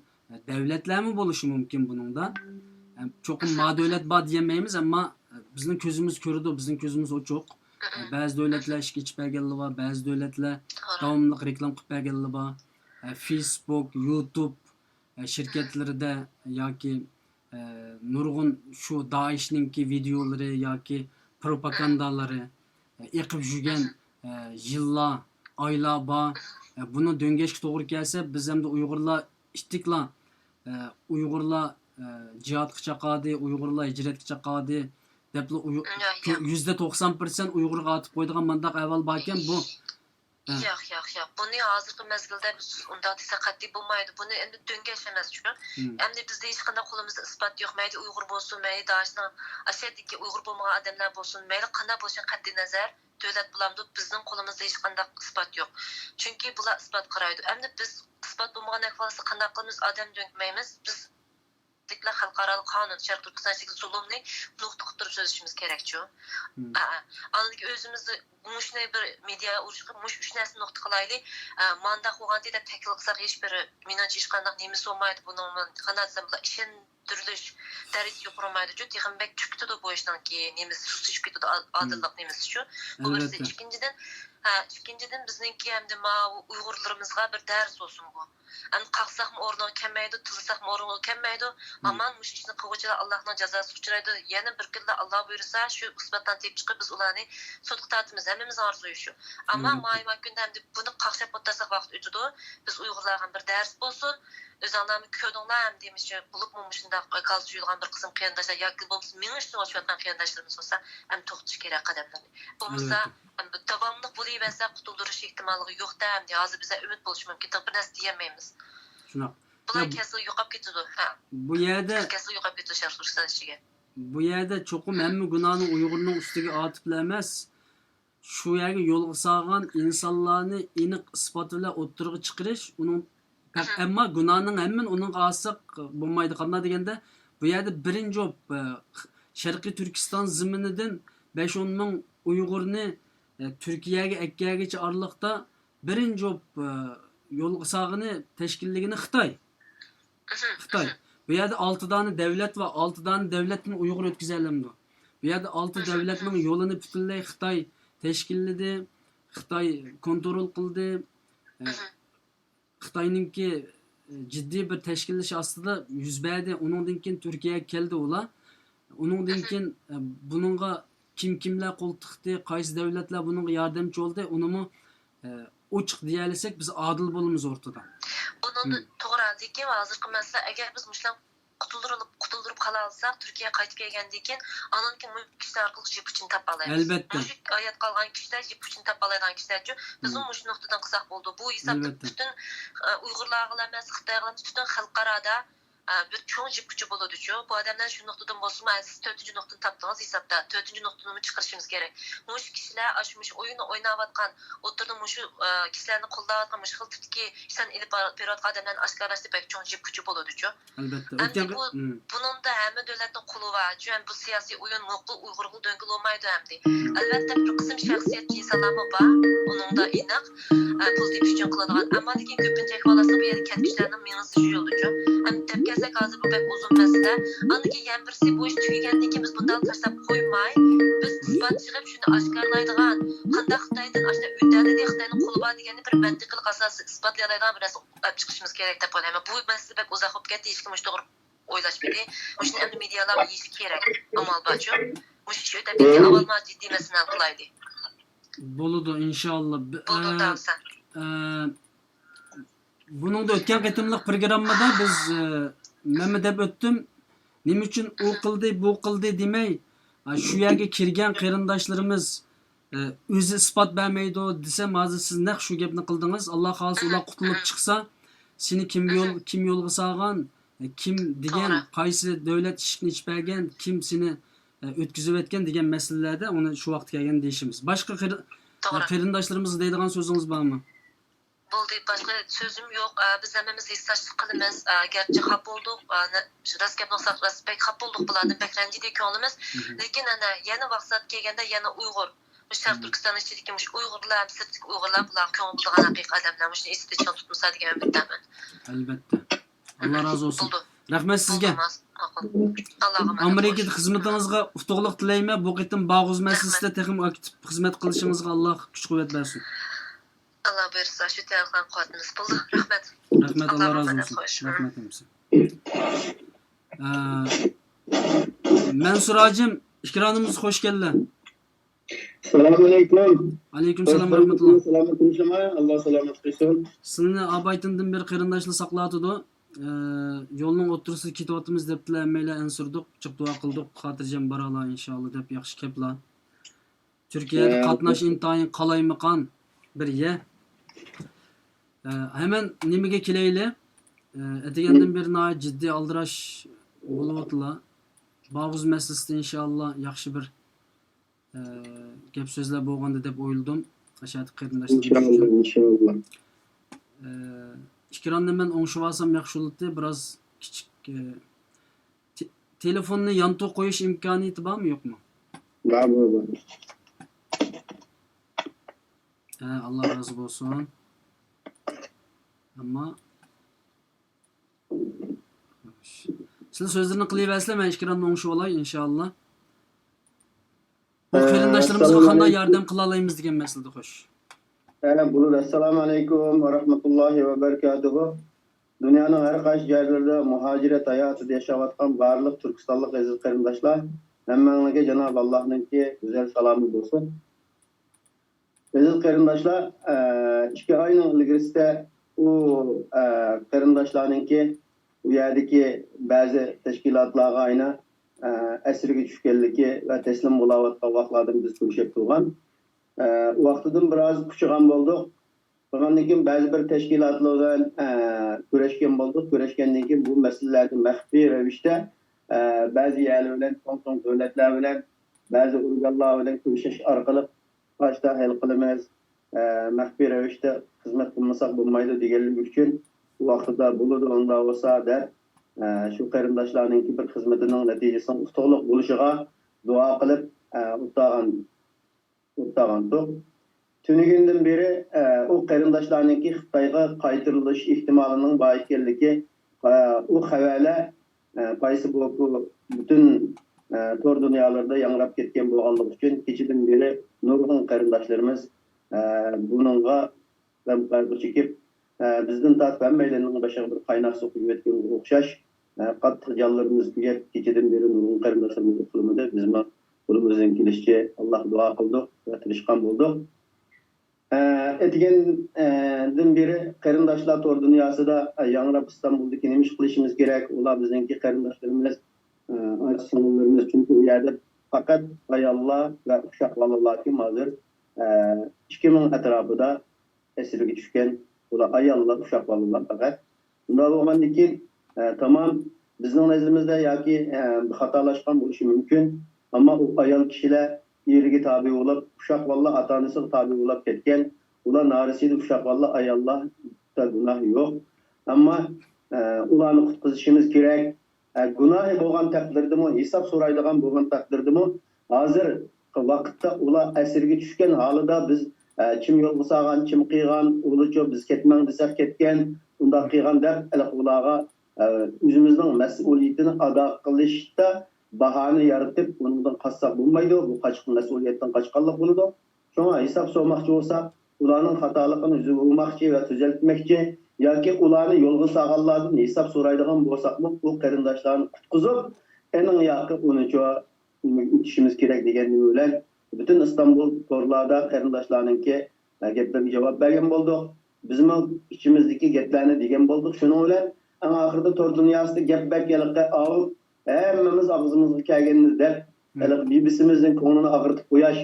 davlatlarmi bo'lishi mumkin buningda. Cho'qim ma davlat bor demaymiz, ammo bizning ko'zimiz ko'rdi, bizning ko'zimiz ochiq. Ba'zi davlatlar ishga ichib berganlar bor, ba'zi davlatlar davomli reklama qilib berganlar bor. Facebook, YouTube şirketlərdə yoki nurg'un shu Daesh'ninki videolari yoki propagandaları eqib yurgan yillar, oylar bor. Buni döngeshga to'g'ri kelsa, biz hamda Uyg'urlar ittiqlar Uyg'urlar jihadga chaqadi, Uyg'urlar hijratga chaqadi deb %90% Uyg'urga atib qo'ydigan mandaq avval bor ekan bu. Yo'q. Buni hozirgi mezgilda biz undan desa qat'iy bo'lmaydi. Buni endi döngesh emas shu. Endi bizda hech qanday qo'limizda isbot yo'q. Mayli Uyg'ur bo'lsin, mayli Daeshning ashadiki Uyg'ur bo'lmagan odamlar bo'lsin, mayli qanday bo'lsin qat'iy nazar davlat bulamdi, bizning qo'limizda hech qanday isbot yo'q. Chunki bular isbot qaraydi. Endi biz isbot bo'lmagan ahvolda qanday qilamiz? Odam döngmaymiz. Biz erkinlik bilan xalqaro qonun Sharq Turkistondagi zulmni nuqta qilib so'zlashimiz kerak chu. Aniki o'zimizni mushunday bir media urush qilib mush 3 narsani nuqta qilaylik. Manda qo'yganda deb taklif qilsak hech bir menimcha hech qanday nimasi bo'lmaydi. Buni qanday desam bo'lar, ishontirilish darajasi yuqormaydi chu. Texmbek chukdi bu ishdan keyin nemisi susishib ketdi odillik nemisi chu. Bu birisi. Ikkinchidan bizningki hamda Uyg'urlarimizga bir dars olsun bu. Hem kalksakmı ornu kelmeydi, tuzsakmı ornu kelmeydi. Aman muş işini kıvıcılar Allah'ın cezası uçuraydı. Yani bir killa Allah buyursa şu kısmetten tep çıkıp biz ulanı sotuk tatımız hemimiz arzuyu şu. Ama mayma günde hem de bunu kalkşap otarsak vakit ötüdü. Biz Uygurlardan bir ders olsun. Özanlarımı köydüğünler hem demiş ki bulup mumuşunda kalsı yuyulgan bir kısım kıyandaşlar. Yakıl bulmuşsun mingi üstüne uçuyordan kıyandaşlarımız olsa hem tohtuş gerek kademlerini. Bulmuşsa devamlılık bulayı verse kutulduruş ihtimali yok da hem de azı bize ümit buluşu mümkün. Tabi nasıl diyemeyiz. Şuna. Bular kesil yo'qolib ketadi. Bu yerda kesil yo'qolib ketadi Sharq Turkiston ichiga. Bu yerda cho'qim hamma gunohni Uyg'urning ustiga otiblar emas. Shu yerga yo'lga solgan insonlarni aniq isbot bilan o'ttirg'i chiqarish, uning ammo gunohning hammasini uning qasiq bo'lmaydi. Qanday deganda, bu yerda birinchi Sharqiy Turkiston ziminidan 5-10 ming Uyg'urni Turkiyaga akkagacha oraliqda birinchi yo'lga solg'ini tashkilligini Xitoy. Bu yerda 6 tane devlet ve 6 tane devletin Uyghur ötküzellemdi. Bu yerda 6 devletinin yolunu bütünley Xitoy teşkilledi, Xitoy kontrol qildi. Xitoyninki ciddi bir teşkilliş aslında yüz berdi. Onundan keyin Türkiye'ye keldi ular. Onundan keyin bununla kimler qo'l tiqdi, qaysi devletler bununla yardımcı oldu, onu mu ochiq deyalisek biz adil bo'lamiz o'rtada. Bunun to'g'ri hozirgi masala agar biz mushlar qutuldirib qala olsak, Turkiyaga qaytib kelgandan keyin anonki kishilar orqali jipuchini topib olamiz. Albatta. Mush oyat qolgan kishilar jipuchini topib oladigan kishilar uchun biz mush nuqtadan qilsak bo'ldi. Bu hisobda butun Uyg'urlarga emas, Xitoyga butun xalqarada bir cho'ng jipuchi bo'ladi-chu. Bu odamlar shu nuqtadan bo'lsa, siz 4-nuqtani topdingiz hisobda. 4-nuqtani chiqarishimiz kerak. Mush kishilar mush o'yinni o'ynayotgan, o'tirdi mush kishilarni qo'llayotgan mush xil tipdagi ishdan ilib berayotgan odamlarni oshkorlashda pek cho'ng jipuchi bo'ladi-chu. Albatta. Bunun da hamma davlatning qo'li var. Chunki bu siyosiy o'yin muqul Uyg'urga döngül olmaydi hamdi. Albatta bir qism shaxsiyatli insonlar bor. Uning da aniq pul tepish uchun qiladigan. Ammo lekin ko'pincha xolasi bu yerga ketishlarning mengisi shu yo'lda-chu. Ham tepkasak hozir bu pek uzun masala. Aniki yana birisi bu ish tugagandan keyin biz bundan tashlab qo'ymay, biz isbot chiqib shuni oshkorlaydigan, qanday Xitoydan ashna o'tadi, Xitoyning qo'li bor deganni bir mantiqiy asosda isbotlay oladigan bir narsa olib chiqishimiz kerak deb o'ylayman. Bu masala pek uzoq bo'lib ketdi, hech kim to'g'ri o'ylashmaydi. Shuni endi medialar yeyish kerak. Amal borchu. Mush ish o'tib ketdi, avvalma jiddiy masala qilaydi. Bo'ladi inshaalloh. Bunun da o'tgan qitimliq programmada biz nima deb o'tdim, nima uchun u qildi, bu qildi demay, shu yerga kirgan qarindoshlarimiz o'zi isbot bermaydi desam, hozir siz naq shu gapni qildingiz. Alloh xohlasa ular qutulib chiqsa, seni kim yo'lga solgan, kim degan, qaysi davlat ishni ichib bergan, kim seni o'tkazib o'tgan degan masalalarda uni shu vaqt kelgan deyishimiz. Boshqa qarindoshlarimiz deydigan so'zingiz bormi? Bo'ldi, boshqa so'zim yo'q. Biz hammamiz hissashlik qilamiz. Garchi xafa bo'ldik, raskabni saqlash pek xafa bo'ldik bulardan pek ranjidik ko'nglimiz. Lekin ana yana vaqt kelganda yana Uyg'ur, Sharq Turkiston ichidagi Uyg'urlar, sirtlik Uyg'urlar bular ko'ngil bilgan haqiqiy odamlar, shuni esda tutmasa degan umiddaman. Albatta. Alloh razı olsun. Rahmat sizga. Amerikada xizmatingizga utuqlik tilayman. Bu qitim Bağuz masalasida texnik aktiv xizmat qilishingizga Alloh kuch-quvvat bersin. Allah buyursa şu telefon kodunuz buldu. Rahmet. Rahmet, Allah razı olsun. Rahmet emsin. Mansur hacım, ikramımız hoş geldin. Selamünaleyküm. Aleykümselam rahmetullah. Selamet konuşama. Allah selamet kılsın. Sizni abaytından bir qarindoshlik saqlatıdı. Yolning o'tirisi ketyapmiz debdilar, mayli ansurdik, chiq duo qildik, xotirjam boralar inshaalloh deb yaxshi keplar. Turkiyada qatnash intayin qalaymiqan bir ye. Hemen nimaga kelayli? Etigandan beri ciddi aldirash bo'layotlar. Bağuz masalasida inshaalloh yaxshi bir gap so'zlar bo'lganda deb o'yladim. Ashad qarindoshlar. İnşallah. İkranni men o'ngshib olsam yaxshi bo'ladi. Biroz kichik telefonunu yantığa koyuş imkaniyeti var mı yok mu? Var. Allah razı olsun. Ama siz sözlerini kılıversizler, ben işkiranın oңuшу olay inşallah. Bu qarindoshlarımizga assalomu qanday alaykum. yordam qila olamiz degan masalada xo'sh. Bulut, assalomu alaykum va rahmatullohi va barakatuhu. Dunyoning har qaysi joylarida muhojirat hayotida yashayotgan barliq turkistonlik aziz qarindoshlar, hammanglarga Janob Allohningki go'zal salomi bo'lsin. Aziz qarindoshlar, 2 oyning ilgarisida u qarindoshlarningki u yerdagi ba'zi tashkilotlarga ayna asirga tushganligi va taslim bo'layotgan vaqtlardan biz ko'rishib turgan. O vaqtidan biroz kuchgan bo'ldik. Bundan keyin ba'zi bir tashkilotlar bilan kurashgan bo'ldik. Kurashgandan keyin bu masalalarni maxfiy ravishda ba'zi yerlar bilan, qo'shni davlatlar bilan, ba'zi organlar bilan ko'rishish orqali boshda hal qilamiz. Maxfiy ravishda xizmat qilmasak bo'lmaydi deganlik uchun bu vaqtda bo'ladi unda bo'lsa deb shu qarindoshlarning bir xizmatining natijasini to'liq bo'lishiga duo qilib o'tgandik. Tunigundan beri o qarindoshlarningki Xitoyga qaytarilish ehtimolining bor ekanligi u xabarlar qaysi bu butun tor dunyolarda yangrab ketgan bo'lganligi uchun kechidan beri nurg'un qarindoshlarimiz buningga qarshi chekib bizdan tortib hammalarning boshiga bir qaynoq suv quyib o'tganga o'xshash qattiq jonlarimiz kuyib kechidan beri nurg'un qarindoshlarimiz qilmadi. Biz qo'limizdan kelishicha Alloh duo qildik va tirishgan bo'ldik. Etgandan beri qarindoshlar tor dunyosida yangrab İstanbul'daki nima ish qilishimiz kerak? Ular bizningki qarindoshlarimiz, aziz singillarimiz, chunki u yerda faqat ayollar va uşaq bolalar kim hozir 2000 atrofida asirga tushgan. Ular ayollar, uşaq bolalar faqat. Bunday bo'lgandan keyin tamam bizning nazrimizda yoki xatolashgan bo'lishi mumkin, ammo u ayol kishilar eriga tabi bo'lib, uşaq bolalar ota-onasiga tabi bo'lib ketgan. Ular narisiydi, uşaq bolalar ayollar gunoh yo'q. Ammo ularni qutqizishimiz kerak. Gunohi bo'lgan taqdirdami, hisob so'raydigan bo'lgan taqdirdami, hozir vaqtda ular asirga tushgan holida biz kim yo'lga solgan, kim qilgan, ularcha biz ketmang desak ketgan, unda qilgan deb ularga o'zimizning mas'uliyatini ado qilishda bahane yaratib, bundan qassoq bo'lmaydi. Bu qochqin mas'uliyatdan qochqanlik bo'ladi. Shunga hisob so'rmoqchi bo'lsak, ularning xatoligini o'zgarmoqchi va tuzaltmoqchi yoki ularni yo'lga solganlardan hisob so'raydigan bo'lsakmi, bu qarindoshlarni qutqizib, ening yoqib unicha o'tishimiz kerak degan nima bilan butun İstanbul torlarda qarindoshlarningki gaplarga javob bergan bo'ldik. Bizmi ichimizdagi gaplarni degan bo'ldik. Shuning bilan eng oxirida tor dunyosida gap berganlikqa olib hammamiz og'zimizga kelganimiz deb BBC'mizning ko'nglini og'ritib qo'yash,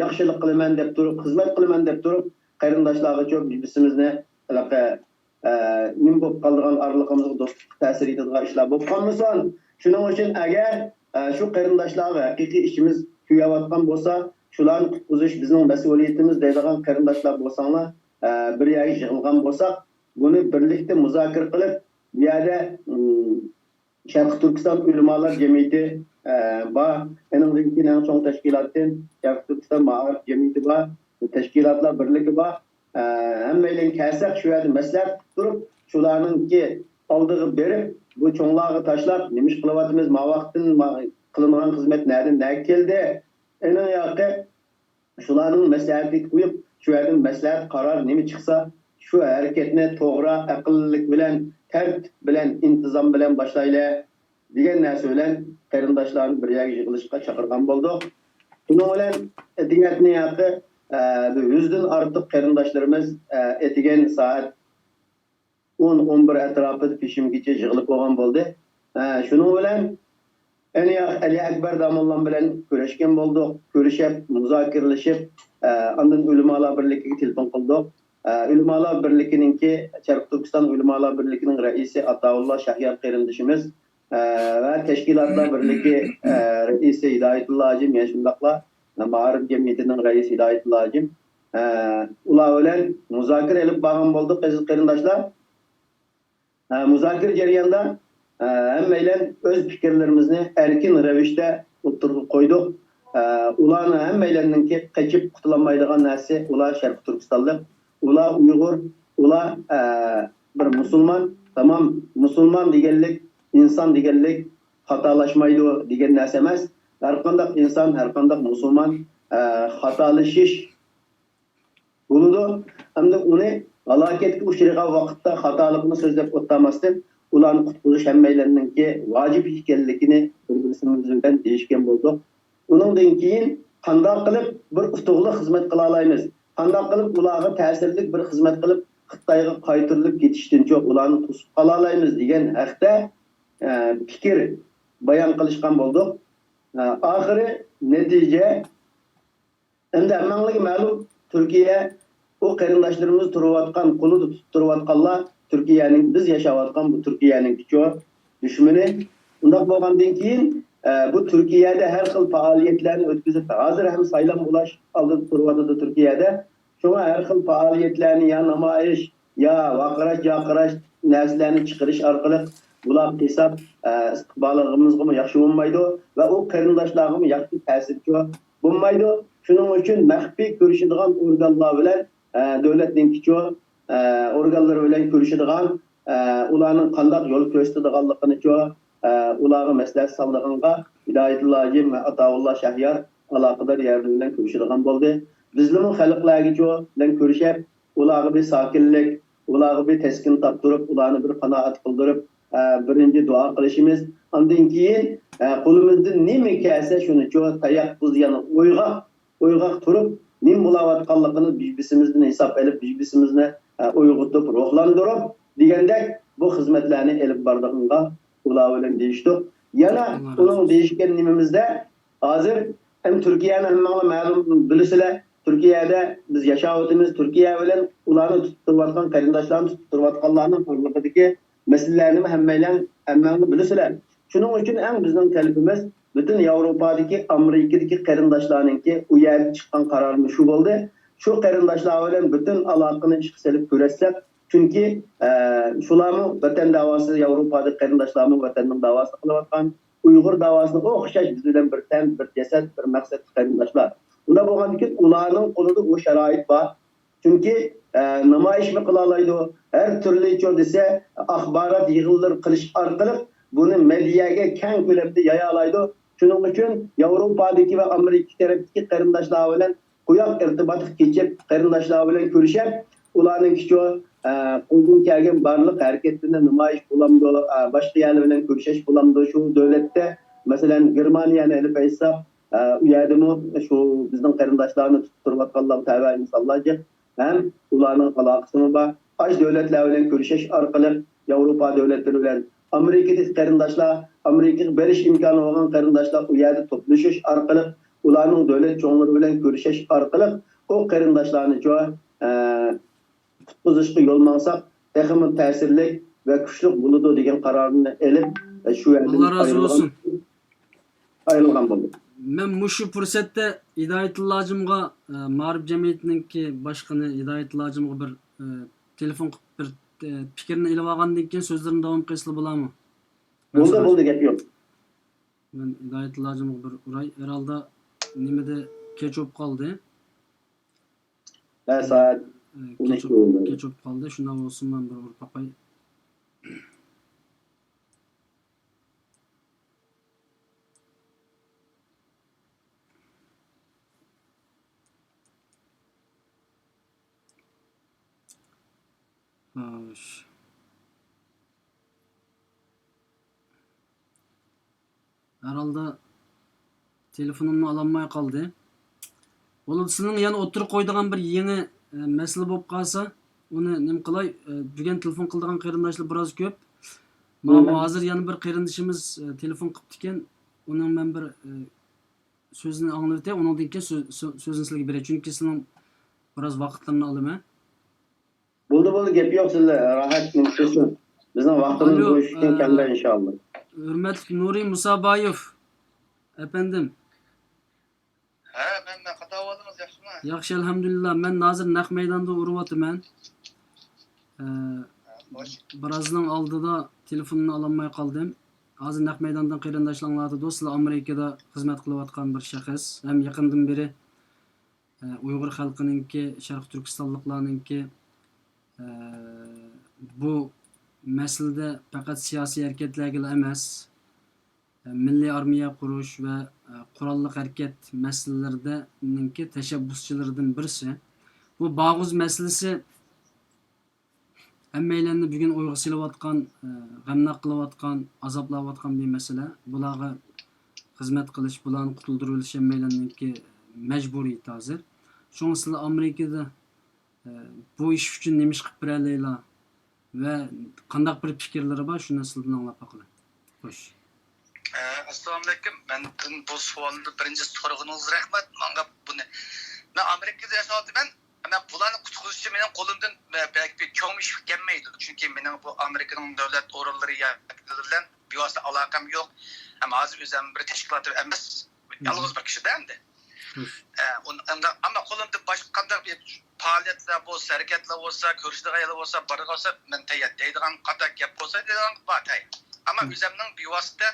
yaxshilik qilaman deb turib, xizmat qilaman deb turib, qarindoshlarga cho'p BBC'mizni nim bo'lib qolgan oraliqimizga do'stlik ta'sir etadigan ishlar bo'lib qolmasin. Shuning uchun agar shu qarindoshlarga haqiqiy ishimiz kuyayotgan bo'lsa, shularni qutqizish bizning mas'uliyatimiz deydigan qarindoshlar bo'lsanglar, bir yerga yig'ilgan bo'lsak, buni birlikda muzokara qilib, bu yerda Sharq Turkiston ulamolar jamiyati bor, eningki eng chong tashkilotdan Sharq Turkiston ma'arif jamiyati bor, tashkilotlar birligi bor. Hammaylar kelsak shu yerda maslahat turib, shularningki oldiga berib, bu cho'nglarga tashlab, nima ish qilyapmiz, ma vaqtdan qilmagan xizmat nereden keldi? Ening yoqi shularning maslahatiga qo'yib, shu yerdan maslahat qaror nima chiqsa, shu harakatni to'g'ri aqllik bilan, tartib bilan, intizom bilan boshlaylik degan narsa bilan qarindoshlarni bir yerga yig'ilishga chaqirgan bo'ldik. Buning bilan etiyatni yoqi 100 dan ortiq qarindoshlarimiz etigan soat 10-11 atrofida peshimgacha yig'ilib bo'lgan bo'ldi. Shuning bilan Ali Akbar Damollan bilan ko'rishgan bo'ldik, ko'rishib, muzokaralashib, ondan ulamolar birligiga telefon qildik. Ulamolar birliginingki Sharq Turkiston ulamolar birligining raisi Ataulloh Shahyar qarindoshimiz va tashkilotlar birligi raisi Hidoyatulloh Ajim, yana shundaqla Ma'arif jamiyatining raisi Hidoyatulloh Ajim ular bilan muzokara olib borgan bo'ldik aziz qarindoshlar. Muzokara jarayonida hemmeyle öz fikirlerimizni erkin revişte oturup koyduk. Ularni hemmeyleninki kaçıp kutulamaydigan narsa ular Şarkı Türkistanlık, ular Uygur, ular bir Müslüman. Tamam, Müslüman degenlik, insan degenlik hatalaşmaydı degen narsa emas. Her kandak insan, her kandak Müslüman hatalaşış buludu. Hem de onu halaketki uçurgan vakitte hatalıkını sözlep o'tlamasdan ularni qutquzish hemmeyleninki vacip ekanligini bir-birimizden deyishgan bo'ldik. Uningdan keyin qanday qilib bir utuqli xizmat qila olamiz? Qanday qilib ularga ta'sirli bir xizmat qilib Xitoyga qaytarilib ketishdan cho'q ularni to'sib qola olamiz degan haqda fikr bayon qilishgan bo'ldik. Oxiri natija endi hammanlarga ma'lum Türkiye o qarindoshlarimiz turayotgan qo'lida tutib turayotganlar Türkiye'nin biz yaşayotgan bu Türkiye'nin küçük düşmanı. Bundan bo'lgandan keyin bu Türkiye'de her xil faaliyetlerini o'tkazib, hozir ham saylan bulash oldida turibdi Türkiye'de. Şuna her xil faaliyetlerini ya namoyish, ya vaqirash narsalarni chiqarish orqali bular hesab istiqbolligimizga yaxshi bo'lmaydi va u qarindoshlarga yaxshi ta'sirchi bo'lmaydi. Shuning uchun maxfiy ko'rishadigan organlar bilan davlatning kichik organlar bilan ko'rishadigan ularning qanday yo'l ko'rsatadiganligini ularga maslahat soldiganga Hidoyatulloh Hojim va Ataulloh Shahyar aloqador yerlar bilan ko'rishadigan bo'ldi. Bizning xalqlarga bilan ko'rishib, ularga bir sokinlik, ularga bir taskin toptirib, ularni bir qanoat qildirib, birinchi duo qilishimiz. Ondan keyin qo'limizdan nima kelsa shuni tayaqquz yana o'yg'oq turib, nim bo'layotganligini bizimizdan hisob olib, bizimizni uyg'otib, ruhlantirib degandek bu xizmatlarni elib bordig'inga ular bilan deyishdik. Yana uning deyishgan nimamizda hozir hem Türkiye'nin hem ma'lum bilisizlar, Türkiye'de biz yaşayotimiz, Türkiye bilan ularni tutib turayotgan qarindoshlarni tutib turayotganlarning hurmatidagi masalalarini hammalarni bilisizlar. Shuning uchun eng bizning talabimiz bütün Avrupa'daki, Amerika'daki qarindoshlarninki u yerda chiqqan qarorimiz shu bo'ldi. Shu qarindoshlar bilan bütün aloqani ishga solib ko'rsak, chunki shularni vatan davosi, Avrupa'daki qarindoshlarni vatanning davosi qilayotgan, Uyg'ur davosini o'xshash biz bilan bir tan, bir jasad, bir maqsad qarindoshlar. Unda bo'lgandan keyin ularning qo'lida o sharoit bor. Chunki namoyish qila oladi, har turli desa axborot yig'inlar qilish orqali buni mediaga keng ko'lamda yaya oladi. Shuning uchun Yevropadagi va Amerika tarafdagi qarindoshlar bilan quyoq irtibot kechib, qarindoshlar bilan ko'rishib, ularning qo'ldan kelgan barliq harakatini namoyish bo'lamdi, boshqa yerlar bilan ko'rishish bo'lamdi. Shu davlatda, masalan, Germaniyani olib aytsak, u yerdami shu bizning qarindoshlarni tutib turayotganlar tava insonlarga ham ularning aloqasini bor. Aj davlatlar bilan ko'rishish orqali Yevropa davlatlari bilan Amerikadagi qarindoshlar, Amerikaga berish imkoni bo'lgan qarindoshlar u yerda to'plashish orqali ularning davlat cho'nglari bilan ko'rishish orqali o qarindoshlarni qutqizishga yo'l olsak, texmi ta'sirli va kuchli bo'ladi degan qarorni olib shu yerda Allah razı olsun. ayrılgan bo'ldi. Men muşu fursatda Hidoyatulloh Hojimga Ma'rif jamiyatininki boshqani Hidoyatulloh Hojimga bir telefon qilib bir fikrini ilib olgandan keyin so'zlarini davom qilsa bo'ladimi? Bo'ldi gap yo'q. Men Hidoyatulloh Hojimga bir uray herhalde nimada kech bo'lib qoldi. Soat Kech bo'lib qoldi. Shundan bo'lsin men bir urib qo'y. Hoş. Herhalde telefonumni alamay qoldi. Bo'lsinin yana o'tirib qo'ydigan bir yangi masala bo'lib qolsa, uni nim qilay, bugun telefon qildigan qarindoshlar biroz ko'p. Mana hozir yana bir qarindoshimiz telefon qilibdi ekan, uning men bir so'zini anglatay, undan keyin so'zni sizlarga beray, chunki sizning biroz vaqtlarini olaman. Bo'ldi gap yo'q, sizlar rahat bo'lsin. Bizning vaqtimiz bo'shlikdan kamda inshaalloh. Hürmetli Nuri Musabayev efendim. Ha, men qata oldingiz, yaxshimi? Yaxshi elhamdülillah. Men hozir naq maydonda uryapman. birazdan oldida telefonini ololmay qoldim. Hozir naq maydondan qarindoshlarning do'stlar Amerikada xizmat qilayotgan bir shaxs, ham yaqindan beri Uyg'ur xalqininki, Sharq Turkistonliklarninki bu masalada faqat siyosiy harakatlarga emas, milliy armiya qurish va qurolli harakat masalalarida tashabbuschilaridan birisi. Bu Bağuz masalasi hammalarni bugun o'yga silayotgan, g'amnaq qilayotgan, azoblayotgan bir masala. Bularga xizmat qilish, bularni qutuldirilishi hammalarninki majburiyat hozir. Shunga sizlar Amerikada bu ish uchun nima ish qilib beralaylar va qanday bir fikrlari bor, shuni sizlardan anglab baqaman. Xo'sh. Assalomu alaykum. Men bu savolni birinchi so'rag'ingiz rahmat. Menga buni men Amerikada yashayapman. Men bularni qutqizishchi mening qo'limdan belki cho'ng ish kelmaydi. Chunki mening bu Amerikaning davlat organlari bilan bevosita aloqam yo'q. Ham hozir o'zim bir tashkilot emas, yolg'iz bir kishidan endi. Ama qo'limda boshqa qanday bir faoliyatlar bo'lsa, harakatlar bo'lsa, ko'rishdigan bo'lsa, bariga olsa, men tayyor deydigan qanday gap bo'lsa deydigan bor. Ama o'zimning bevosita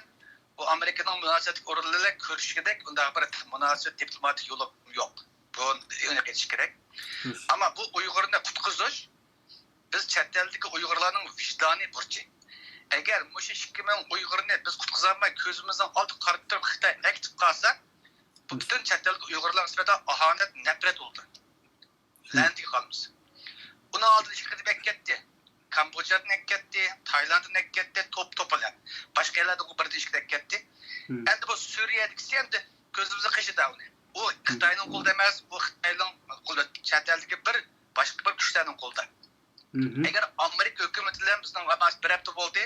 bu Amerikaning munosabat o'rinlari ko'rishgidek unday bir munosabat diplomatik yo'li yo'q. Bu yana ketish kerak. Ama bu Uyg'urni qutqizish biz chet eldagi Uyg'urlarning vijdoniy burchi. Agar mush 2000 Uyg'urni biz qutqizolmay ko'zimizdan oldi qarab turib Xitoy aktiv qolsa, bütün chet eldagi Uyg'urlar nisbatan ahonet, nafrat oldu. Landiga qolamiz. Uni oldida chiqib ketdi. Kambojadan ketdi, Taylanddan ketdi, top-to'palar. Boshqa yerlarda bu birda ishga ketdi. Endi bu Suriyadagi endi ko'zimizga qishida uni. O Xitoyning qo'lida emas, bu Xitoyning qo'lida, chet eldagi bir boshqa bir kuchlarning qo'lida. Agar Amerika hukumati bilan bizning amas bir hafta bo'ldi,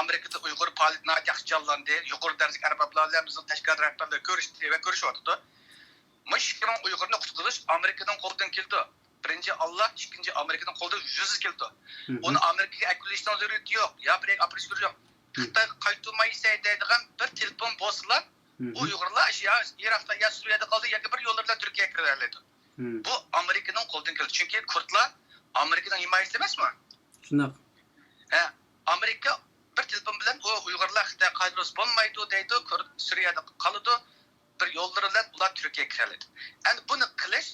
Amerikada Uyg'ur faoliyatini yaxshilandi, yuqori darajadagi arboblar bilan bizning tashkilot rahbarlari ko'rishdi va ko'rishyapti. Mush 2000 Uyg'urni qutqizish Amerikaning qo'lidan keldi. Birinchi Allah, ikkinchi Amerikaning qo'lidan 100 keldi. Uni Amerikaga aklashdan zaruriyati yo'q. Ya bir aparish yo'q. Xitoy qaytmaysa deydigan bir telefon bo'lsalar, Uyg'urlar ya Iroqda ya Suriyada qoldi yoki bir yo'llar bilan Turkiyaga kiradi. Bu Amerikaning qo'lidan keldi. Chunki kurdlar Amerikaning himayasida emasmi? Shunday. Amerika bir telefon bilan o Uyg'urlar Xitoy qaytmas bo'lmaydi deydi, Kurd Suriyada qoladi. Bir yo'llar bilan ular Turkiyaga kiradi. Endi buni qilish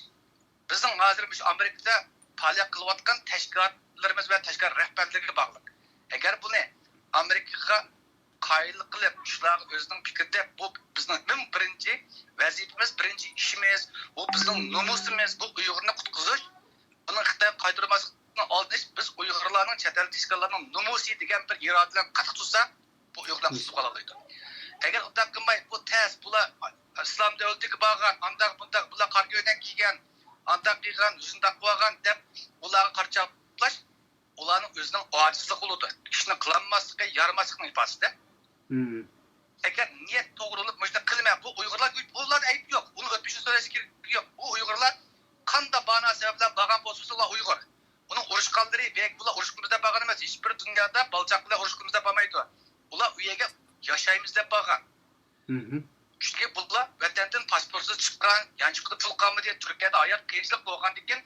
bizning hozirmish Amerikada faoliyat qilayotgan tashkilotlarimiz va tashkilot rahbarlariga bog'liq. Agar buni Amerikaga qayil qilib, shular o'zining fikrida bu bizning birinchi vazifamiz, birinchi ishimiz, bu bizning nomusimiz, bu Uyg'urni qutqizish, uni Xitoy qaytarmaslikni oldinish, biz Uyg'urlarning chet el tashkilotlarining nomusi degan bir iroda bilan qattiq tutsa, bu Uyg'urlar qutqizib qolaydi. Agar unday qilmay, bu tez bular islom davlatiga borgan, andaq bunday bular qargo'dan kiygan, andaq qilgan, shunday qilgan deb ularga qarchaplash, ularning o'zining ojizligi bo'ladi. Ishni qilolmasligi, yarmaslikning ifodasida. Agar niyat to'g'ri bo'lib, mana qilmay, bu Uyg'urlar bular ayb yo'q. Uni o'tmishni so'rash kerak yo'q. Bu Uyg'urlar qanday bana sabablar bo'lgan bo'lsa, ular Uyg'ur. Uning urushqanlari, bek bular urushqimizda bo'lgan emas. Hech bir dunyoda balchaqlar urushqimizda bo'lmaydi. Ular u yerga yashaymiz deb bo'lgan. Chunki bular vatandan pasportsiz chiqqan, yani chiqib pul qolmadi, Turkiyada hayot qiyinchilik bo'lgan ekan,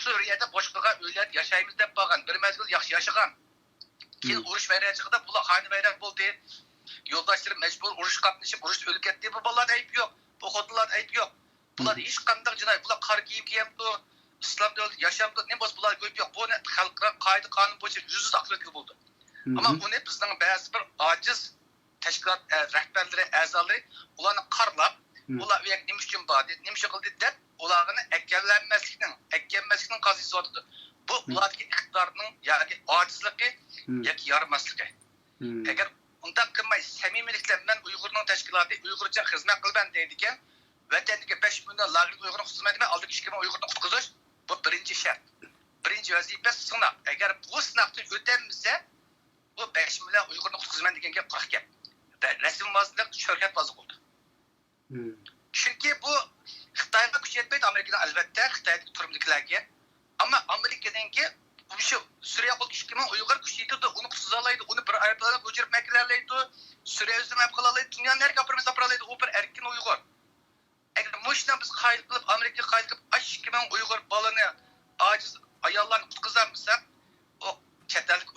Suriyada boshqaga o'ylab yashaymiz deb bo'lgan. Bir mezgil yaxshi yashagan. Keyin urush vayronchig'ida bular xayni vayron bo'ldi. Yo'ldoshlar majbur urush qatnashib, urush o'lib ketdi. Bu bolalar ayb yo'q. Bu xotinlar ayb yo'q. Bular hech qanday jinoyat, bular qor kiyim kiyamdi, islom davlati yashamdi. Ne bo'lsa bular ko'p yo'q. Buni xalqaro qoida qonun bo'yicha 100 aqlli bo'ldi. Ammo uni bizning ba'zi bir ojiz tashkilot rahbarlari, a'zolari ularni qarlab, ular u yer nima uchun bordi, nima qildi deb ularni akkalmaslikning qazisi bo'ldi. Bu ularning iqtidorining yoki ojizligi yoki yarmasligi. Agar undan qilmay samimiylik bilan Uyg'urning tashkiloti Uyg'urcha xizmat qilban deydi ekan, vataniga 5 million lager Uyg'urni xizmat etmay, oldiki 2000 Uyg'urni qutqizish bu birinchi shart. Birinchi vazifa sinab. Agar bu sinabni o'tamizsa, bu 5 million Uyg'urni qutqizaman deganga quruq gap. Rasm vazirlik sho'rhat vazir bo'ldi. Chunki bu Xitoyga kuch yetmaydi, Amerikadan albatta Xitoydagi turumliklarga. Ammo Amerikadanki shu Suriya qo'l 2000 Uyg'ur kuch yetdi, uni qutqizalaydi, uni bir aeroplanga ko'chirib maklarlaydi, Suriya o'zini olib qolaydi, dunyoni har gapirib sapralaydi, u bir erkin Uyg'ur. Agar mushdan biz qayil qilib Amerikaga qayil qilib 2000 Uyg'ur balani ojiz ayollarni qutqizamizsak, o chet ellik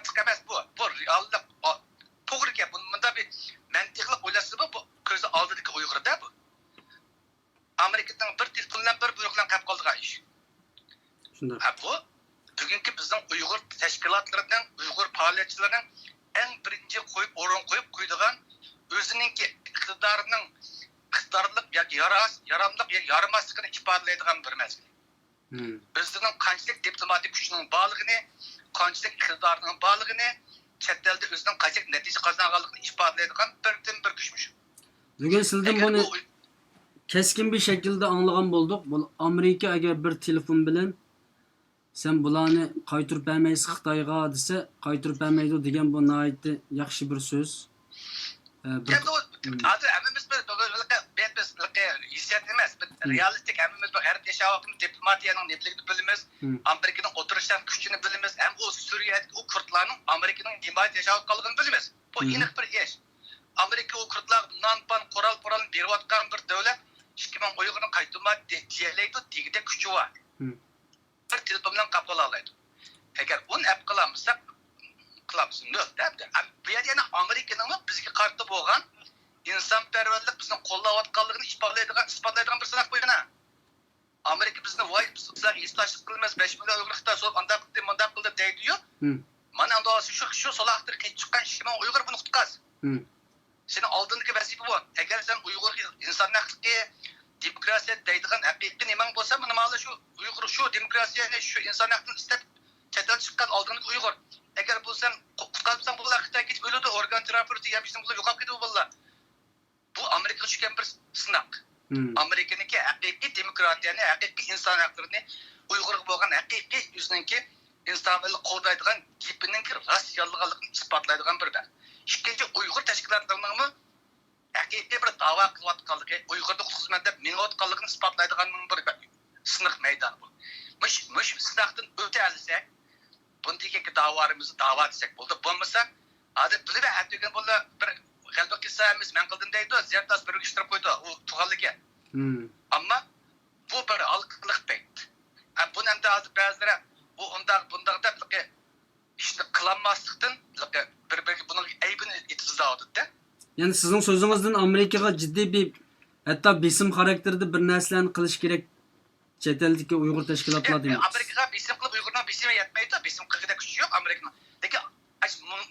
mantık emas bu. Bu reallik. To'g'ri gap. Bunda bir mantiqli o'ylasa bu ko'zi oldidagi Uyg'urda bu. Amerikadan bir telefondan bir buyruqdan qilib qoldigan ish. Shunday. Bu bugungi bizning Uyg'ur tashkilotlarining, Uyg'ur faoliyatchilarining eng birinchi o'rin qo'yib qo'ydigan o'zininki iqtidorining iqtidorlik yoki yaramlik yoki yaramasligini ifodalaydigan bir masala. O'zining qanchalik diplomatik kuchining borligini, qanchalik iqtidorining borligini, chet elda o'zining qanchalik natija qozonganligini ifodalaydigan bir kuchmush. Bugun sizdan buni keskin bir şekilde anlagan bulduk. Bu Amerika eğer bir telefon bilen sen bularni qaytarib bermaysiz Xitoyga desa, qaytarib bermaydi degan bu nihoyatda yaxshi bir so'z. Hozir hammamiz hissiyat emas, realistik hammamiz har yashayotgan diplomatiyaning neligini bilamiz, Amerikaning o'tirishdan kuchini bilamiz, ham u Suriyadagi u kurdlarning Amerikaning himoyat yashayotganligini bilamiz. Bu aniq bir ish. Amerika u kurdlar non-pan qoral berayotgan bir davlat, 2000 Uyg'urni qaytarib deylaydi, tegida kuchi bor. Bir telefon bilan qabul olaydi. Agar uni ap qilamisak, qilamiz. Bu yerda Amerikaning bizga qarshi bo'lgan insonparvarlik bizni qo'llayotganligini isbotlaydigan bir sinaq qo'ygan. Amerika bizni voy sizlar islashib qilmas 5 million Uyg'ur Xitoy so'p anda qildi, munda qildi deydi-yu. Mana unda shu solaqtir chiqqan 2000 Uyg'ur buni qutqaz. Senin oldindagi vazifa bu. Agar sen Uyg'ur inson haqqiga demokrasiya deydigan haqiqiy nimaң bo'lsa, mana shu Uyg'ur shu demokrasiyani, shu inson haqqini istab chetdan chiqqan oldingi Uyg'ur. Agar bu sen qutqazsan bular Xitoyga ketib o'ladi, organ transporti yapishdan bular yo'qolib ketadi bular. Bu Amerika tushgan bir sinaq. Amerikaniki haqiqiy demokratiyani, haqiqiy inson haqqini, Uyg'urga bo'lgan haqiqiy o'zininki insoniyatni qo'llaydigan gipining rasyalligini isbotlaydigan bir bak. İkinci Uyg'ur tashkilotlarining haqiqiy bir da'vo qilayotganligi, Uyg'urda xizmat deb minayotganligini isbotlaydiganning bir siniq maydoni bu. Mush sinaqdan o'ta olsak, bundagi da'volarimizni da'vo etsak bo'ldi. Bo'lmasa, hozir bilib aytgan bo'lsa bir g'alba qilsamiz, men qildim deydi, zertas bir ishtirib qo'ydi, u tug'anligi. Ammo bu bir alqiliq payt. Buni ham hozir ba'zilar bu bundaq deb ishni qilmaslikdan bir-biriga buning aybini etizladi-da. Yani sizin sözünüzden Amerika'ya ciddi bir hatta besim karakterde bir narsalarni qilish kerak chet eldagi Uyg'ur tashkilotlar demoqchisiz. Amerikaga besim qilib Uyg'urning besimi yetmaydi, besim qilgida kuchi yo'q Amerikaning. Lekin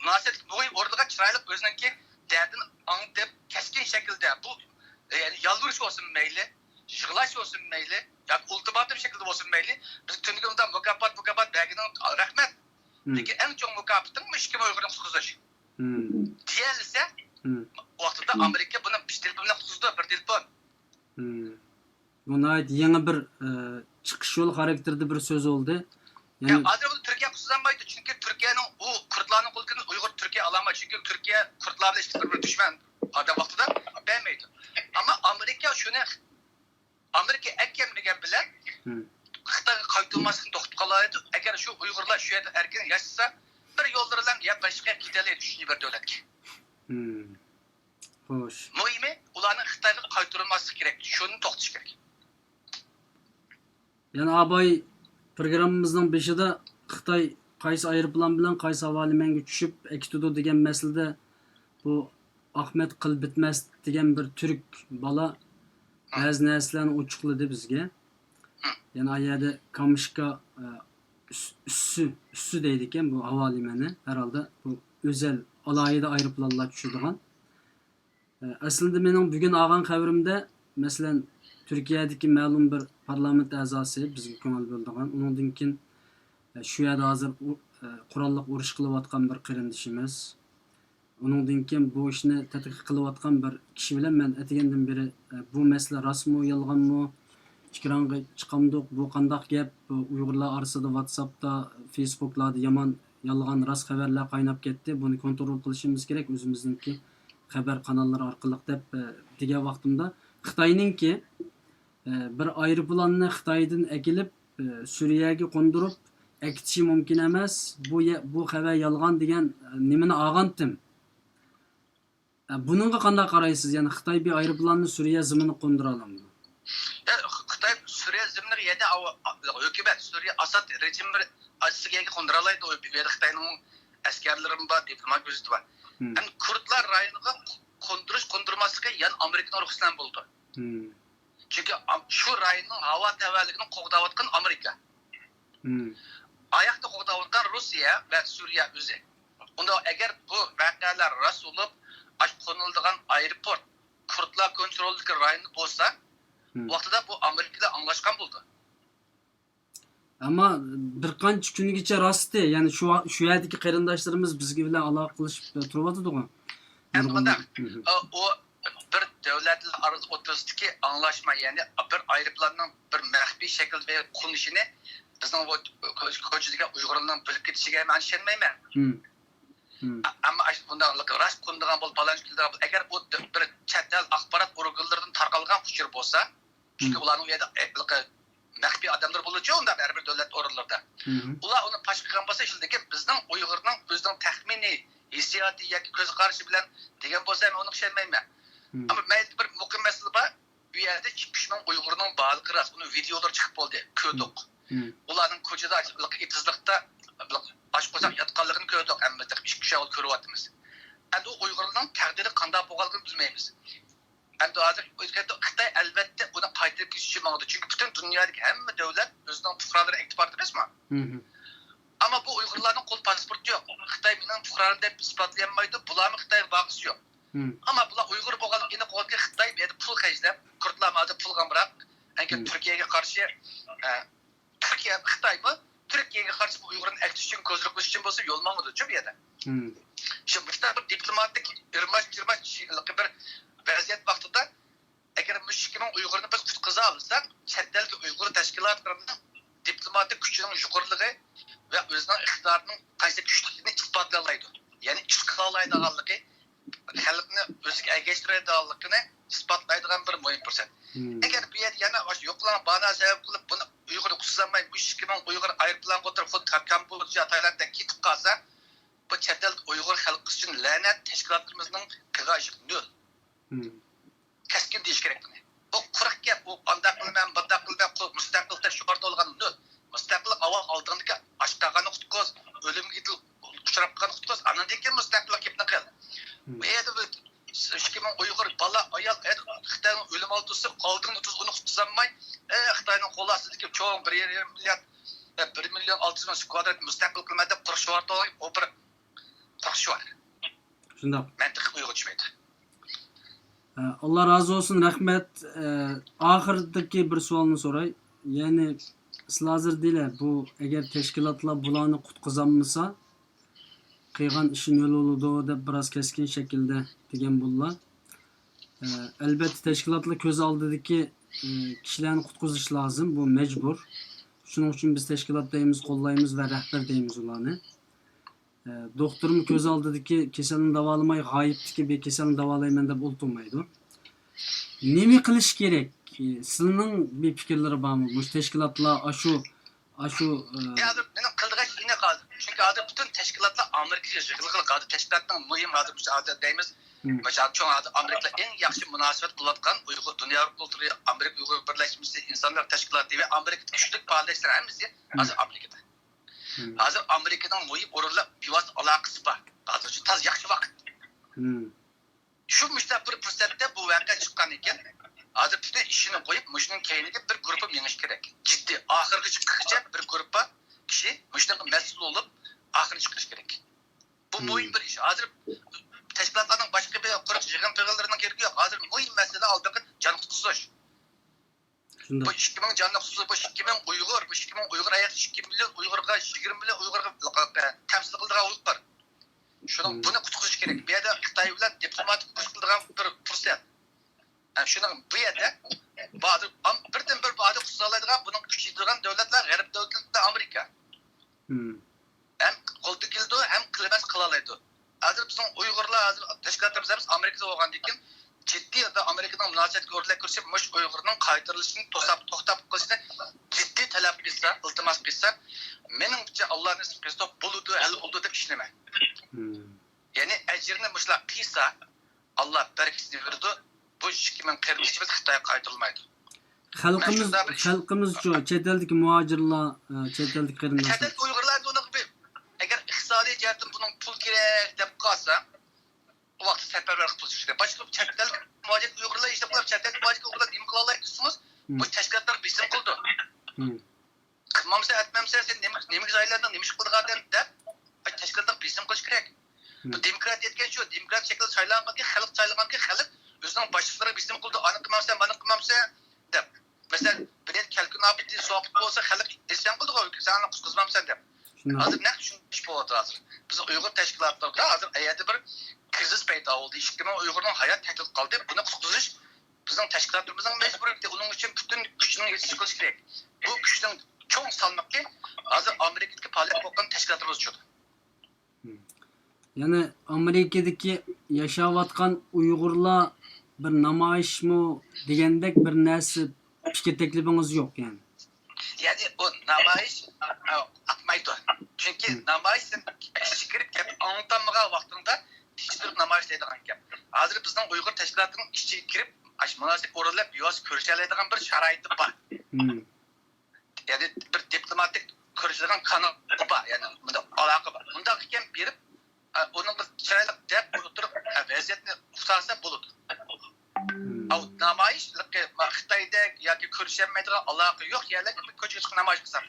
munosib bu o'rniga chiroyli o'ziniki dardini anglab keskin shaklda bu yani yalvurish olsun mayli, yig'lash olsun mayli, yoki ultimatum shaklda olsun mayli, biz tunigimda mukofot berganing rahmat. Lekin eng chong mukofotim 2 Uyg'urning qutqizishi. Deyilsa, vaqtida Amerika buni bir telefon bilan qutqizdi, bir telefon. Buna yeni bir chiqish yo'l xarakterde bir so'z oldu. Yani hozir uni Turkiya qutqizolmaydi, chunki Turkiyaning u kurdlarning qo'lini Uyg'ur Turkiya ololmaydi, chunki Turkiya kurdlar bilan ishtirib dushman hozir vaqtida bermaydi. Ammo Amerika shuni akam degan bilan Xitoyga qaytarmaslikni to'xtatib qolaydi. Agar shu Uyg'urlar shu yerda erkin yashasa, bir yo'llar bilan ya boshqa ketalaydi shu bir davlatga. Xo'sh. Muhimi ularning Xitoyga qaytarilmasligi kerak. Shuni to'xtatish kerak. Yani abay programımızın başında Xitoy qaysi aeroplan bilan qaysi havolimanga tushib ekitudo degan masalada bu Ahmet Qilbitmas degan bir turk bola ba'zi narsalarni ochiqladi bizga. Yani ayada Kamishka üssü deydi ekan bu havolimani herhalde bu özel alayida aeroplanlar tushadigan. Aslında mening bugun olgan xabarimda masalan Türkiye'deki ma'lum bir parlament a'zosi bizga ko'ngil bo'ldigan. Undan keyin shu yerda hozir qurolliq urush qilayotgan bir qarindishimiz. Undan keyin bu ishni tadqiq qilayotgan bir kishi bilan men aytgandan beri bu masala rostmi, yolg'onmi, chiqaranga chiqamdiq, bu qandaq gap, Uyg'urlar orasida WhatsAppda, Facebooklarda yomon yolg'on rost xabarlar qaynab ketdi. Buni kontrol qilishimiz kerak o'zimizningki xabar kanallari orqali deb degan vaqtimda Xitoyninki bir aeroplanni Xitoydan akilib Suriyaga qo'ndirib akitishi mumkin emas. Bu xabar yolg'on degan nimani olgandim. Buningga qanday qaraysiz? Yani Xitoy bir aeroplanni Suriya zimini qo'ndira oladimi? Xitoy Suriya zimini yerda hukumat Suriya Asad rejimi asiga qo'ndira oladi. U yerda Xitoyning askerlerim var, diplomat gözü var. Yani Kürtler rayonuna kondurmaslığı yan Amerika'nın ruhsatan buldu. Çünkü şu rayonun hava tevellikini qoğdavatkan Amerika. Ayakta qoğdavatkan Rusya ve Suriye özü. Onda eğer bu vakalar rast olup konulduğun aeroport Kürtler kontroldeki rayonu olsa vaqtida bu Amerika'da anlaşkan buldu. Ama bir qancha kunigacha rosti, ya'ni shu yerdagi qarindoshlarimiz bizga bilan aloqa qilishib turyapti-ku. Yani o bir devletler arası otostiki anlaşma yani bir ayrıplarının bir mehbi şekilde konuşunu bizim o koçudaki Uygurlarının bilip gidişine ben şenmeyim. Ama bundan rast konduğun bol falan şekilde eğer bu bir çetel akbarat organlarından tarqalgan uçur olsa çünkü ulanın yerde mehbi adamlar bulucu onda bir devlet oralarda. Ular onu paşkıgan olsa şildeki bizden Uygur'un özden tahmini hissiyatı yoki ko'z qarashi bilan degan bo'lsa men uni tushunmayman. Ammo mayli bir muhim masala bor. Bu yerda 2-3 ming Uyg'urning ba'zi ras uni videolar chiqib qoldi. Ko'rdik. Ularning ko'chada itizlikda oshqozon yotganligini ko'rdik. Hamma 2 kishi ko'ryapmiz. Endi u Uyg'urning taqdiri qanday bo'lganligini bilmaymiz. Endi hozir Xitoy albatta uni qaytarib ketishi mumkin. Chunki butun dunyodagi hamma davlat o'zining fuqarolari e'tibor emasmi? Ama bu Uygurların kol pasportu yok. Xitay benim fukarım deyip ispatlayamaydı. Bularım Xitay'ın bağısı yok. Ama bular Uygur boğalım yine koydu Xitay bir pul kayızlayıp Kürtler madde pul bırak. Yani Türkiye'ye karşı Türkiye Xitay mı? Türkiye'ye karşı bu Uygur'un ekşi için közlük için olsa yolmamadı. Çok iyiydi. Şimdi bu bir diplomatik irmaç bir vaziyet vaktinde eğer müşkimin Uygur'unu biz kutkuza alırsak çettelki Uygur teşkilatlarının diplomatik gücünün yukarılığı ve özünün iktidarının qaysi güçlüğünü ispatlayalıydı. Yani iş kılalaydıganlığı, halkını özüge geçtirediganlığını ispatlaydıgan bir mühim fırsat. Eğer bir yer yana yoklanan bana sebep kılıp bunu Uygur'u kutsuzlanmayı, bu işkimin Uygur ayrıpılan götürüp Kamboçya, Tayland'da gitip kalsa bu çetel Uygur halkı için lanet teşkilatlarımızın kıgaşık nöl. Keskin deyiş gerek bunu. Bu kurak gap, bu andak kılmayan, bandak kılmayan, müstakil teşkilatı olgan nöl. Müstakil aval aldığındaki aştağanı kutkoz, ölüm gidil uçurapkanı kutkoz, anandaki müstakil akipini kıl. Bu eydi bu işkimin Uygur, bala, ayal, Xitay'ın ölüm aldısı kaldığını tuz onu kutuzanmay, Xitay'ın kolasıdaki çoğun 1 milyon 600 bin kvadrat müstakil kılmadı, kurşu vardı o bir kurşu var. Şunda. Mantık Uygur düşmeydi. Allah razı olsun, rahmet. Ahırdaki bir sualını soray. Yani sizlar hozir deylar, bu agar tashkilotlar bularni qutqizolmasa qilgan ishi yo'l bo'ladi deb biroz keskin shaklda degan bo'ldilar. Albatta tashkilotlar ko'z oldidagi kishilarni qutqizish lozim, bu majbur. Shuning uchun biz tashkilot deymiz, qo'llaymiz va rahbar deymiz ularni. Doktorimiz ko'z oldidagi kasalni davolamay g'oyibdiki be kasalni davolayman deb o'ltirmaydi. Nima qilish kerak? Sizning bir fikrlari bormi? Bu teşkilatlar aşu yani benim kıldığım yine kaldı. Çünkü adı bütün teşkilatlar Amerika'ya yığılıp kaldı. Teşkilatların mühim adı bu adı deyimiz. Mesela çoğu adı Amerika'yla en yakın münasebet bulatkan Uygur Dünya Kültürü Amerika Uygur Birleşmesi İnsanlar Teşkilatı ve Amerika güçlük paylaştıran hepsi hazır Amerika'da. Hazır Amerika'dan mühim orayla pivas alakası var. Hazır için taz yakşı vakit. Şu müşteri fırsatta bu vaka çıkan iken hazır bütün işini koyup müşterinin keyniga bir grupa meniş gerek. Ciddi ahırgı çıkışça bir grupa kişi müşterinin mesul olup ahırgı çıkış gerek. Bu mühim bir iş. Hazır teşkilatların başka bir kurup yığın pığıllarının gerekiyor yok. Hazır mühim mesele aldıkın can kutusuş. Bu 2 milyon canlı kutusu, bu 2 milyon Uygur, bu 2 milyon Uygur ayak 2 milyon Uygur'a 20 milyon Uygur'a temsil kıldığına Uygur. Şunun bunu kutusuş gerek. Bir yerde Xitay bilen diplomatik kutusuş kıldığına bir fırsat. Yani şunun bu yerde birden bir bazı kutusalaydıgan bunun küçüldüğün devletler, garip devletler Amerika. Hem koldu kildi hem kılmaz kılalaydı. Hazır bizim Uygurlar, hazır teşkilatlarımız Amerika'da olgan dikin ciddi ya da Amerika'nın münasebet görüle kürsüp müş Uygur'un kaydırılışını tohtap kılışını ciddi talep kılsa, iltimas kılsa menimce Allah'ın ismi kılsa buludu, el oldu deyip işleme. Yani ecrini müşla kıysa Allah bereketini verdi. Bu kimin kırmızı Xitay'a kaydırılmaydı. Halkımız şu çeteldeki muhacirlar, çeteldeki qarindoshlar. Çeteldeki Uygurlar da onun gibi eğer iqtisadi cihetten bunun kerak deb qolsa, o vaqt səfərbər qılış kerak. Başqa çətəl mühacir Uyğurlar işte bunlar çətəl mühacir Uyğurlar nima qila olaysiz? Bu təşkilatlar bizim qıldı. Qılmamsa etmemsə sen nima joylardan nima ish qilgandan deb təşkilatlar bizim qilish kerak. Bu demokratiya etgan shu, demokrat shaklda saylanganki, xalq saylanganki, xalq o'zining boshliqlari bizim qildi, ani qilmamsa, mana qilmamsa deb. Mesela bir kelkun abidi sohbet bo'lsa, xalq isyon qildi, sen qizmamsan deb. Hozir naq tushunish bo'lyapti hozir. Biz Uyg'ur tashkilotlarida hozir ayada bir krizis paydo bo'ldi. 2000 Uyg'urning hayot tahdid qildi. Buni qutqizish bizning tashkilotlarimizning majburiyati. Uning uchun butun kuchni yetish qilish kerak. Bu kuchning cho'ng salmoqi hozir Amerikadagi faoliyat bo'lgan tashkilotlar uchun. Yani Amerika'daki yaşayotgan Uyg'urlar bir namoyishmi degandek bir narsa fikr taklifiniz yok yani. Yani o namoyish atmaydi. Çünkü namoyishdan chiqirib kelib anlatanmagan vaqtida tishtirib namoyish deydigan gap. Hozir bizning Uyg'ur tashkilotining ichiga kirib, munosib o'rinlab yoz ko'risha oladigan bir sharoiti bor. Yani bir diplomatik ko'rishadigan kanal bor, yani bunda aloqa bor. Bunda ekan berib, onun chiroyli deb o'tirib vaziyatni uqtasa bo'ladi. Av namoyishlik Xitoyda yoki ko'rishamaydigan aloqa yo'q, yerlar ko'chaga chiqib namoyish qilsa.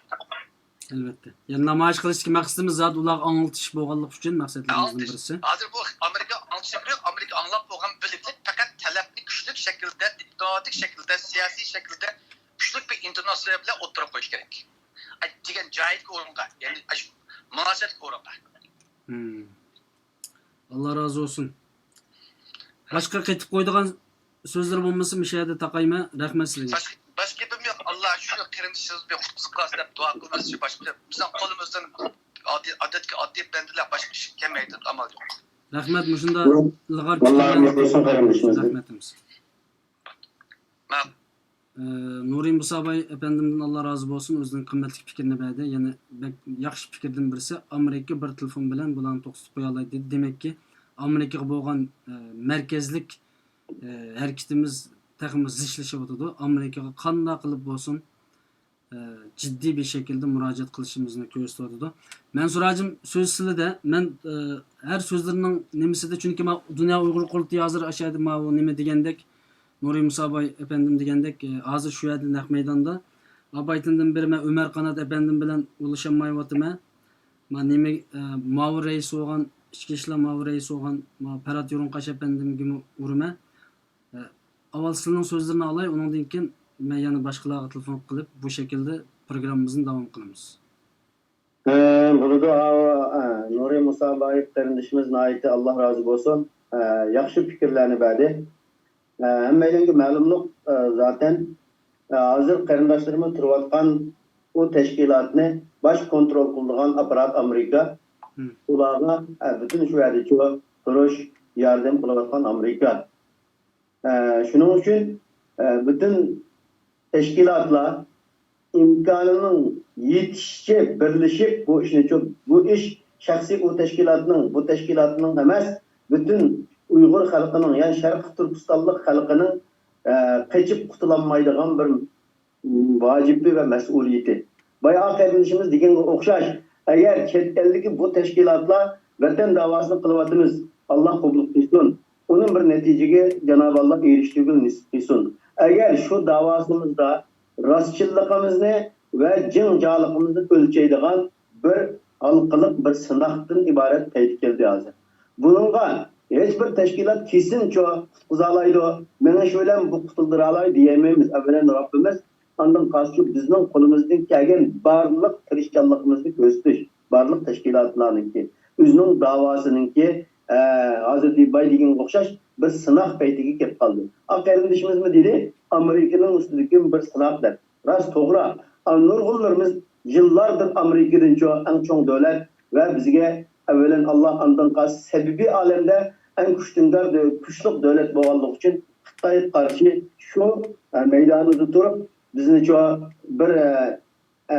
Albatta. Yani namoyish qilishki maqsadimiz zot ular anglatish bo'lganligi uchun maqsadlarimizdan birisi. Hozir bu Amerika anglatish yo'q, Amerika anglab bo'lgan bilikli faqat talabni kuchli shaklda, diplomatik shaklda, siyosiy shaklda kuchli bir internatsiya bilan o'tirib qo'yish kerak. Degan joyga o'ringa, ya'ni munosabat o'ringa. Allah razı olsun. Başka ketip koyduğun sözler bulması müşahede takayma rahmet sizlere. Başka bir yok. Allah şu kırmızısız bir kutlusu kalsın hep dua kılması için başka bir. Bizim kolumuzdan adetki bendiler başka bir şey gelmeydi ama yok. Rahmet müşunda lığar rahmetimiz. Nuri Musa Bey efendimden Allah razı olsun özünün kıymetli fikrini verdi. Yani yaxşı fikirden birisi Amerika bir telefon bilen bulan toksuz koyalaydı dedi. Demek ki Amerika'ya boğan merkezlik hareketimiz takımız işleşip oturdu. Amerika'ya kanda kılıp olsun ciddi bir şekilde müracaat kılışımızını gösterdi. Ben soracağım söz size de ben her sözlerinin nemisi de çünkü Dünya Uygur Kurultayı hazır aşağıda o neme degendek Nuri Musa Bey efendim degendek hazır şu yerde nak meydanda abaytından beri ben Ömer Kanat efendim bilen ulaşamayıvatıma ben neme mavur reisi olan İçki işler mavur reisi olan Perat Yorunkaş efendim gibi uruma avalsının sözlerini alay onun dinken ben yani başkalarına telefon kılıp bu şekilde programımızın devam kılımız. Burada Nuri Musa Bey kardeşimizin ayeti Allah razı olsun. Yaxşı fikirlerini verdi. Hemmeyle malumluk zaten hazır kardeşlerimiz turvatkan o teşkilatını baş kontrol kıldıgan aparat Amerika. Ularına bütün şu yerde çoğu duruş yardım kıldıgan Amerika. Şunun için bütün teşkilatlar imkanının yetişçe birleşip bu işini çok bu iş şahsi o teşkilatının emas bütün Uygur halkının yani Şarkı Türkistanlık halkının kaçıp kutulanmaydıgan bir vacibi ve mesuliyeti. Bayağı kardeşimiz degen okşaş eğer chet eldeki bu teşkilatla vatan davasını kılıvatımız Allah kulluk kılsın. Onun bir neticeye Cenab-ı Allah eriştiğini nispisün. Eğer şu davasımızda rastçılığımızı ve cıncalıqımızı ölçeydiğen bir halkılık bir sınaqdan ibaret payt geldi hazır. Bununla hiçbir teşkilat kesin çok uzalaydı. Bana şöyle bu kutuldıralaydı diyememiz. Evvelen Rabbimiz ondan karşı bizden kolumuzdan gelgen barlık Hristiyanlığımızı gösteriş. Barlık teşkilatlarınki. Üzünün davasınınki Hazreti Bay degen okşaş bir sınaq paytiga kelib qoldi. Kardeşimiz mi dedi? Amerika'nın üstündeki bir sınaqdır. Rast to'g'ri. Nurg'unlarimiz yıllardır Amerika'dan en çok devlet ve bizge evvelen Allah ondan qarşı sebebi alemde en güçlü devlet bo'lganligi için Xitoyga qarşı şu meydanında durup bizni bir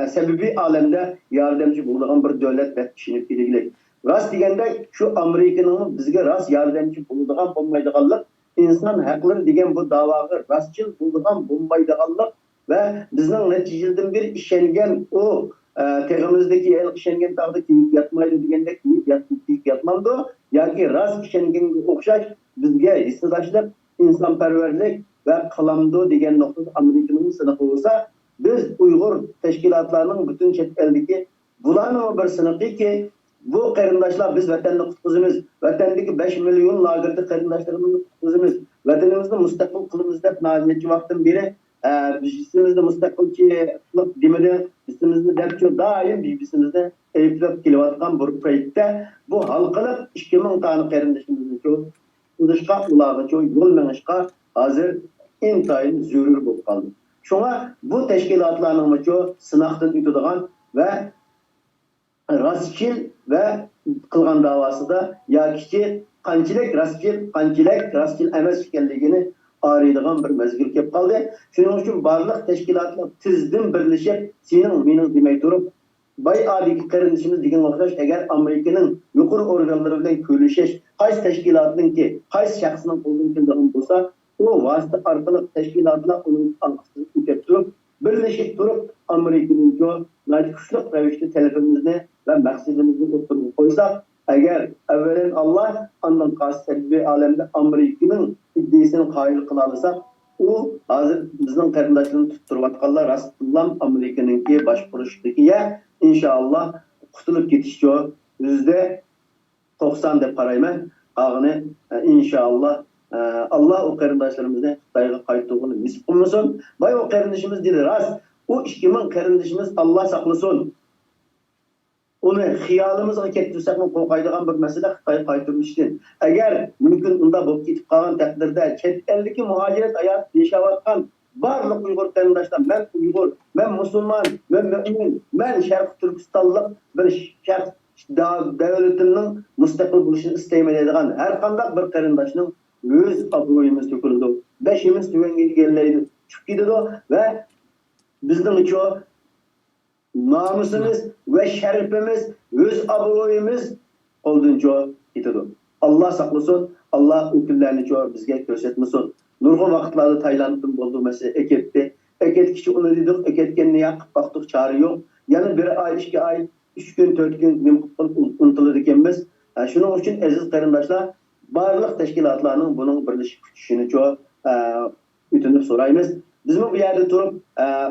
sebebi alemde yardımcı bo'lgan bir devlet deb tushunib keraklik. Rast degende şu Amerika'nın bizge rast yardımcı bo'ladigan bo'lmaydiganlik insan hakları degen bu davaga rastçıl bo'ladigan bo'lmaydiganlik ve bizning netijadan bir işengen o Tegimizdeki el işengen tağda kiyip yatmaydı degende kiyip yatmamdı. Yoki rast işengenge o'xshash bizga hissizashlik, insonparvarlik ve kılamdı degan nuqtada Amerikaning sınıfı olsa, biz Uyg'ur teşkilatlarının bütün chet eldeki bularning bir sınıfı ki bu qarindoshlar biz vatanni qutqizamiz, vatandagi 5 milyon lagerda qarindoshlarimizni qutqizamiz, vatanimizni mustaqil qilamiz deb necha vaqtdan beri bizimizni mustaqilchi qilib demadi, bizimizni deb doim bizimizni ayblab kelayotgan bir paytda bu halqalab 2000 tani qarindoshimizni qutqizishga, ularga yo'l mengishga hozir intayin zarur bo'lib qoldi. Şuna bu teşkilatlarning sınaqdan o'tadigan ve rastchil ve qilgan davasida yoki qanchalik rastchil emas ekanligini araydigan bir mezgil kelib qoldi. Shuning uchun barliq teşkilatlar tizdim birlashib, sening mening demay turib, bay adiki qarindoshimiz degan o'xshash agar Amerikaning yuqori organlari bilan ko'lishish, qaysi teşkilatningki, qaysi shaxsning qo'lidan kelgan bo'lsa, o vasıta arkalı teşkilatla onun algısını tutup, birleşip durup Amerika'nın güçlük revişli telefimizini ve maksidimizni oturup koysak, eğer evvelen Allah ondan kastediği bir alemde Amerika'nın iddiasını hayır kılalırsak, o hazır bizden kardeşlerini tutturvatkallar rastlılam Amerika'nın ki başvuruştaki yer inşallah kutulup yetişiyor. %90 de paraymen, ağını inşallah Allah o qarindoshlarimizni Xitoyga qaytuvini nisib qilmasin. Bay o qarindoshimiz dedi rast. O 2000 qarindoshimiz Allah saqlasin. Uni xiyolimizga kettirsak ham qo'rqaydigan bir masala Xitoy qaytirishdan. Agar mumkin unda bo'lib ketib qolgan taqdirda chet eldagi muhojirat hayot yashayotgan barliq Uyg'ur qarindoshlar, men Uyg'ur, men musulmon, men mu'min, men Sharq Turkistonlik bir sharq davlatining mustaqil bo'lishini istaymaydigan har qanday bir qarindoshning öz abroyimiz töküldü. Beşimiz tüvenge geleydi. Çık gidiyor ve bizden için namusumuz ve şerefimiz, öz abroyimiz olduğunca gidiyor. Allah saklasın, Allah ülkelerini çok bizge göstermesin. Nurgun vakitlarda Tayland'ın bulduğu mesela eketti. Eket kişi onu dedik, eketken ne yapıp baktık çare yok. Yani bir ay, 2 ay, 3 gün, 4 gün unutulur dikemiz. Şunun için aziz qarindoshlar, barliq teşkilatlarının bunun birleşik kütüşünü çok ütünüp sorayımız. Biz bu yerde durup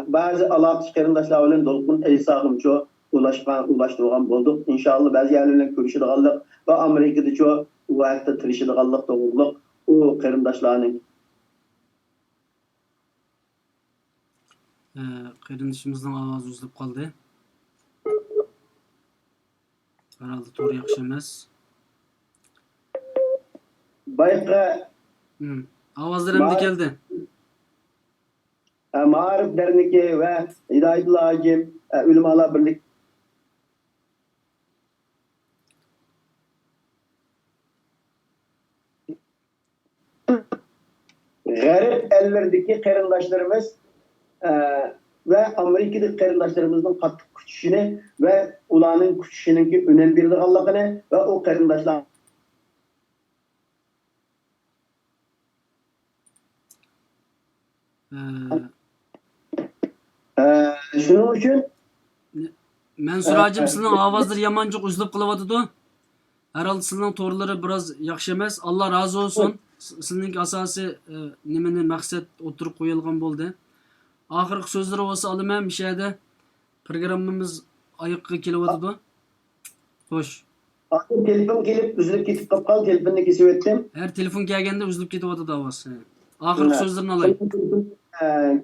bazı alaqış qarindoshlar bilan dolqun eysağım çok ulaştırgan bulduk. İnşallah bazı yerlerle görüşüdüganlık ve Amerika'da çok bu vaqtda tirişidiganlık doğruluq o qarindoshlarning qarindoshimizning ovozi uzilib qoldi. Herhalde to'g'ri yaxshi emas. Bayqa Ovozlar endi keldi. Ma'arif derneki ve Hidayetullah Hacim Ulemalar Birlik garip ellerdeki qarindoshlarimiz ve Amerika'daki qarindoshlarımızın qattiq kuchishini ve ularning kuchishininki önem berdiganligini ve o qarindoshlar shuning uchun Mansur Hacim sizning ovozlar yamanchoq uzilib qolyapti. Herhalde sizning to'g'rilari biroz yaxshi emas. Allah razı olsun. Sizning asosiy nimani maqsad o'tirib qo'yilgan bo'ldi. Oxirgi so'zlar bo'lsa olaman bir şeyde programmamiz oyoqqa kelyapti. Xo'sh. Telefon kelib uzilib ketib qolgan, telefonni kesib o'tdim. Her telefon kelganda uzilib ketyapti ovoz. Oxirgi so'zlarni olay.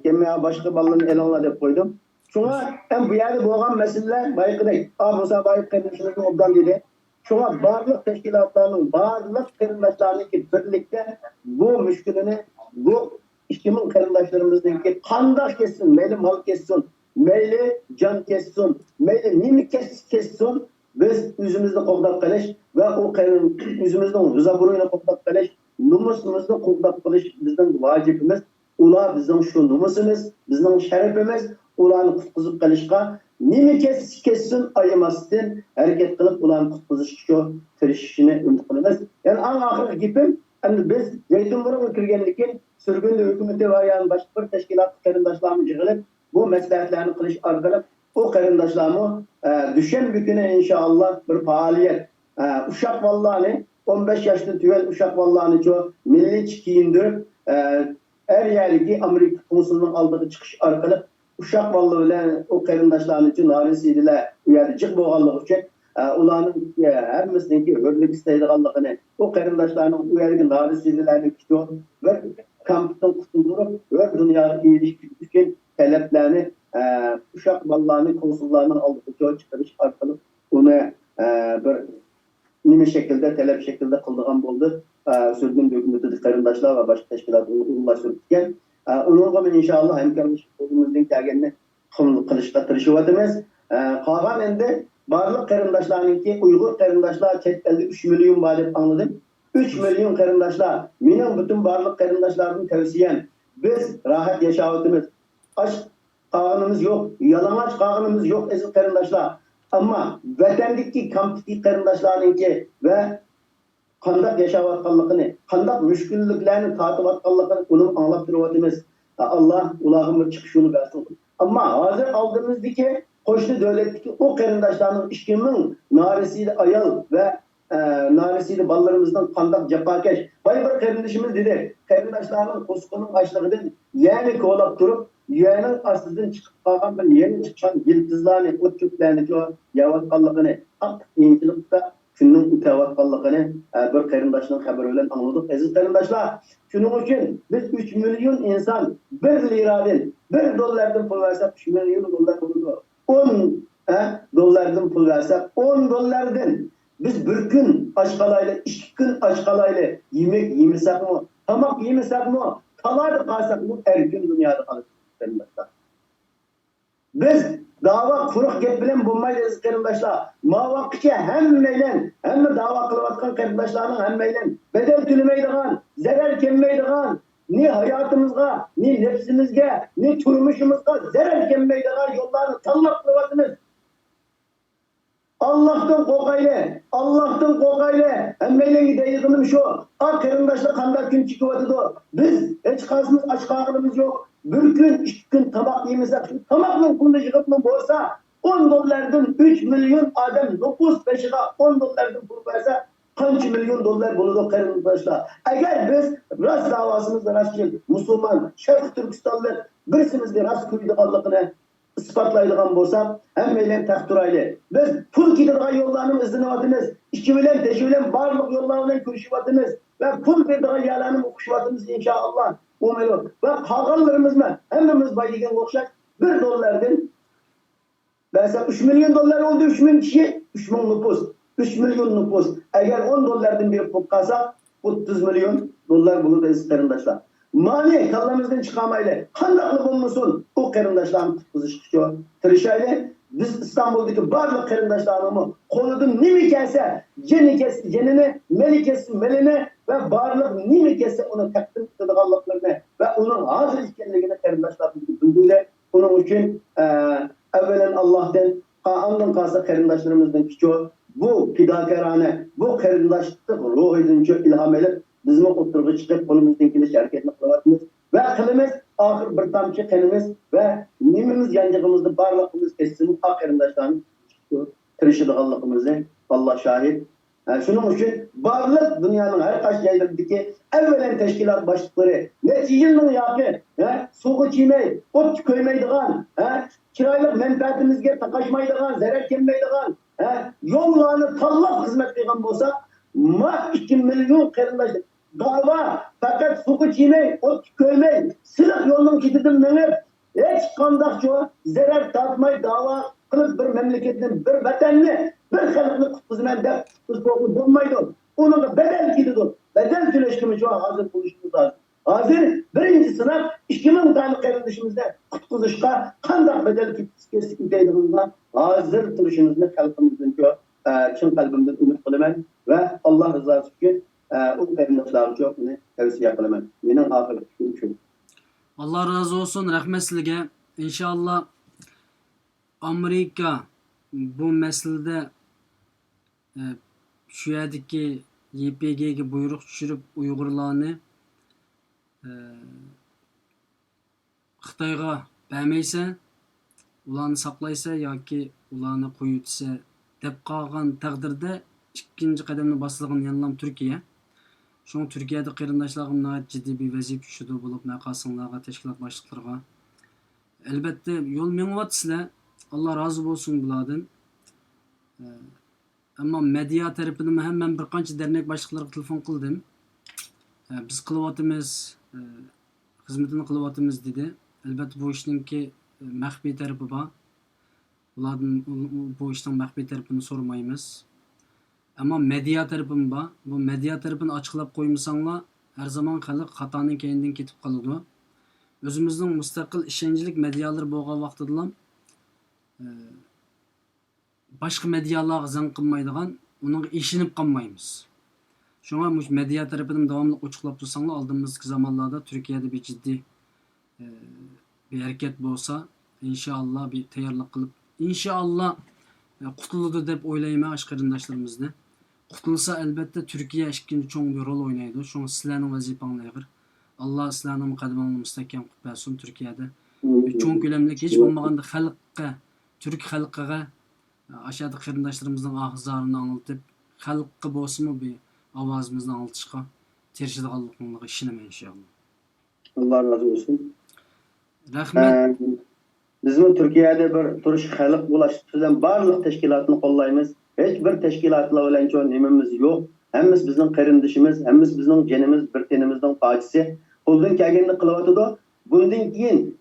Kemya başka ballarını elanla dep koydum. Şuna hem bu yerde boğan meseleler bayıkıday. Musa Bayık kardeşimizin obdan dedi. Şuna barlık teşkilatlarının, barlık karındaşlarının ki birlikte bu müşkülünü, bu 2000 karındaşlarımızın ki kandaş kessin, meyli mal kessin, meyli can kessin, meyli nimi kessin, biz yüzümüzde qo'llab qilish ve o yüzümüzde rızaburuyla qo'llab qilish, numusumuzni qo'llab qilish bizning vacibimiz. Ular bizning şu numusimiz, bizning şerefimiz, ularni qutqizib qilishga nima kessin ayamasdan harakat qilib ularni qutqizishga tirishishini umid qilamiz. Yani eng oxirgi gapim, endi biz Zaytunburunga kirgandan keyin surgunda hukumati va yani boshqa bir tashkilot qarindoshlarimiz yig'ilib bu maslahatlarni qilish orqali o qarindoshlarımı düşenbe günü inşallah bir faaliyet. Uşak vallahi 15 yaşlı tüvel uşak vallahi çoğu milli kiyindirip her yerdeki Amerika konsulunun aldığı çıkış arkalık uşak vallahi bilen o qarindoshlarning için narisiydiler. U yerda jiq bo'lganligi uchun ularning hammasininki hurlik istaydiganligini o qarindoshlarning u yerga narisiydilarni kutib bir kampdan qutuldirib bir dunyoga erishib uchun talablarni uşak vallahi konsullarının aldığı çıkış arkalık onu bir nime şekilde talep şekilde kıldırgan oldu. Sürgün hükümeti qarindoshlar ve başka teşkilatlar ulaştırırken onun inşallah hemkarlıkımızın kelgenini kılışta tırışıvatımız. Kalan endi barlık qarindoshlarniki Uygur qarindoshlar chet elde 3 milyon var deb anladım. 3 milyon qarindoshlar. Mening bütün barlık qarindoshlarning tavsiyem biz rahat yaşavatımız. Aç qağınımız yok, yalamaç qağınımız yok aziz qarindoshlar. Ama vatandagi kampdagi qarindoshlarniki ve qandaq yaşayotganligini, qandaq müşkülliklerini tatıyotganligini onu anlap turibotimiz. Allah ularga bir chiqishini bersin. Amma hozir oldimizdagi qo'shni davlatdagi o qarindoshlarning 2000 narisiyli ayol ve narisiyli ballarımızdan qandaq jafokash. Bay bir qarindoshimiz dedi, qarindoshlarning qo'sqining ochligidan yani ko'lab turib yeğenin aslından çıkıp kalkan bir yeni çıkan yıldızlarını, o tüplerini, o yavatkallıkını, ak incelikte şunun utavatkallıkını bir qarindoshning haberi bilen anladık. Aziz qarindoshlar, şunun için biz 3 milyon insan 1 liradan, 1 dolardan pul versek 3 milyon dolar bulurdu. 10 dolardan pul versek 10 dolardan biz bir gün aç kalayla, 2 gün aç kalayla yemek yemesek mi, tamak yemesek mi, talar kalsak mı her gün dünyada kalır. Biz dava kuruq gap bilan bo'lmaydi aziz qarindoshlar. Mavaqqicha hammaydan, hamma dava qilayotgan qarindoshlarning hammaydan bedel to'lamaydigan, zarar kelmaydigan, ne hayotimizga, ne nefsimizga, ne turmushimizga zarar kelmaydigan yo'llarni tanlab qilyapmiz. Allah'tan qo'rqayli. Hammaylarga deydiganim shu. Qarindoshlar qanday kun chiqyapti? Biz hech qaysimiz och qarnimiz yo'q. Bir gün, 2 gün tabak yemesek, tabakla kunda yıkıp mı olsa 10 dolardan 3 milyon adam nüfus peşine 10 dolardan pul verse kaç milyon dolar buludu qarindoshlar. Eğer biz rast davasımızda rast Müslüman, Şarkı Türkistanlı birisimizde rast kuyduğanlıqını ispatlaydigan bolsak, hammaylar taqdirayli. Biz pul ketadigan yo'llarni izlanyapmiz. İki bilen, teşi bilen barliq yo'llar bilan ko'rishyapmiz ve pul beradigan yerlarni o'qishyapmiz inşallah. Umelu. Ve kalganlarımız mı? Hemimiz bayıgen okşak 1 dolardan mesela 3 milyon dolar oldu 3 milyon kişi 3 milyon nüfus. 3 milyon nüfus. Eğer 10 dolardan bir pul kalsa 30 milyon dolar bulur aziz qarindoshlar. Mani kallamızdan çıkamayla qandaqlı bulunsun o qarindoshlarni tutqizishga tirishayli. Biz İstanbul'daki barliq qarindoshlarimiz qo'lidan nima kelsa, jenini, melini ve barliq nima kelsa uni taqdim qiladiganliklarini ve onun hozir ekanligini qarindoshlar bildilar. Onun için evvelen Allah'tan, ondan qolsa qarindoshlarimizdan kichik bu fidokorona, bu qarindoshlik ruhidan ilhom olib bizni o'tirg'i chiqib qo'limizdan kelish harakatini qilyapmiz ve qilimiz ahir bir tamchi qanimiz ve nimimiz yanjig'imizni barliqimiz kessin qarindoshlarni tirishadiganligimizni Allah şahit. Şunun için barliq dünyanın her kaç yerlerindeki evvelen teşkilat başlıkları neticinin yakı, soğuk çiğmey, ot köymeydiğen, kiraylık menfaatimizge takaşmaydiğen, zarar kelmeydiğen, yollarını tallap hizmet kıygan bolsa, 2 milyon qarindosh dava fakat soğuk çiğmey, ot köymey, silah yolunun kitidim menir, hiç kandakçı zarar tatmay dava kılıp bir memleketin, bir vatanını, bir xalqni qutqizman deb qutqizib bo'lmaydi. Onun bedel gididir. Bedel türeşkimiz şu an hazır buluşumuz lazım. Hazır birinci sınav 2000 tane qarindoshimizni qutqizishga qanday bedel ketishga hazır turishimizni xalqimizdan chin qalbimdan umid qilaman ve Allah rızası uchun o qarindoshlarga çok tavsiya qilaman. Mening oxirgi fikrim shu. Allah razı olsun. Rahmet sizlarga. İnşallah Amerika bu meselede şu yerdeki YPG'ye buyruk düşürüp Uygurlarını Xitayga vermeyse ularni saqlaysa yoki ularni qo'yib o'tsa deb qolgan taqdirda ikkinchi qadamni bosadigan yana Turkiya. Şoň Türkiýede qeyrindaşlarym näet jiddi bir vazifa düşüdi bolup maqasynlarga, teşkilat başlyklariga. Elbette yol meňiwatsizlar. Allah razı bolsun bulardan. Amma media tarapyny hem men bir qancha dernek başlyklaryna telefon qildim. Biz qilyapmiz, xizmetini qilyapmiz dedi. Elbette bu işninki mahfiy tarapy bar. Ulardan bu işning mahfiy tarapyny sormaýmız. Ama media tarapym bar. Bu media tarapyny açıqlap qoýmasaňlar, her zaman xalq hatanyň keýinden ketip galady. Özümizden müstakil işençlik medyalar bolgan wagtydalam başka medyalarga zaň qılmaydygan, onuň işinip qalmaýmız. Şoňa muş media tarapyny dowamly açıqlap dursaňlar, aldymyzky zamanlarda Türkiýede bir jiddi bir hareket bolsa, inşallah bir taýýarlyk kılıp, inşallah qutuldy dep oýlaýman aş garyndaşlarymyzny. Qutulsa elbette Türkiýe ikinji çoň bir rol oýnaýdy. Şoňa sizlerniň wazipaňyz aýgyr. Allah sizlerniň kadamyny müstehkem qılıp bersin Türkiýede. Çoň kölemlik hiç bolmaganda halkka, Türk halkyga aşağıda garyndaşlarymyzyň agzaryny aňlatyp, halkka bolsunmy bir awazymyzyny aňlatyşga tirişdiganlygyny işinime inşallah. Allah razı olsun. Rahmet. Bizim Türkiye'de bir turuş halk bulaştırılan barlık teşkilatını kollayımız. Hiçbir teşkilatla olan çoğun nemimiz yok. Hemiz bizim karındaşımız, hemiz bizim canımız, bir tenimizden parçası. Koldan kelgenini kılavatıdı. Bundan keyin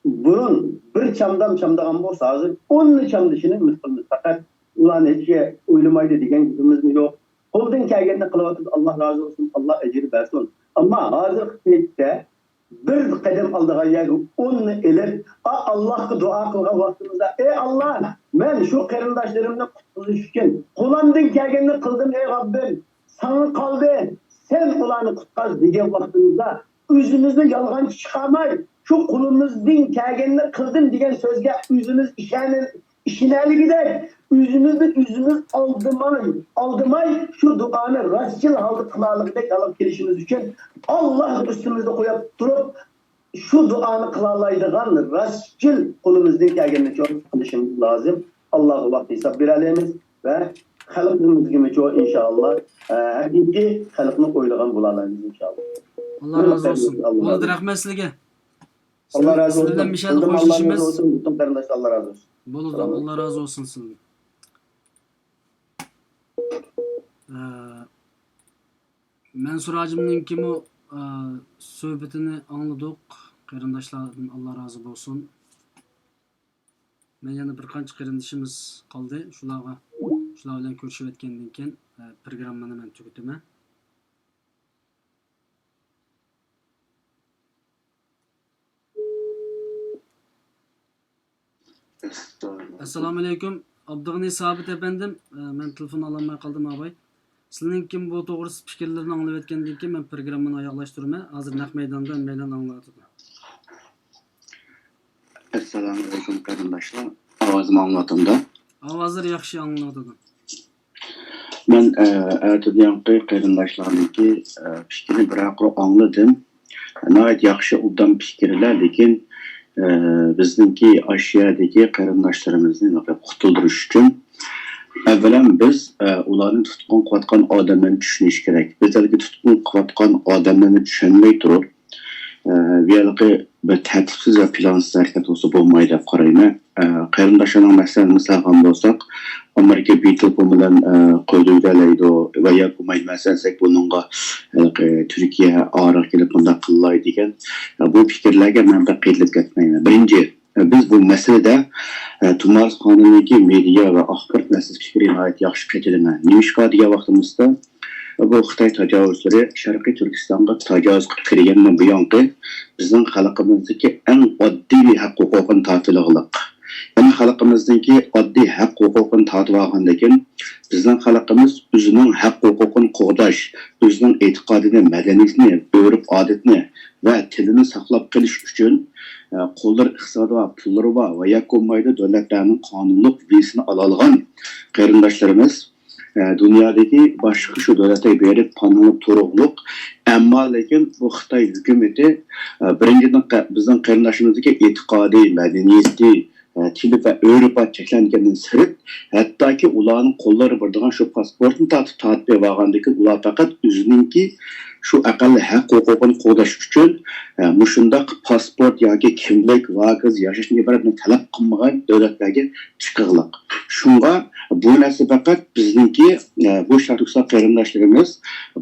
burun bir çamdan bolsa hazır 10 çamdışını müslümüz. Fakat ulan hiç uylamaydı diyen gibimiz mi yok. Koldan kelgenini kılavatıdı. Allah razı olsun, Allah ecri versin. Ama hazır kıyıkta bir kadem aldığı yer onu elip Allah'a dua kılgan vaxtımızda ey Allah ben şu karındaşlarımla kurtuluş için kulağımdan gelgenini kıldım ey Rabbim sana kaldı sen kulağını kutkaz diyen vaxtımızda yüzümüzde yalgan çıkarmay şu kulumuzdan gelgenini kıldım diyen sözge yüzümüz işineli gider yüzümüz aldımay şu duanı rastgele halde kılalıkta alıp gelişimiz için Allah üstümüzde koyup durup şu duanı kılalaydıgan rastgele kulumuzdan gelgenini çok kılışımız lazım. Allah'ı vakti hesap verelimiz ve halkımız gibi çok inşallah hakiki halkını koyduğun bulalarımız inşallah. Allah razı olsun. Oladı rahmet sizlerge. Allah razı olsun. Sizlerden bir şeyde Allah razı hoşlaşımız. olsun. Bütün kardeşler Allah razı olsun. Boluda Allah razı olsun sizden. Mansur hacımның kimi söhbetini anladık. Qarindaşlardan Allah razı olsun. Men yana bir qancha qarindaşımız qaldı. Şular bilan ko'rishib etgandan keyin programmani men tugataman. Assalomu alaykum. Abdug'ani Sabit efendim. Men telefon alamay qaldim abay. Sizning kim bu to'g'risida fikrlarni anglab etgandan keyin men programmani oyoqlashtirman. Hozir naq maydonda meydan anglatadi. Assalomu alaykum qarindoshlar. Ovozim anlatımda. Avazlar yaxshi anglatadi. Ben ertediyanki qarindoshlarniki fikrini biroq anladım. Nəhayət yaxşı obdan fikirlər, lekin bizdeki aşağıdaki qarindoshlarimizni qutuldirish uchun evvelen biz ularni tutqun qilayotgan odamlarni tushunish kerak. Bizlarga tutqun qilayotgan odamlarni tushunmay turib, bir bir tertipsiz ve plansız hareket olsa bo'lmaydi deb qarayman. Qarindoshlarning masalan misalgan bo'lsak, Amerika Beatles bilan qo'ydilaydi va ya bo'lmaydi masalan buningga Turkiya ora kelib bunda qilay degan bu fikrlarga men bir qiylib ketmayman. Birinchi biz bu masalada Tumas qonunidagi media va axborot masalasi fikrini nihoyat yaxshi qechilaman. Nimishqa degan vaqtimizda bu Xitoy tajovuzlari Sharqiy Turkistonga tajovuz qilib kirgandan buyongi bizning xalqimizdagi eng oddiy haq-huquqni tortilganlik. Yani xalqimizdagi oddiy haq-huquqni tortib olgandan keyin bizning xalqimiz o'zining haq-huquqini qo'g'dash, o'zining e'tiqodini, madaniyatini, urf-odatini va tilini saqlab qolish uchun qo'llar iqtisodi va pullari bor va yakunmayda davlatlarning qonunliq vizasini ola olgan qarindoshlarimiz dünyadaki başka şu devlete berip panılıp turuqluq. Ama lekin bu Xitoy hukumati birinchidan bizning qarindoshimizdagi e'tiqodiy, madaniyati, Çilip ve Avrupa çeklendiğinden sırıt, hatta ki ulanın kolları birdiğen şu pasportunu tatip evağındaki ulan fakat üzününki şu akıllı hak hukukunu qo'llash uchun mushundaq pasport yoki kimlik vagiz yashash iboratini talab qilmagan davlatlarga chiqig'liq. Shunga bu narsa faqat bizniki bu sharqsal qarindoshlarimiz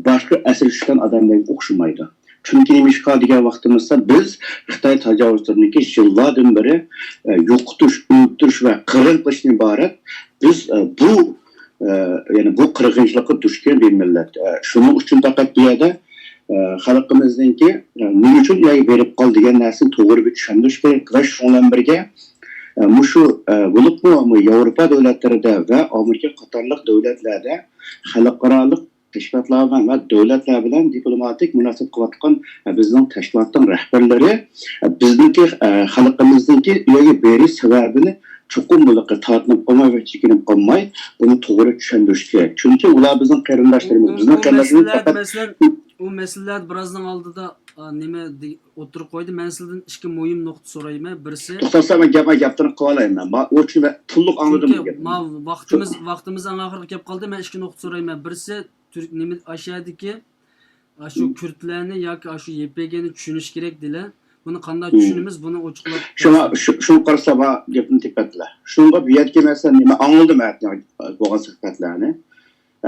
boshqa asr tushgan odamlarga o'xshamaydi. Chunki nemishqa degan vaqtimizda biz Xitoy tajovuzlariniki yillardan beri yo'qotish, o'ldirish va qirg'in qilishdan iborat biz bu yani bu qirg'inchilikqa duch kelgan bir millat. Shuning uchun faqat bu yerda xalqimizningki nima uchun ularga berib qol degan narsani to'g'ri bir tushundirish kerak va shundan birga shu bo'libmi Yevropa davlatlarida va Amerika qatorliq davlatlarda xalqaro tashkilotlar va davlatlar bilan diplomatik munosabat qilayotgan bizning tashkilotning rahbarlari bizningki xalqimizningki ularga berish sababini chuqur bo'liqqa tortinib qolmay va chekinib qolmay buni to'g'ri tushundirish kerak. Chunki ular bizning qarindoshlarimiz, bizning qarindoshlarimiz u masalalar birazdan oldida nima o'tirib qo'ydi. Men sizdan ikki muhim nuqta so'rayman. Birisi to'xtasa men gaptirib qolayman. Men o'chun to'liq anladim. Vaqtimiz oxiriga kelib qoldi. Men ikki nuqta so'rayman. Birisi nima Ashadagi shu Kurdlarni yoki shu YPG'ni tushunish kerak dedilar. Buni qanday tushunamiz? Buni ochiqlab shu qarasa va gapni tepatlar. Shunga bu yerga mesela nima anladim bo'lgan suhbatlarni.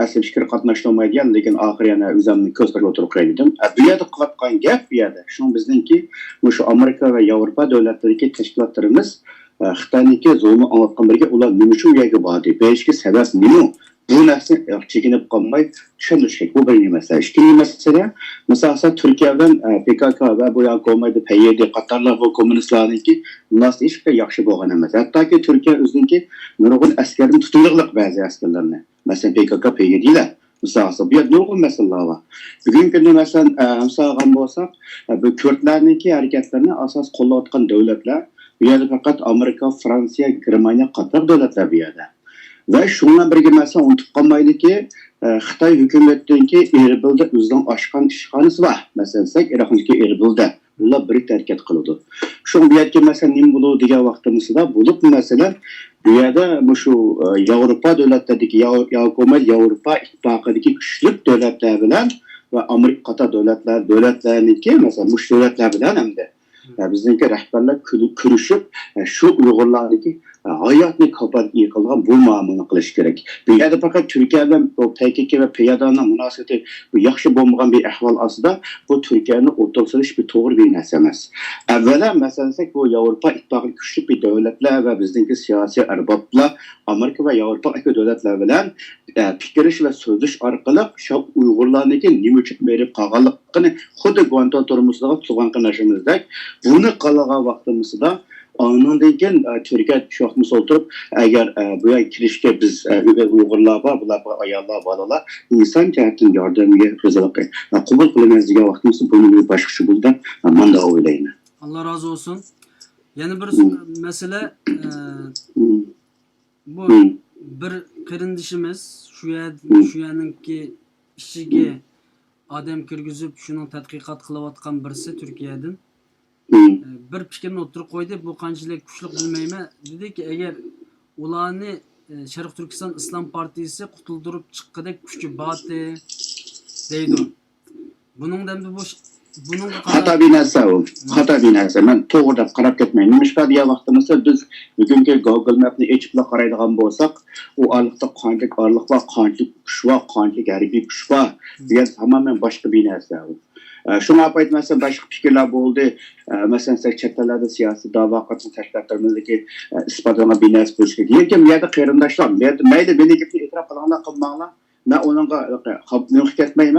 Asli fikr qatnashtirmaydigan, lekin oxiri yana o'zimni ko'z qilib o'tirib qo'ydim. Bu yerda qilayotgan gap bu yerda. Shu bizningki shu Amerika va Yevropa davlatlaridagi tashkilotlarimiz Xitoyniki zulmni anlatgan birga ular nima uchun u yerga bordi? Berishga sabab nima? Bu narsani chekinib qolmay tushunish kerak. Bu birinchi masala. Ikkinchi masala, masalan, Turkiyadan PKK va bu yoqolmaydi PYD qatorlar bu kommunistlarniki munosabat hech qanday yaxshi bo'lgan emas. Hattoki Turkiya o'ziniki nurg'un askarni tutilliq ba'zi askarlarni. Masalan, PKK PYD'lar misalsa bu yerda nurg'un masalalar bor. Bugungi kunda masalan, misolgan bo'lsak, bu Kurdlarniki harakatlarini asos qo'llayotgan davlatlar bu yerda faqat Amerika, Fransiya, Germaniya qator davlatlar bu yerda. Ve şundan birge mesela unutib qolmayliki, Xitoy hukumatidagi Erbilda o'zining oshgan ishxonasi bor. Masalan, Iroqdagi Erbilda ular bir harakat qiladi. Shu bu yerga mesela nima bo'ladi degan vaqtimizda bo'lib masalan bu yerda shu Yevropa davlatlaridagi Yevropa ittifoqidagi kuchli davlatlar bilan va Amerika qator davlatlarniki masalan mush davlatlar bilan hamda bizningki rahbarlar kurashib shu Uyg'urlarniki hayotni kapat yıkılgan bu muamelini qilish kerak. Bu yerda faqat Turkiya bilan PKK va PYD'ning munosabati bu yaxshi bo'lmagan bir ahvol ostida bu Turkiyani o'tirish bir to'g'ri bir narsa emas. Avvalo masalan bu Yevropa ittifoqi kuchli bir davlatlar va bizningki siyosiy arboblar Amerika va Yevropa davlatlar bilan fikrish va so'zlash orqali shu Uyg'urlarniki nima uchun berib qolganligini xuddi Guantanamos'da tug'an qilishimizdek buni qilgan vaqtimizda ondan keyin Turkiya shu vaqtimiz o'tirib agar bu yerga kirishga biz Uyg'urlar bor, bular ayollar, bolalar inson jihatdan yordamga qabul qilamiz degan vaqtimizda buni boshqacha bo'ldi. Men de o'ylayman. Allah razı olsun. Yana bir mesele bu bir qarindishimiz shu yerninki ishiga odam kirgizib shuni tadqiqot qilayotgan birisi Turkiyadan bir fikrni o'tirib qo'ydi. Bu qanchalik kuchli bilmayman. Dediki agar ularni Sharq Turkiston Islom partiyasi qutuldirib chiqqidek kuchi boti deydi. Buningdan bu Xato bir narsa u. Xato bir narsa. Men to'g'ri qarab ketmayman. Nimishqa degan vaqtimizda biz bugungi Google Map'ni ochib qaraydigan bo'lsak, u orliqda qanchalik orliqlar, qanchalik kuch bor, qanchalik harbiy kuch bor degan tamamen boshqa bir narsa u. Şuna aytmasam boshqa fikrlar bo'ldi. Masalan, chet ellarda siyosiy da'vo qilgan tashkilotlarimizdagi isbotlangan bir narsa bo'lishi kerak. Lekin bu yerda qarindoshlar, mayli meni gapni e'tirof qilinglar, qilmanglar. Ben onunla mümkün etmeyim.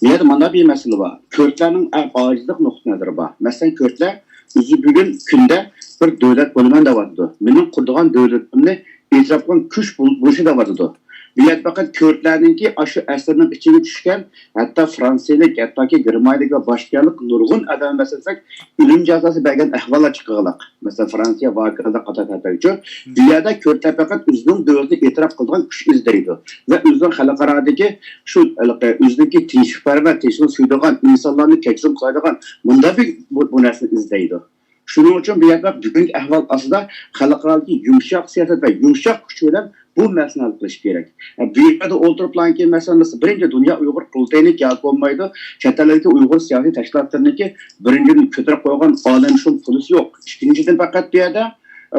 Niye de bana bir mesele var. Kürtlerin en acizlik noktaları var. Mesela Kürtler bugün günde bir devlet bölümü de vardı. Benim kurduğum devletimde itiraf eden güç buluşu da vardı. Bir fakat Kürtlerinki aşı eserinin içine düşken hatta Fransızlık, hatta ki Germanya'daki ve başkalık nurgun adam mesela ölüm cezası belgen ehvala çıkıyorlar. Mesela Fransa'ya vakıda katakatayıcı. Dünyada Kürtler fakat üzünün devletini itiraf kıldığın güç izleriyordu. Ve üzünün halkaradaki şu üzündeki teşvikler ve teşvik suyduğun insanlarını keçirim kıldığın bunda bir bu nesli izleriyordu. Shuning uchun bu yerda bugungi ahvol ostida xalqarodagi yumshoq siyosat va yumshoq kuch bilan bu masalani hal qilish kerak. Bu yerda o'ltiriblanki masalasi birinchi dunyo Uyg'ur qurultayini yoki bo'lmaydi, chet eldagi Uyg'ur siyosiy tashkilotlariniki birinchi ko'tarib qo'ygan olam shu pulisi yo'q. Ikkinchidan faqat bu yerda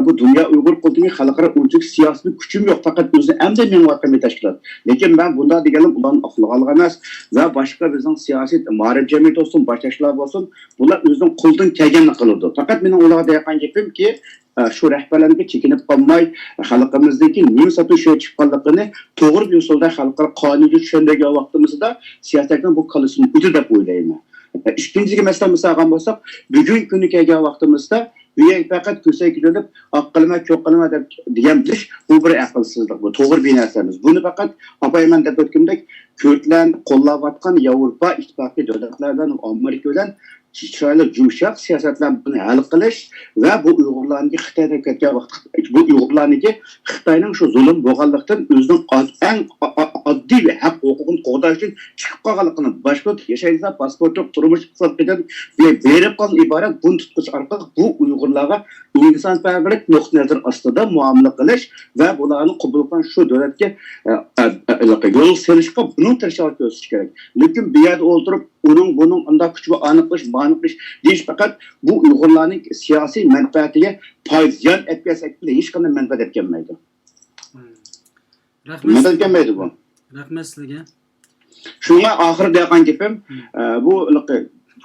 bu dünya Uyghur qultuni xalqaro o'lchak siyosiy kuchim yo'q, faqat o'zi hamda menvatgan bir tashkilot. Lekin men bunda deganim ularni aqliga olgan emas va boshqa bizning siyosiy ma'rif jamiyat olsun, boshqa ishlar bo'lsin, bular o'zining qo'ldan kelganini qiladi. Faqat mening ularga deyotgan gapimki, shu rahbarlarga chekinib qolmay, xalqimizdagi nima satushi chiqqanligini to'g'ri yo'lda xalqaro qonunga tushunadigan vaqtimizda siyosatdan bu qilishni o'zi deb o'ylayman. Ikkinchiga masalan olgan bo'lsak, bugungi kunga kelgan vaqtimizda bu faqat ko'sak yurib, aqlima, ko'qilima deb degan bilish bu bir aqlsizlik, bu to'g'ri bir narsa emas. Buni faqat opayman deb o'tgandek ko'rtlan qo'llayotgan Yevropa ittifoqi davlatlardan Amerika bilan chiroyli yumshoq siyosatlar buni hal qilish va bu Uyg'urlarni Xitoyga ketgan vaqt bu Uyg'urlarni Xitoyning shu zulm bo'lganlikdan o'zining eng oddiy va haq huquqini qo'llash uchun chiqib qolganligini boshqa yashaydigan pasportli turmush hisobidan berib qolgan iborat buni tutqish orqali bu Uyg'urlarga insonparvarlik nuqtai nazar ostida muomala qilish va bularni qabul qilgan shu davlatga yo'l selishga buni tirishib ko'rish kerak. Lekin bu yerda o'tirib bunun unda kuch va aniqlash deyish faqat bu Uyg'urlarning siyosiy manfaatiga ziyon etmasak bile hech qanday manfaat etganmaydi. Rahmat bu. Rahmat sizlarga. Shunga oxiri degan gapim bu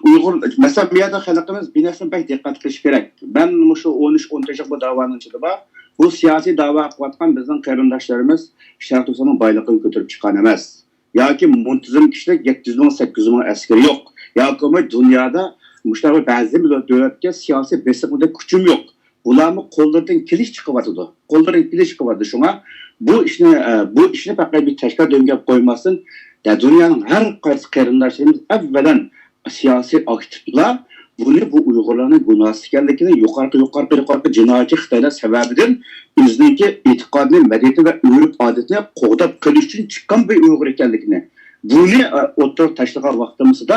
Uyg'ur masalan bu yerda xalqimiz bir narsani pek diqqat qilish kerak. Ben shu 13-14 yil bu da'voning ichida bor. Bu siyosiy da'vo qilayotgan bizning qarindoshlarimiz Sharq Turkistonning boyligini ko'tarib chiqqan emas. Yoki muntazam kishilik 700-800 ming askari yo'q. Yoki dunyoda mushtarak ba'zi davlatga siyosiy besimda kuchim yo'q. Bularni qo'llaridan kelish chiqyapti. Qo'llaridan kelish chiqyapti. Shunga bu ishni faqat bir tashkil dengab qo'ymasin. Dunyoning har qaysi qarindoshlarimiz avvalan siyosiy aktivlar buni bu Uyg'urlarning gunohsiz ekanligini yuqorqi jinoyatchi Xitoylar sababidan o'ziniki e'tiqodni, madaniyati va urf-odatini qo'g'dab qilish uchun chiqqan bir Uyg'ur ekanligini buni o'tirib tashlagan vaqtimizda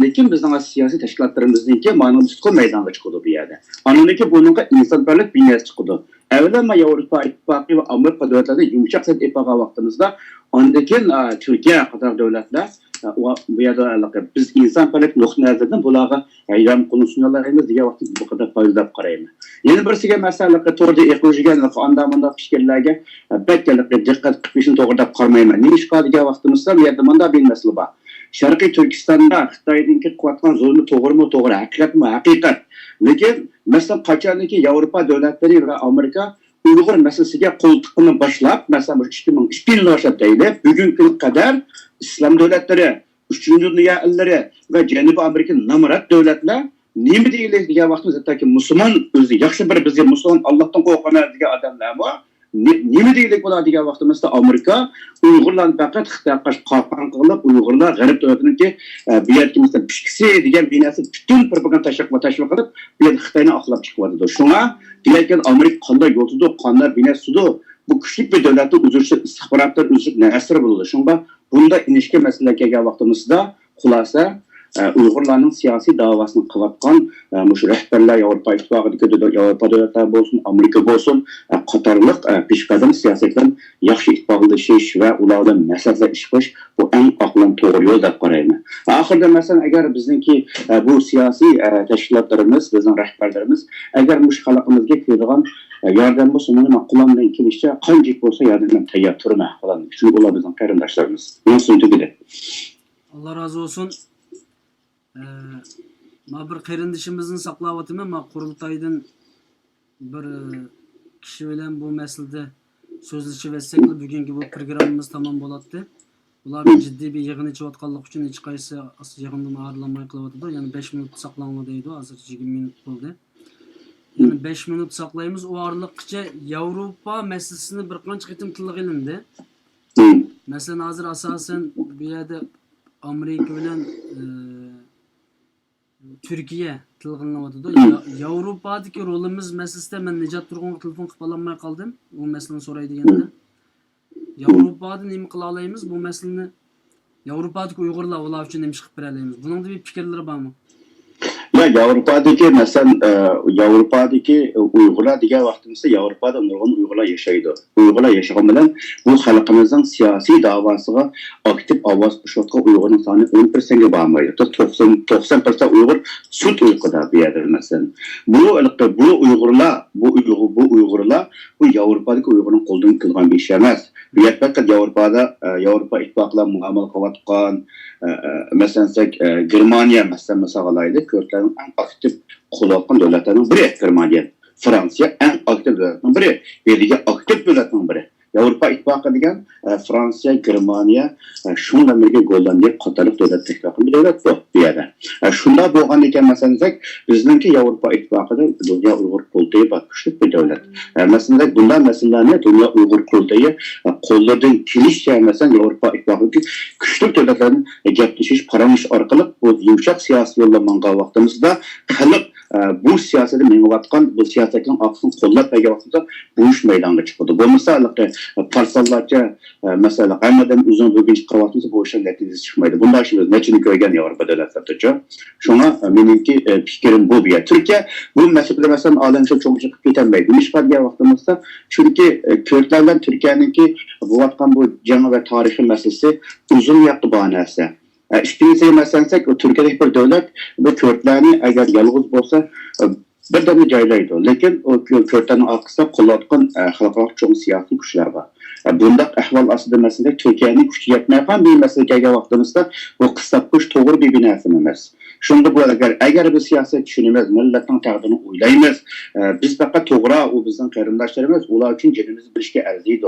lekin bizning siyosiy tashkilotlarimizniki ma'nosiz maydonga chiqadi bu yerda. Anoniki bunga insonparvarlik binyasi chiqadi. Avvalama Yevropa ittifoqi va Amerika davlatlarida yumshoq siyosat ifoga vaqtimizda ondakin Turkiya qator davlatlar bu yerda biz insonparvarlik nuqtai nazaridan bularga hayron qolishlarimiz degan vaqtda bu qadar foydalab qarayman. Yana birisiga masalan to'g'ri eqilishgan anda fikrlarga bakkalib diqqat qilishni to'g'ri deb qaramayman. Nima ish qiladigan vaqtimizda bu yerda menda bir masala bor. Sharqiy Turkistonda Xitoyning qilayotgan zulmi to'g'ri, haqiqat. Lekin masalan qachonki Yevropa davlatlari va Amerika Uyg'ur masalasiga qo'l tiqishni boshlab, masalan 2002 yildan boshlab deylik, bugungi kunga qadar islom davlatlari, 3-chi dunyo ellari va Janubiy Amerika namrat davlatlar nima deylik degan vaqtda hattoki musulmon o'zi yaxshi bir bizga musulmon Allohdan qo'rqan degan odamlar bor. Nima deylik bo'ladi degan vaqtimizda Amerika Uyg'urlarni faqat Xitoyga qalqon qilib, Uyg'urlar g'arb davlatiniki bu yerga pishkisi degan binasi butun propaganda tashviq qilib, bu yerda Xitoyni oqlab chiqyapti. Shunga lekin Amerika qanday yo'ldi, qanday binasida bu kuchli bir davlatda o'zirchi istixborotlar o'zirchi nasr bo'ladi. Shunga bunda inishga masala kelgan vaqtimizda xulosa Uyg'urlarning siyosiy davosini qilayotgan shu rahbarlar Yevropa ittifoqidagi Yevropa davlatlari bo'lsin, Amerika bo'lsin, qatorliq peshqadam siyosatdan yaxshi ittifoqlashish va ulardan maslahatlashib qilish bu eng aqlli to'g'ri yo'l deb qarayman. Oxirida masalan agar bizningki bu siyosiy tashkilotlarimiz, bizning rahbarlarimiz agar mush xalqimizga keladigan yordam bo'lsa, men qo'limdan kelishicha qancha bo'lsa yordamga tayyor turman falan. Chunki ular bizning qarindoshlarimiz. Buni tugatdi. Allah razı olsun. Ma bir qarindishimizni saqlayapman. Ma qurultaydan bir kishi bilan bu masalada so'zlashib etsak, bugungi bu programmamiz tamom bo'ladi. Ular jiddiy bir yig'in ichayotganlik uchun hech qaysi yig'indan ayrılmay qilyapti. Ya'ni 5 minut saqlanma deydi. Hozir 20 minut bo'ldi. Ya'ni 5 minut saqlaymiz. U orliqcha Yevropa masalasini bir qancha qitim tilga ilindi. Masalan, hozir asosan bu yerda Amerika bilan Türkiye tilg'inlayotdi. Yevropadagi rolimiz masalasida men Nijat Turg'unga telefon qilib olmay qoldim. Bu masalani so'ray deganda. Yevropada nima qila olamiz? Bu masalani Yevropadagi Uyg'urlar ular uchun nima qilib bera olamiz? Buning bir fikrlari bormi? ve Avrupa'daki mesela Avrupa'daki Uygurlar diye vaktimizde Avrupa'da nurgun Uygurlar yaşaydı. Uygurlar yaşayan bilen bu halkımızın siyasi davasına aktif avaz kuşatka Uygur'un sani 10%'e bağmaydı. 90% Uygur süt uykuda bir yerdir mesela. Bu Uygurlar bu Avrupa'daki Uygur'un kolduğunu kılgan bir iş emez. Bir yerpekte Avrupa ittifakla muamele kavatkan mesela Germaniya mesela alaydı. Kürtlerin en aktif kulakan devletlerinin biri Germaniya. Fransa en aktif devletlerinin biri. Belki aktif devletlerinin biri. Avrupa İttifakı degen Fransa, Germaniya, şundan birge Gollandiya, Katarlık devlet teşkilatı bir devlet bu bir yerde. Şunda boğan iken mesela bizimki Avrupa İttifakı'da Dünya Uygur Kurultayı bakışlık bir devlet. Mesela bundan mesela ne? Dünya Uygur Kurultayı kollardan kilişçe mesela Avrupa İttifakı'nın küçük devletlerin gepleşiş, paramış arkalık bu yumuşak siyasi yollamanğa vaxtımızda kalıp bu siyaseti mengevatkan, bu siyasetin aksın kollap peyge vaxtımızda bu iş meydana çıkıldı. Bu mesela parsallarca mesela aymadan uzun bugün çıkarvatımızda bu işin neticesi çıkmaydı. Bunda şimdi neçini köygen Avrupa devletlerce. Şuna benimki fikrim bu bir yer. Türkiye bu meselede mesela alemde çok çıkıp gitmeydi. Mişkar diye vaxtımızda çünkü Kürtlerden Türkiye'ninki bu vatkan bu canı ve tarihi meselesi uzun yaptı bahanesi. İşte mesela Türkiye'deki bir devlet bu Kürtlerini eğer yalnız olsa bir tane caylaydı. Lakin o Kürtlerin arkasında kullanılan halklar çok siyasi güçler var. Bunda ahval aslında mesela Türkiye'nin gücü yetmeyen bir meseleye vaxtımızda bu kısaltmış doğru bir binasını emez. Şunda bu eğer bir siyaset düşünümüz, milletin taqdirini oylaymiz, biz fakat to'g'ri o bizim qarindoshlarimiz, ular uchun canimizni bilishga arziydi.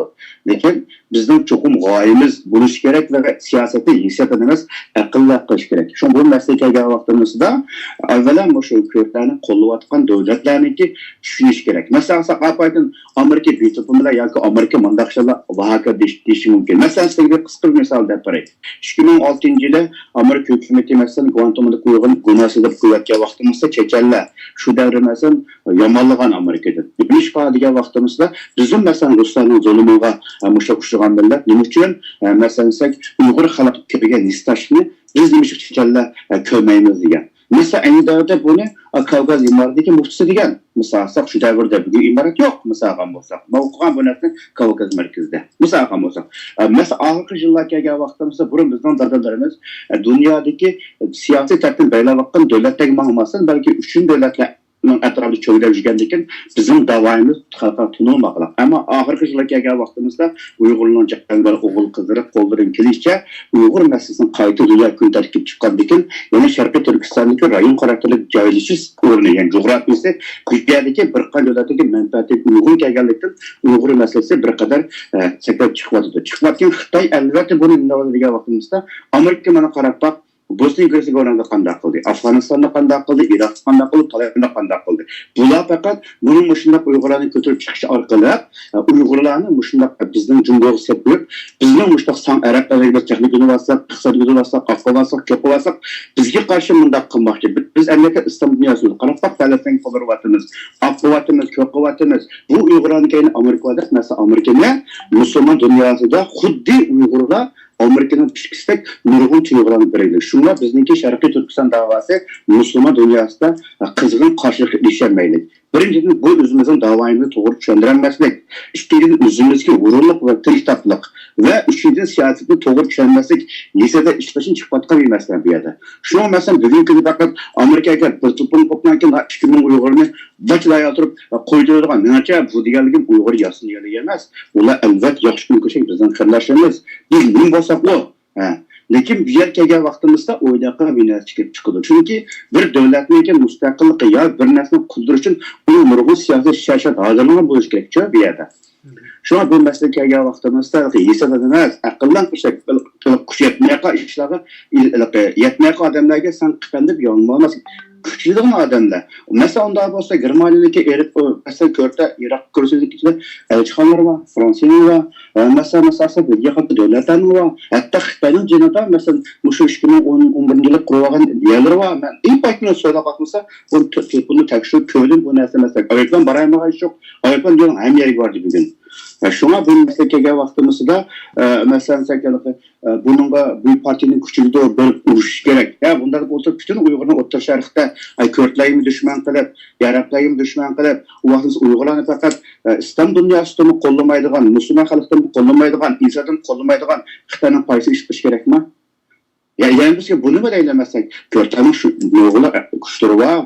Lekin bizning cho'qim g'oyamiz bo'lishi kerak va siyosatni yuksaltirimiz aqlli qilish kerak. Shu bu masalaga vaqtimizda avvalo shu Kürtlarni qo'llayotgan davlatlarniki tushunish kerak. Masalan, Saqapoydan Amerika beautiful bilan yoki Amerika mandaqshalar vahaka deyish mumkin. Masalan, sizga qisqa bir misol deb beray. 2006-yili Amerika hukumati masalan Guantanamo Günahsızda kuvvetli vaxtımızda çekerler. Şu devre mesela yamanlıgan Amerika'da. İbniş diye vaxtımızda bizim mesela Rusların zulümüne muşakuşluğan birler. Ne için? Mesela Uygur halkı köpeğe nistaşını biz demişik çekerler kövmeyimiz diye. Mesela aynı devrede bunu Kavgaz imaratındaki muhtisi diyen. Mesela şu devirde bir imarat yok. Mesela olsak. Ben okuyan bu nesne Kavgaz merkezde. Mesela olsak. Mesela ahırkı yıllarca vaxtımızda burun bizden dadalarımız dünyadaki siyasi tertib böyle bakın devletteki mahmasın belki üçün devletle etrafı çöğüde yüzgendikken bizim davayımız halka tunulmakla. Ama ahırkı yıllarca vaxtımızda Uygurluğun caktanları oğul kızdırıp koldurun kilişçe Uygur meselesinin kayıtı dünya köyü terkip çıkandikken yani Şarkı Türkistan'daki rayon karakterlik cahilişiz ornu yani coğrafyası Türkiye'deki bir kadar devletteki menfaati Uygur gelgelikten Uygur meselesi bir kadar sekret çıkmadıdır. Çıkmakken Xitay elbette bunun ne oldu diye vaxtımızda Amerika bana karab bak Bosna Herzegovina'da qanday qildi, Afg'onistonda qanday qildi, Iroqda qanday qildi, Tayvanda qanday qildi. Bular faqat bunun mushundaq Uyg'urlarni ko'tarib chiqishi orqali Uyg'urlarni mushundaq bizning jumboq sepib, bizning mushundaq san arablarga texnik universitet, iqtisodiy universitet, Afg'oniston ko'palasak, bizga qarshi mundaq qilmoqchi. Biz albatta islom dunyosida qarab Falastin qoldirvatimiz, Afg'oniston ko'payvatimiz. Bu Uyg'urlarni keyin Amerikada, mesela Amerikada musulmon dunyosida xuddi Uyg'urlar Amerika'nın pişkistek nurgun tüyğulan bireydi. Şunlar bizimki Şarkı Türkistan davası Müslüman dünyasında kızgın karşılık edişemeylik. Birincisi bu özümüzün davayımızı doğru düşündüremezlik. İkincisi özümüzdeki gururluk ve tırıştaplık. Ve üçüncüsü siyasetini doğru düşünmezlik. Lisede işbaşın çıkmadıkları bir mesele bir yerde. Şu an mesela bugünkü fakat Amerika'ya bir tutum kopmanken 2000 Uygur'unu başlaya oturup koyduğundan menece bu diğerliğin Uygur yasını yerleyemez. Ola elbet yaxşı gün köşek bizden kardeşlerimiz. Biz ne bolsak o. Lekin bir yerkege vaxtımızda oydaqa bina çıkıp çıkıldı. Çünkü bir devletniki müstakillik ya bir nesne kuldur için bu nurgun siyasi şaşat hazırlanan buluş gerekçe bir yerde. Şu an bu meslekege vaxtımızda yesadadınız, akıllan kuş yetmeyaka işleri, yetmeyaka adamlarga sen kıpendip yanılmaz. Küçüldüğün adamlar. Mesela onda olsa Germaniya'daki erip mesela Kürt'te Irak Kürt'teki elçihanlar var, Fransa'nın var. Mesela Belgiya hakkı devletler var. Hatta Xitay'ın cenada mesela şu 2011 yılı kurulan yerler var. Ben ilk başına söyle bakmışsa bunu tekşir köylün bu nesne mesela. Ayıptan baraymağa iş yok. Ayıptan diyorum hem yeri vardı bugün. Şuna bu mesele kelgan vaqtimizda masalan bununla bu partinin küçüldü bir uruş gerek. Ya bunda oturup bütün Uygur'un O'rta Sharqda Kürtlayım düşman qilib, Yarablayım düşman qilib, u vaqt Uygurlarni faqat İslam dünyasida mı qo'llamaydigan, musulmon xalqdan mı qo'llamaydigan, insadan qo'llamaydigan Xitoyning qaysi ish qilish kerakmi? Ya yani bizga buni bilan aylanmasak, Kürtlarning shu Uygurlar kuchlari bor,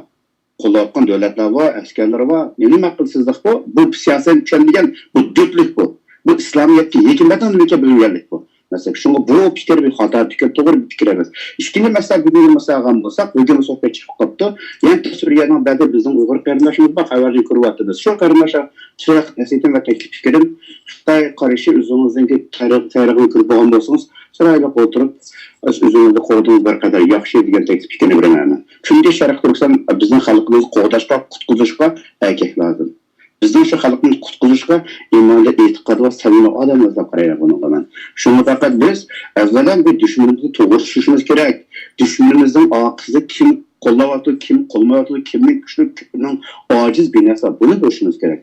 qo'llayotgan davlatlar bor, askarlar bor. Nima qilsizlik bu? Bu siyosat tushunmagan, bu dudlik bu. Bu İslamiyetga hikmatdan bilganlik bu. Mesela şunu bu fikir bir hata, fikir doğru bir fikir emas. İkinci mesela bugün mesela gam bolsak, bugün sohbet çıkıp qaptı. Yani Suriye'nin ba'zi bizning Uyg'ur qarindoshimiz bor, xabarni ko'ryapmiz. Shu qarindoshlar chiroq nasihatim va taklif fikrim Xitoy qarashi o'zingizning tarixini ko'rib bo'lgan bo'lsangiz, chiroyli o'tirib, o'zingizni qo'ydiğiniz bir qadar yaxshi degan taklif fikrini beraman. Chunki Sharq Turkiston bizning xalqimizni qo'g'dashga, qutqizishga erkak lazım. Bizning shu xalqni qutqizishga iymonda e'tiqod va samimiy odamlar qaraydi bunga men. Shuni faqat biz avvalan bir dushmanimizni to'g'ri tushunishimiz kerak. Dushmanimizning oqisi kim qo'llayapti, kim qo'lmayapti, kimning kuchli, kimning ojiz binasi buni bilishimiz kerak.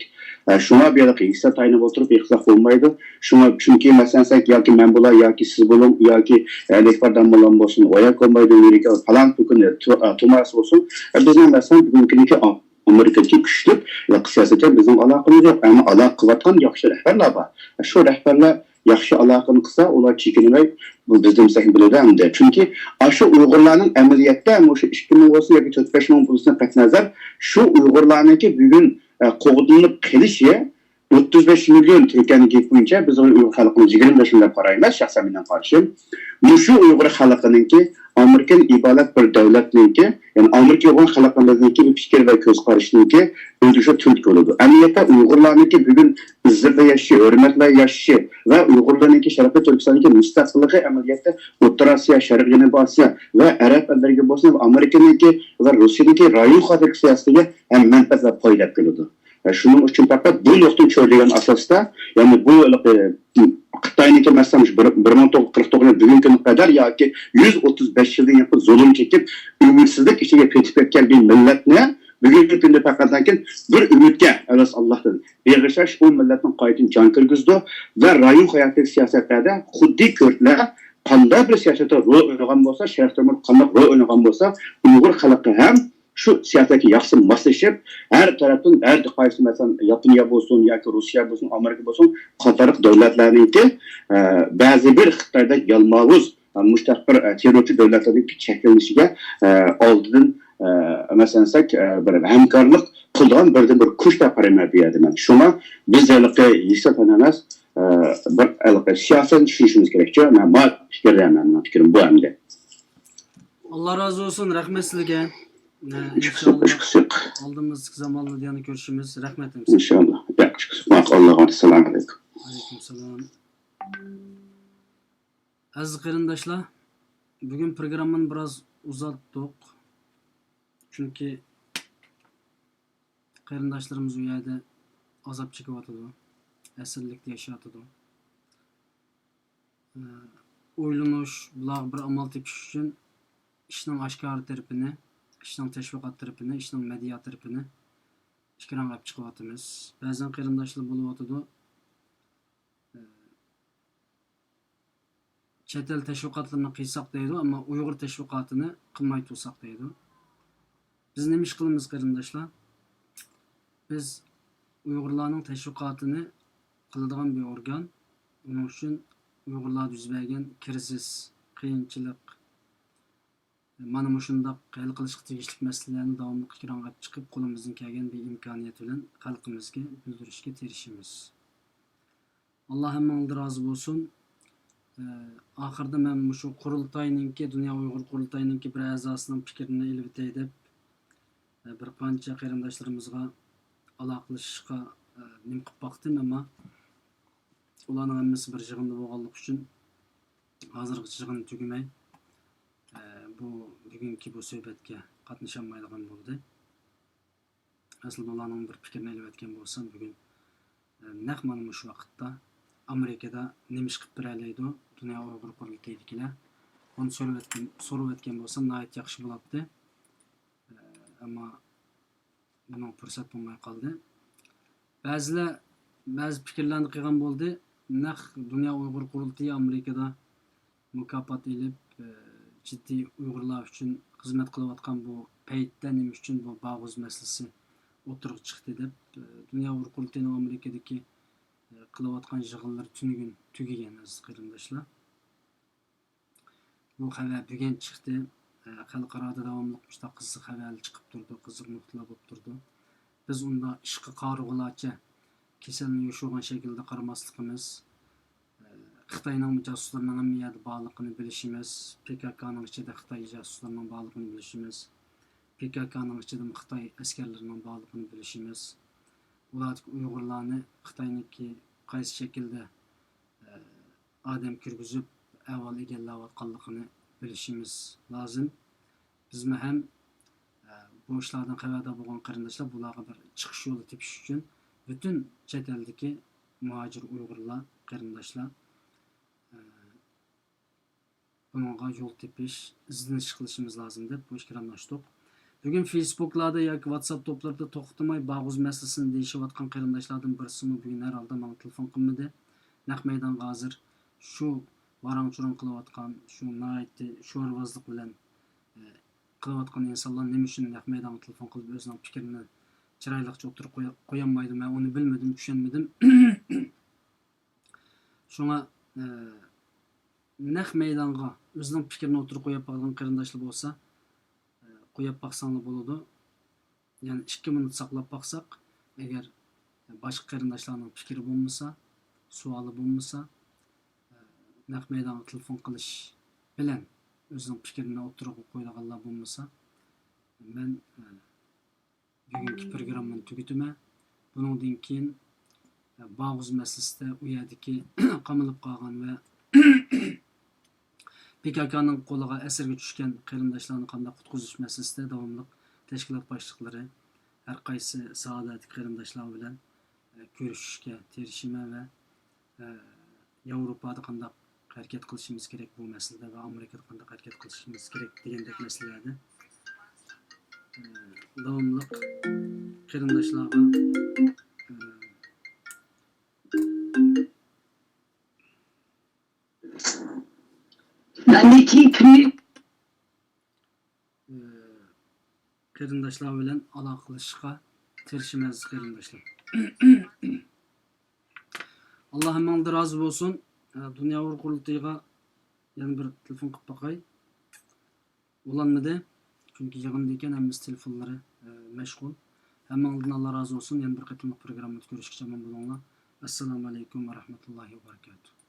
Shuna bir yoqqa hissa tayinib o'tirib yiqsa bo'lmaydi. Shuna chunki masalan sen yoki men bo'lar yoki siz bo'ling yoki lekbardan bo'lan bo'lsin, oyoq qo'ymaydi yoki falan bukuni tumas bo'lsin. Bizning masalan bugungi Amerika'daki güçlük siyaseten bizim alakamız yok. Ama alak kıvatkan yaxşı rehberler var. Şu rehberler yaxşı alakını kısa, olar çekinmeyi bu bizim sekin bilirdi hem de. Çünkü şu Uygurların ameliyette, şu 2000 olsun ya 45 bin polisine katnazar, şu Uygurların ki bugün kovdunlup kelişi 35 milyon Türkiye'nin git boyunca biz Uygur halkının 25 milyon parayla şahsen binden karşıyım. Şu Uygur halkının ki Amerikan ibadet bir devletinin ki, yani Amerika Uygur halkının ki bir fikir ve göz karışının ki ödüşü Türk oludu. Emniyette Uygurların ki bugün izzirde yaşıyor, hürmetle yaşıyor ve Uygurların ki Şarkı Türkistan'ın ki müstakilliği emniyette Orta Asya, Şarkı Cenubi Asya ve Arap elleri olsun Amerika'nın ki ve Rusya'nın ki rayon xatık siyasetiyle hem menfaat ve paydak kılıdı. Şunun için fakat bu yoktan çöldüğün asasda, yani bu Xitoy'niki mesela 1949 bugünkü kadar ya ki 135 yıldan yapıp zulüm çekip ümitsizlik içine petip etken bir millet ne? Bugünkü günde fakatlanken bir ümitke Allah'tan bir o milletin kayıtını can kırgızdı ve rayon hayatı siyasetlerde Xuddi Kürtler qanday bir siyasete rol oynagan bolsa, Şərqdə qanday rol oynagan bolsa, Uyghur xalqı hem şu siyasetki yaxşı maslaşıp her taraftan her qaysı mesela Yaponiya olsun yoki Rusya olsun, Amerika olsun qatarıq devletlerninki bazı bir Xitoyda yalmavuz mustaqil terrorchi devletlerin çekilişiga oldidan mesela bir hamkorlik qilgan birden bir kuch da qarayma berdi men. Shuna biz yuksak emas bir siyaset düşünüşümüz gerekçe. Men bu fikrim bu hamda. Allah razı olsun, rahmet sizlarga. İnşallah aldığımız zamanlı diyanı görüşümüz. Rahmetim size. İnşallah. Allah'a selamun aleyküm. Aleyküm selam. Aziz qarindoshlar, bugün programını biraz uzattık. Çünkü qarindoshlarimiz u yerda azap chekyapti. Asirlikda yashayapti. O'ylanish, bular bir amal tepish uchun ishning oshkor tarafini, ishning tashviqot tarafini, ishning media tarafini ikkilanib chiqyapmiz. Ba'zan qarindoshlar bo'lyapti. Chet el tashviqotlarini qilsak deydi, ammo Uyg'ur tashviqotini qilmay tursak deydi. Biz nima ish qilamiz qarindoshlar? Biz Uyg'urlarning tashviqotini qiladigan bir organ. Uning uchun Uyg'urlarda yuz bergan krizis, qiyinchilik, mana shundoq hal qilishga tegishli masalalarni davomli fikranlab chiqib, qo'limizdan kelgan bir imkoniyat bilan xalqimizga bildirishga tirishamiz. Alloh hammangizdan rozi bo'lsin. Oxirida men shu qurultoyninki, Dunyo Uyg'ur qurultoyninki bir a'zosining fikrini ilib o'tay deb bir qancha qarindoshlarimizga aloqalashishga nim qilib boqdim, ammo ularning hammasi bir yig'inda bo'lganligi uchun hozirgi yig'in tugamay bugungi bu suhbatga qatnasholmaydigan bo'ldi. Aslida ularning bir fikrini ilib o'tgan bo'lsam, bugun naq mana shu vaqtda Amerikada nima ish qilib beraydi Dunyo Uyg'ur qurultoyidagilar. Buni so'rab o'tgan bo'lsam, nihoyat yaxshi bo'ladi. Ammo buni fursat bo'lmay qoldi. Ba'zilar bazı fikirlerini kıygan oldu. Naq Dünya Uygur Kurultayı Amerika'da mükafat edip ciddi Uygurlar için hizmet kılıvatkan bu peyitten neymiş için bu bağız meselesi oturup çıktı dep Dünya Uygur Kurultayı'nın Amerika'daki kılıvatkan jığınlar tünügün tügegen aziz kıyırımdaşlar. Bu haber bugün çıktı. Xalqarada davamlıq işte kızıq haberli çıkıp durdu, kızıq nuqtala bolup durdu. Biz onda işqi qarıgılaça keselini yoşuğan şekilde qaramaslıqımız, Xitayning jasuslarının emniyeti bağlılığını bilişimiz, PKK'nın içinde Xitay jasuslarının bağlılığını bilişimiz, PKK'nın içinde Xitay askerlerinin bağlılığını bilişimiz, ulardaki Uygurlarını Xitay'nınki qaysi şekilde adem kürgüzüp evvel egellavatqanlığını bilişimiz lazım. Biz hem bu işlerden haberdar bo'lgan qarindoshlar bularga bir chiqish yo'li tepish uchun bütün chet eldagi muhacir Uygurlar qarindoshlar bunga yo'l tepish, izlanish qilishimiz lazım deb bu ishga aralashdik. Bugun Facebook'larda yoki WhatsApp to'plarida to'xtamay bag'uz masalasini deyishayotgan qarindoshlardan birisi bugun herhalde menga telefon qilmadi. Naq maydonga hozir shu varang-churang qilayotgan, shu naytni sho'rvozlik bilan qilayotgan insonlar nima uchun naq maydonga telefon qilib o'zining fikrini chiroyliqcha o'tirib qo'yolmaydi, men uni bilmadim, tushunmadim. Shunga naq maydonga o'zining fikrini o'tirib qo'yib qolgan qarindoshlar bo'lsa, qo'yib baqsanglar bo'ladi. Ya'ni 2 minut saqlab baqsaq, agar boshqa qarindoshlarning fikri bo'lmasa, savoli bo'lmasa, naq maydonga telefon qilish bilan o'zining fikrini o'tirib qo'yganlar bo'lmasa, men bugungi programmani tugataman. Bundan keyin bag'uz masalasida u yerdagi qamalib qolgan va PKK'nın qo'liga asirga tushgan qarindoshlarni qanday qutqizish masalasida davomli tashkilot boshliqlari har qaysi saodatli qarindoshlar bilan ko'rishishga tirishima va Yevropada qanday harakat qilishimiz kerak bu masalada va Amerikada qanday harakat qilishimiz kerak degandek masalalarda davomli qarindoshlarga qarindoshlar bilan aloqa qilishga tirishimiz qarindoshlar. Allah hammadan razı olsun. Dünya Uygur Kurultayı'na yana bir telefon qilib baqay. Ulanmadı. Çünkü yig'indayken hammiz telefonlari mashg'ul. Hammadan Allah razı olsun. Yana bir qatimliq programda ko'rishgacha men bo'linglar. Assalomu alaykum va rahmatullohi va barakatuh.